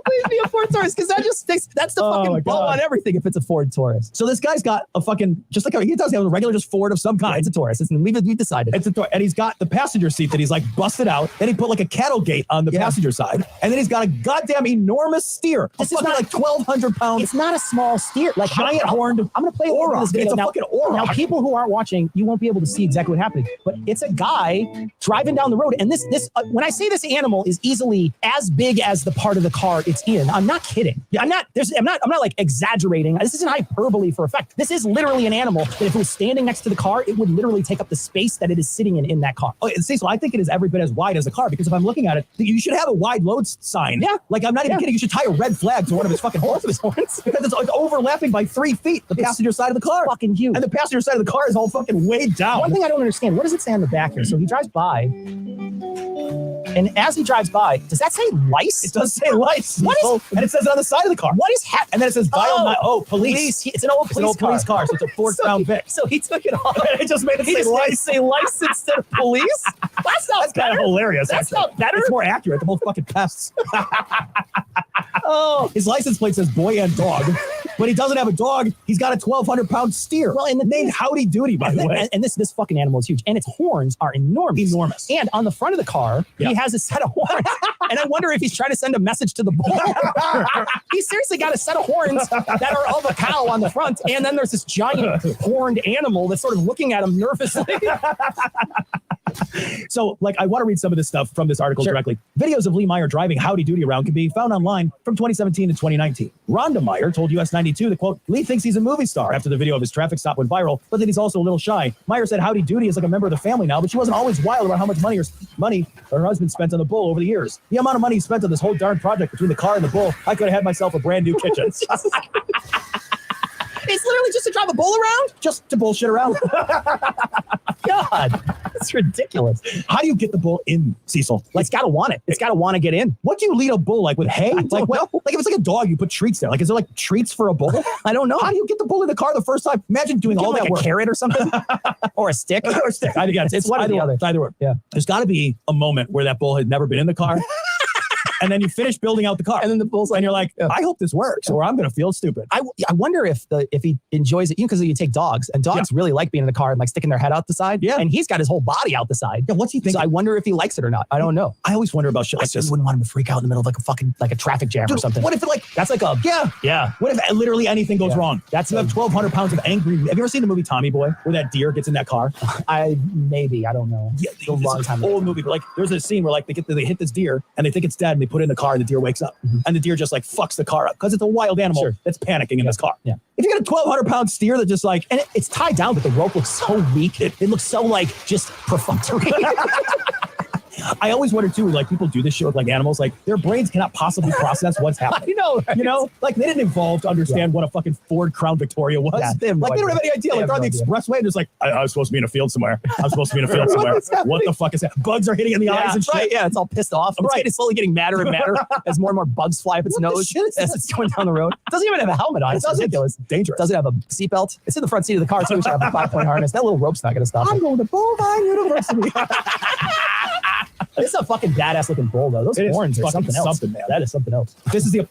Please be a Ford Taurus because that just sticks. That's the fucking bow on everything if it's a Ford Taurus. So this guy's got a fucking he does have a regular just Ford of some kind. It's a Taurus. We've decided. It's a Taurus. And he's got the passenger seat that he's like busted out. Then he put like a cattle gate on the passenger side. And then he's got a goddamn enormous steer. This is not like 1,200 pounds. It's not a small steer. Like giant horned. I'm going to play Aura. this video. It's a Now, fucking aura. Now, people who aren't watching, you won't be able to see exactly what happened. But it's a guy driving down the road. And this when I say this animal is easily as big as the part of the car it's in, I'm not kidding. I'm not like exaggerating. This isn't hyperbole for effect. This is literally an animal that if it was standing next to the car, it would literally take up the space that it is sitting in that car. Oh, see, so I think it is every bit as wide as a car, because if I'm looking at it, you should have a wide load sign. Yeah. Like, I'm not even kidding. You should tie a red flag to one of his fucking horns. Because it's overlapping by 3 feet the passenger side of the car. Fucking huge. And the passenger side of the car is all fucking weighed down. One thing I don't understand, what does it say on the back here? So he drives by, and as he drives by, does that say lice? It does say lice. What is? And it says it on the side of the car. What is happening? And then it says police. It's an old police car. So it's a Ford Crown Vic. So he took it off. It just made it say lice. Say lice instead of police. That's kind of hilarious. That's not better. It's more accurate. They're both fucking pests. Oh, his license plate says boy and dog, but he doesn't have a dog. He's got a 1,200-pound steer. Well, and the named Howdy Doody, by the way. And this fucking animal is huge, and its horns are enormous. Enormous. And on the front of the car, he has a set of horns. And I wonder if he's trying to send a message to the bull. He's seriously got a set of horns that are of a cow on the front, and then there's this giant horned animal that's sort of looking at him nervously. So, like, I want to read some of this stuff from this article directly. Videos of Lee Meyer driving Howdy Doody around can be found online from 2017 to 2019. Rhonda Meyer told US 92 that, quote, Lee thinks he's a movie star after the video of his traffic stop went viral, but that he's also a little shy. Meyer said Howdy Doody is like a member of the family now, but she wasn't always wild about how much money her husband spent on the bull over the years. The amount of money he spent on this whole darn project between the car and the bull, I could have had myself a brand new kitchen. It's literally just to drive a bull around? Just to bullshit around. God, that's ridiculous. How do you get the bull in, Cecil? Like, it's got to want it. It's got to want to get in. What do you lead a bull, like, with hay? Like, what? Like, if it's like a dog, you put treats there. Like, is there like treats for a bull? I don't know. How do you get the bull in the car the first time? Imagine doing all like that a work. Carrot or something, or a stick, or a stick. I think it's one or the other. It's either or. Yeah. There's got to be a moment where that bull had never been in the car. And then you finish building out the car, and then the bull's like, and you're like, I hope this works, or I'm gonna feel stupid. I wonder if he enjoys it, because you take dogs, and dogs really like being in the car and like sticking their head out the side. Yeah, and he's got his whole body out the side. Yeah, what's he thinking? So I wonder if he likes it or not. I don't know. I always wonder about shit like this. I wouldn't want him to freak out in the middle of like a traffic jam or something. What if that's like a yeah? What if literally anything goes wrong? That's you have 1,200 pounds of angry. Have you ever seen the movie Tommy Boy, where that deer gets in that car? I don't know. Yeah, it's a long time ago. Old movie, but like there's a scene where like they hit this deer and they think it's dead and they put it in the car and the deer wakes up and the deer just like fucks the car up because it's a wild animal that's panicking in this car. Yeah. If you got a 1,200-pound steer that just like, and it's tied down, but the rope looks so weak. It looks so like just perfunctory. I always wonder too, like people do this shit with like animals, like their brains cannot possibly process what's happening. I know, right? You know, like they didn't evolve to understand what a fucking Ford Crown Victoria was. Yeah, they don't have any idea. Like they're on the expressway and it's like, I was supposed to be in a field somewhere. I'm supposed to be in a field somewhere. What the fuck is that? Bugs are hitting in the eyes and shit. Right, yeah, it's all pissed off. It's slowly getting madder and madder as more and more bugs fly up its nose as it's going down the road. It doesn't even have a helmet on. It's ridiculous. Dangerous. It doesn't have a seatbelt. It's in the front seat of the car too. It should have a 5-point harness. That little rope's not going to stop I'm it. going to Bovine University. It's a fucking badass looking bull though. Those horns are something else. Man. That is something else.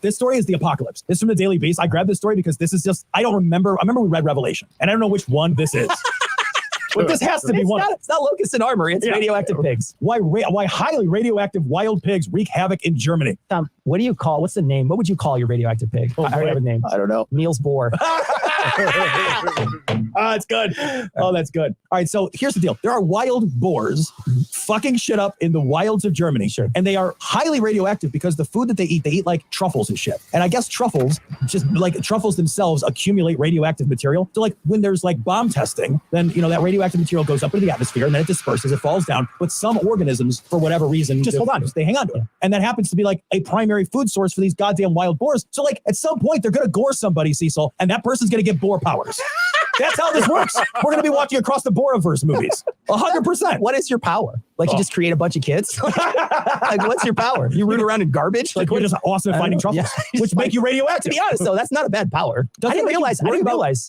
This story is the apocalypse. This is from the Daily Beast. I grabbed this story because this is just, I remember we read Revelation and I don't know which one this is. But this has to be one. It's not locusts and armory. It's radioactive pigs. Why highly radioactive wild pigs wreak havoc in Germany? Tom, what's the name? What would you call your radioactive pig? Oh, I have a name. I don't know. Niels Bohr. It's good. Oh, that's good. All right, so here's the deal. There are wild boars fucking shit up in the wilds of Germany. Sure. And they are highly radioactive because the food that they eat like truffles and shit. And I guess truffles themselves accumulate radioactive material. So like when there's like bomb testing, then, that radioactive material goes up into the atmosphere and then it disperses, it falls down. But some organisms, for whatever reason, just hold on to it. They hang on to it. And that happens to be like a primary food source for these goddamn wild boars. So like at some point, they're going to gore somebody, Cecil, and that person's going to get boar powers. That's how this works. We're going to be watching Across the Boroverse movies. 100%. What is your power? Like you just create a bunch of kids? Like what's your power? You root around in garbage? Like we're just awesome at finding truffles, which make you radioactive. To be honest, though, that's not a bad power. I didn't realize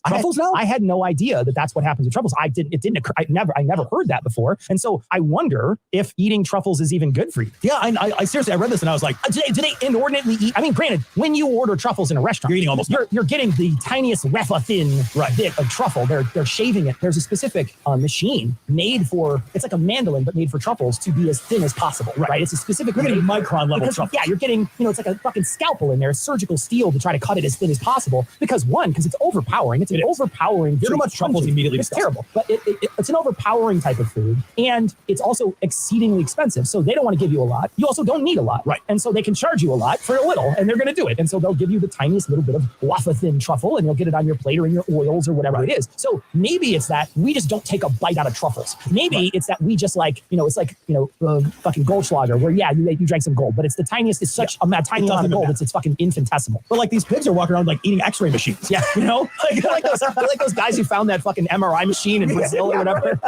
truffles now. I had no idea that that's what happens with truffles. It didn't occur. I never heard that before. And so I wonder if eating truffles is even good for you. Yeah, I seriously, I read this and I was like, do they inordinately eat? I mean, granted, when you order truffles in a restaurant, you're eating almost. You're getting the tiniest wafer thin bit of truffle. They're shaving it. There's a specific machine made for, it's like a mandolin, but made for truffles to be as thin as possible. Right? It's a specific. You're getting micron level truffles. Yeah, you're getting, it's like a fucking scalpel in there, surgical steel to try to cut it as thin as possible. Because it's overpowering. It's an overpowering. Too much truffles immediately. It's terrible, but it's an overpowering type of food, and it's also exceedingly expensive. So they don't want to give you a lot. You also don't need a lot, right? And so they can charge you a lot for a little, and they're going to do it. And so they'll give you the tiniest little bit of wafer thin truffle, and you'll get it on your plate or in your oils or whatever it is. So maybe it's that we just don't take a bite out of truffles. Maybe it's that we just it's like fucking Goldschlager, where you drank some gold, but it's the tiniest. It's such a tiny amount of gold. It's fucking infinitesimal. But like these pigs are walking around like eating X-ray machines. Yeah, like those guys who found that fucking MRI machine in Brazil or whatever.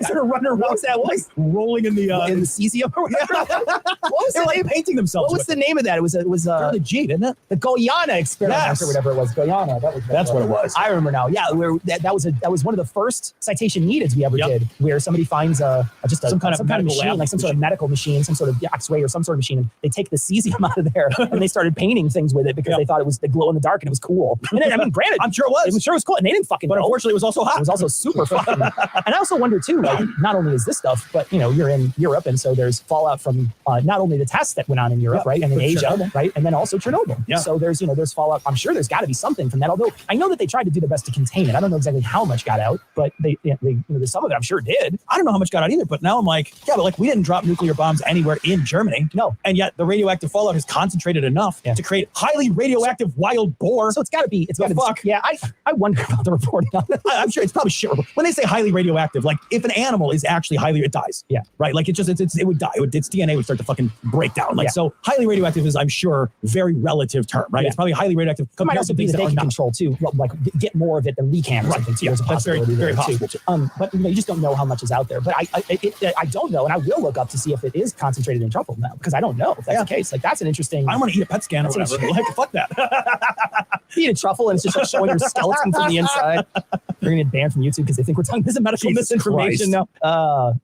Sort of running around. What's that was rolling in the cesium or whatever. What was they're like painting themselves. What was the name of that? It was the G, didn't it? The Guyana experiment or whatever it was. Guyana. That's what it was. I remember now. Yeah, that was one of the first citation needed we ever did, where somebody finds some kind of machine, like some sort of medical machine, some sort of X-ray or some sort of machine, and they take the cesium out of there and they started painting things with it because they thought they glow in the dark and it was cool. And then, I mean, granted, I'm sure it was. It was cool, and they didn't fucking. But know. unfortunately, it was also hot. It was also super fucking. And I also wonder too, like, not only is this stuff, but you're in Europe, and so there's fallout from not only the tests that went on in Europe, right, and in Asia, right, and then also Chernobyl. Yeah. So there's fallout. I'm sure there's got to be something from that. Although I know that they tried to do the best to contain it. I don't know exactly how much got out, but they some of it I'm sure did. I don't know how much got out either. But now I'm like, but like we didn't drop nuclear bombs anywhere in Germany. No. And yet the radioactive fallout is concentrated enough to create highly radioactive wild boar. So it's got to be. It's got to fuck. Yeah, I wonder about the reporting on that. I'm sure it's probably shareable. When they say highly radioactive, like if an animal is actually highly, it dies. Yeah. Right. Like it would die. Its DNA would start to fucking break down. Like so, highly radioactive is, I'm sure, very relative term. Right. Yeah. It's probably highly radioactive. It might also be that they can control too, like get more of it than we can or something. So there's a possibility very possible. Too. But you just don't know how much is out there. But I don't know, and I will look up to see if it is concentrated in truffle now, because I don't know if that's the case. Like that's an interesting. I want to eat a PET scan or whatever. Like fuck that. Eat a truffle and it's just like showing your skeleton from the inside. We're gonna get banned from YouTube because they think we're talking this is medical misinformation now.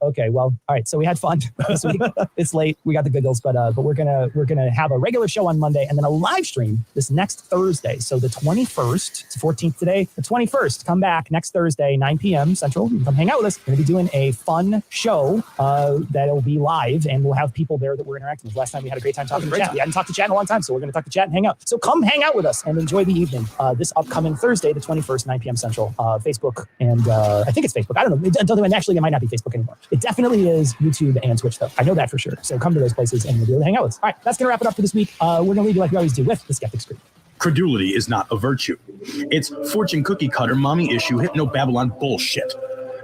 Okay, well, all right. So we had fun this week. It's late. We got the giggles, but we're gonna have a regular show on Monday and then a live stream this next Thursday. So the 21st, it's the 14th today. The 21st, come back next Thursday, 9 p.m. Central. You can come hang out with us. We're gonna be doing a fun show that'll be live, and we'll have people there that we're interacting with. Last time we had a great time talking to chat. We hadn't talked to chat in a long time, so we're gonna talk to chat and hang out. So come hang out with us and enjoy the evening. This upcoming Thursday, the 21st, 9 p.m. Central. Facebook and I think it's Facebook. I don't know. Actually, it might not be Facebook anymore. It definitely is YouTube and Twitch, though. I know that for sure. So come to those places and we'll be able to hang out with us. All right, that's going to wrap it up for this week. We're going to leave you like we always do with the Skeptic Scoop. Credulity is not a virtue. It's fortune cookie cutter, mommy issue, hypno Babylon bullshit.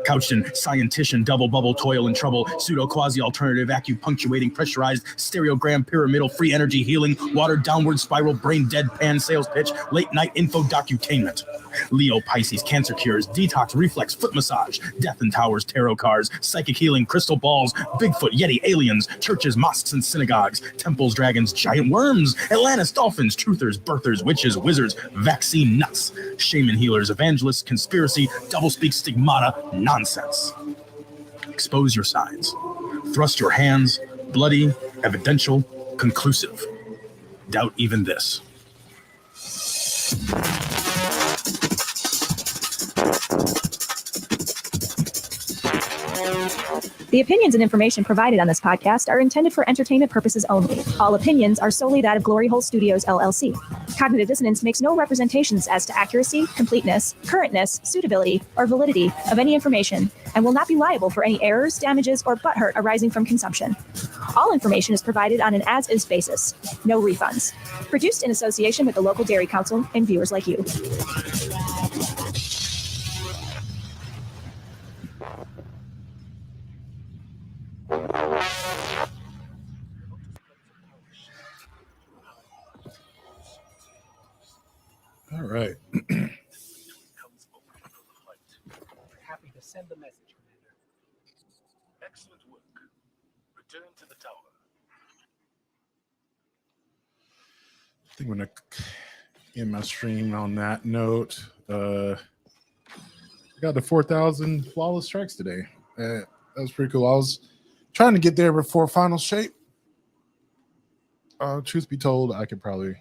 Couched in scientician, double bubble, toil and trouble, pseudo quasi alternative, acupunctuating, pressurized, stereogram, pyramidal, free energy healing, watered downward spiral, brain deadpan, sales pitch, late night info docutainment. Leo, Pisces, cancer cures, detox, reflex, foot massage, death and towers, tarot cards, psychic healing, crystal balls, Bigfoot, Yeti, aliens, churches, mosques and synagogues, temples, dragons, giant worms, Atlantis, dolphins, truthers, birthers, witches, wizards, vaccine nuts, shaman healers, evangelists, conspiracy, doublespeak, stigmata, nonsense. Expose your signs. Thrust your hands, bloody, evidential, conclusive. Doubt even this. The opinions and information provided on this podcast are intended for entertainment purposes only. All opinions are solely that of Glory Hole Studios, LLC. Cognitive Dissonance makes no representations as to accuracy, completeness, currentness, suitability, or validity of any information, and will not be liable for any errors, damages, or butthurt arising from consumption. All information is provided on an as-is basis. No refunds. Produced in association with the local Dairy Council and viewers like you. All right. Happy to send the message, Commander. Excellent work. Return to the tower. I think I'm gonna end my stream on that note. I got to 4,000 flawless strikes today. That was pretty cool. I was trying to get there before final shape. Truth be told, I could probably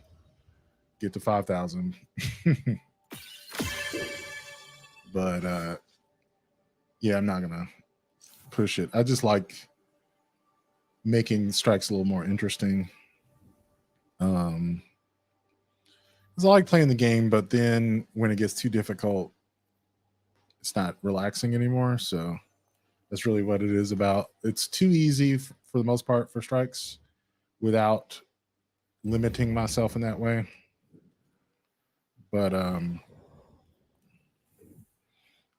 get to 5,000. But yeah, I'm not gonna push it. I just like making strikes a little more interesting. Because I like playing the game, but then when it gets too difficult, it's not relaxing anymore. So that's really what it is about. It's too easy for the most part for strikes without limiting myself in that way. But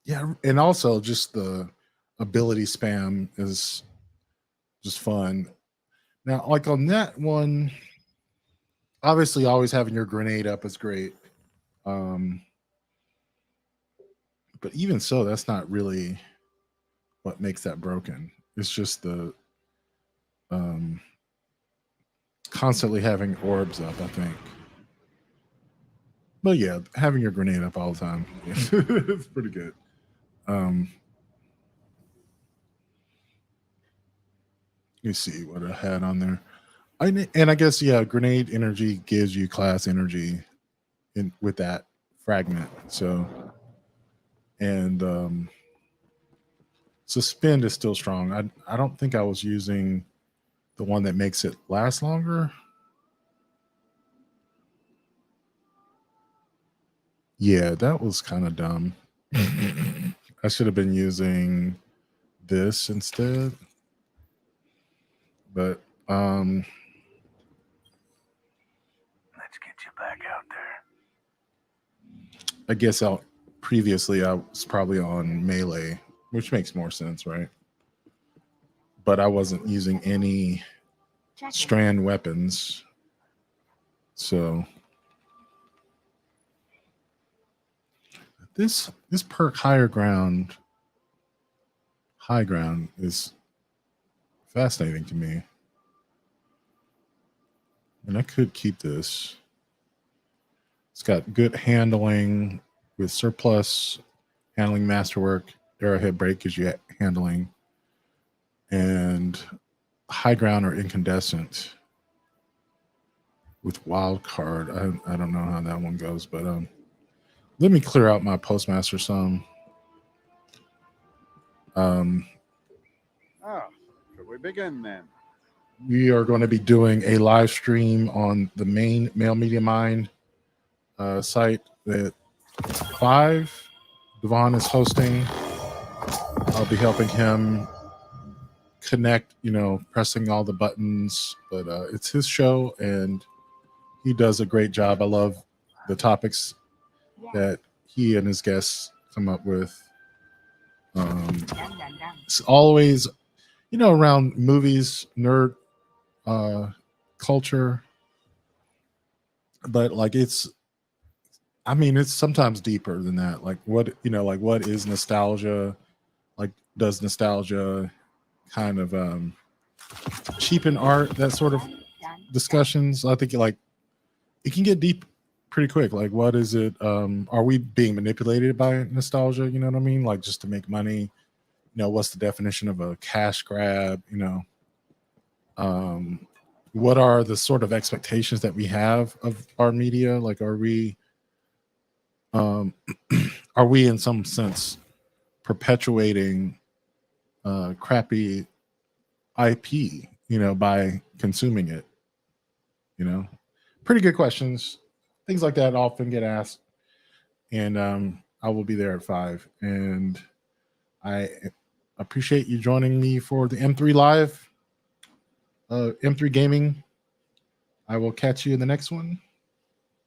yeah, and also just the ability spam is just fun. Now, like on that one, obviously always having your grenade up is great. But even so, that's not really what makes that broken. It's just the constantly having orbs up, I think. But yeah, having your grenade up all the time it's pretty good. Let me see what I had on there. And I guess yeah, grenade energy gives you class energy with that fragment. So and suspend is still strong. I don't think I was using the one that makes it last longer. Yeah, that was kind of dumb. I should have been using this instead. But let's get you back out there. I guess previously I was probably on melee, which makes more sense, right? But I wasn't using any strand weapons. So this perk high ground is fascinating to me. And I could keep this. It's got good handling with surplus, handling masterwork, arrowhead break gives you handling, and high ground or incandescent with wild card. I don't know how that one goes, but let me clear out my postmaster some. Could we begin then? We are going to be doing a live stream on the main Mail Media Mind site at 5. Devon is hosting. I'll be helping him connect, pressing all the buttons, but it's his show and he does a great job. I love the topics that he and his guests come up with. It's always, around movies, nerd culture, but like it's sometimes deeper than that. Like what is nostalgia? Like, does nostalgia kind of cheapen art? That sort of discussions. I think it can get deep pretty quick. Like, what is it? Are we being manipulated by nostalgia? You know what I mean? Like, just to make money. What's the definition of a cash grab? What are the sort of expectations that we have of our media? Like, are we in some sense perpetuating crappy IP, by consuming it? Pretty good questions. Things like that often get asked. And I will be there at 5. And I appreciate you joining me for the M3 Live, M3 Gaming. I will catch you in the next one.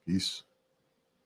Peace.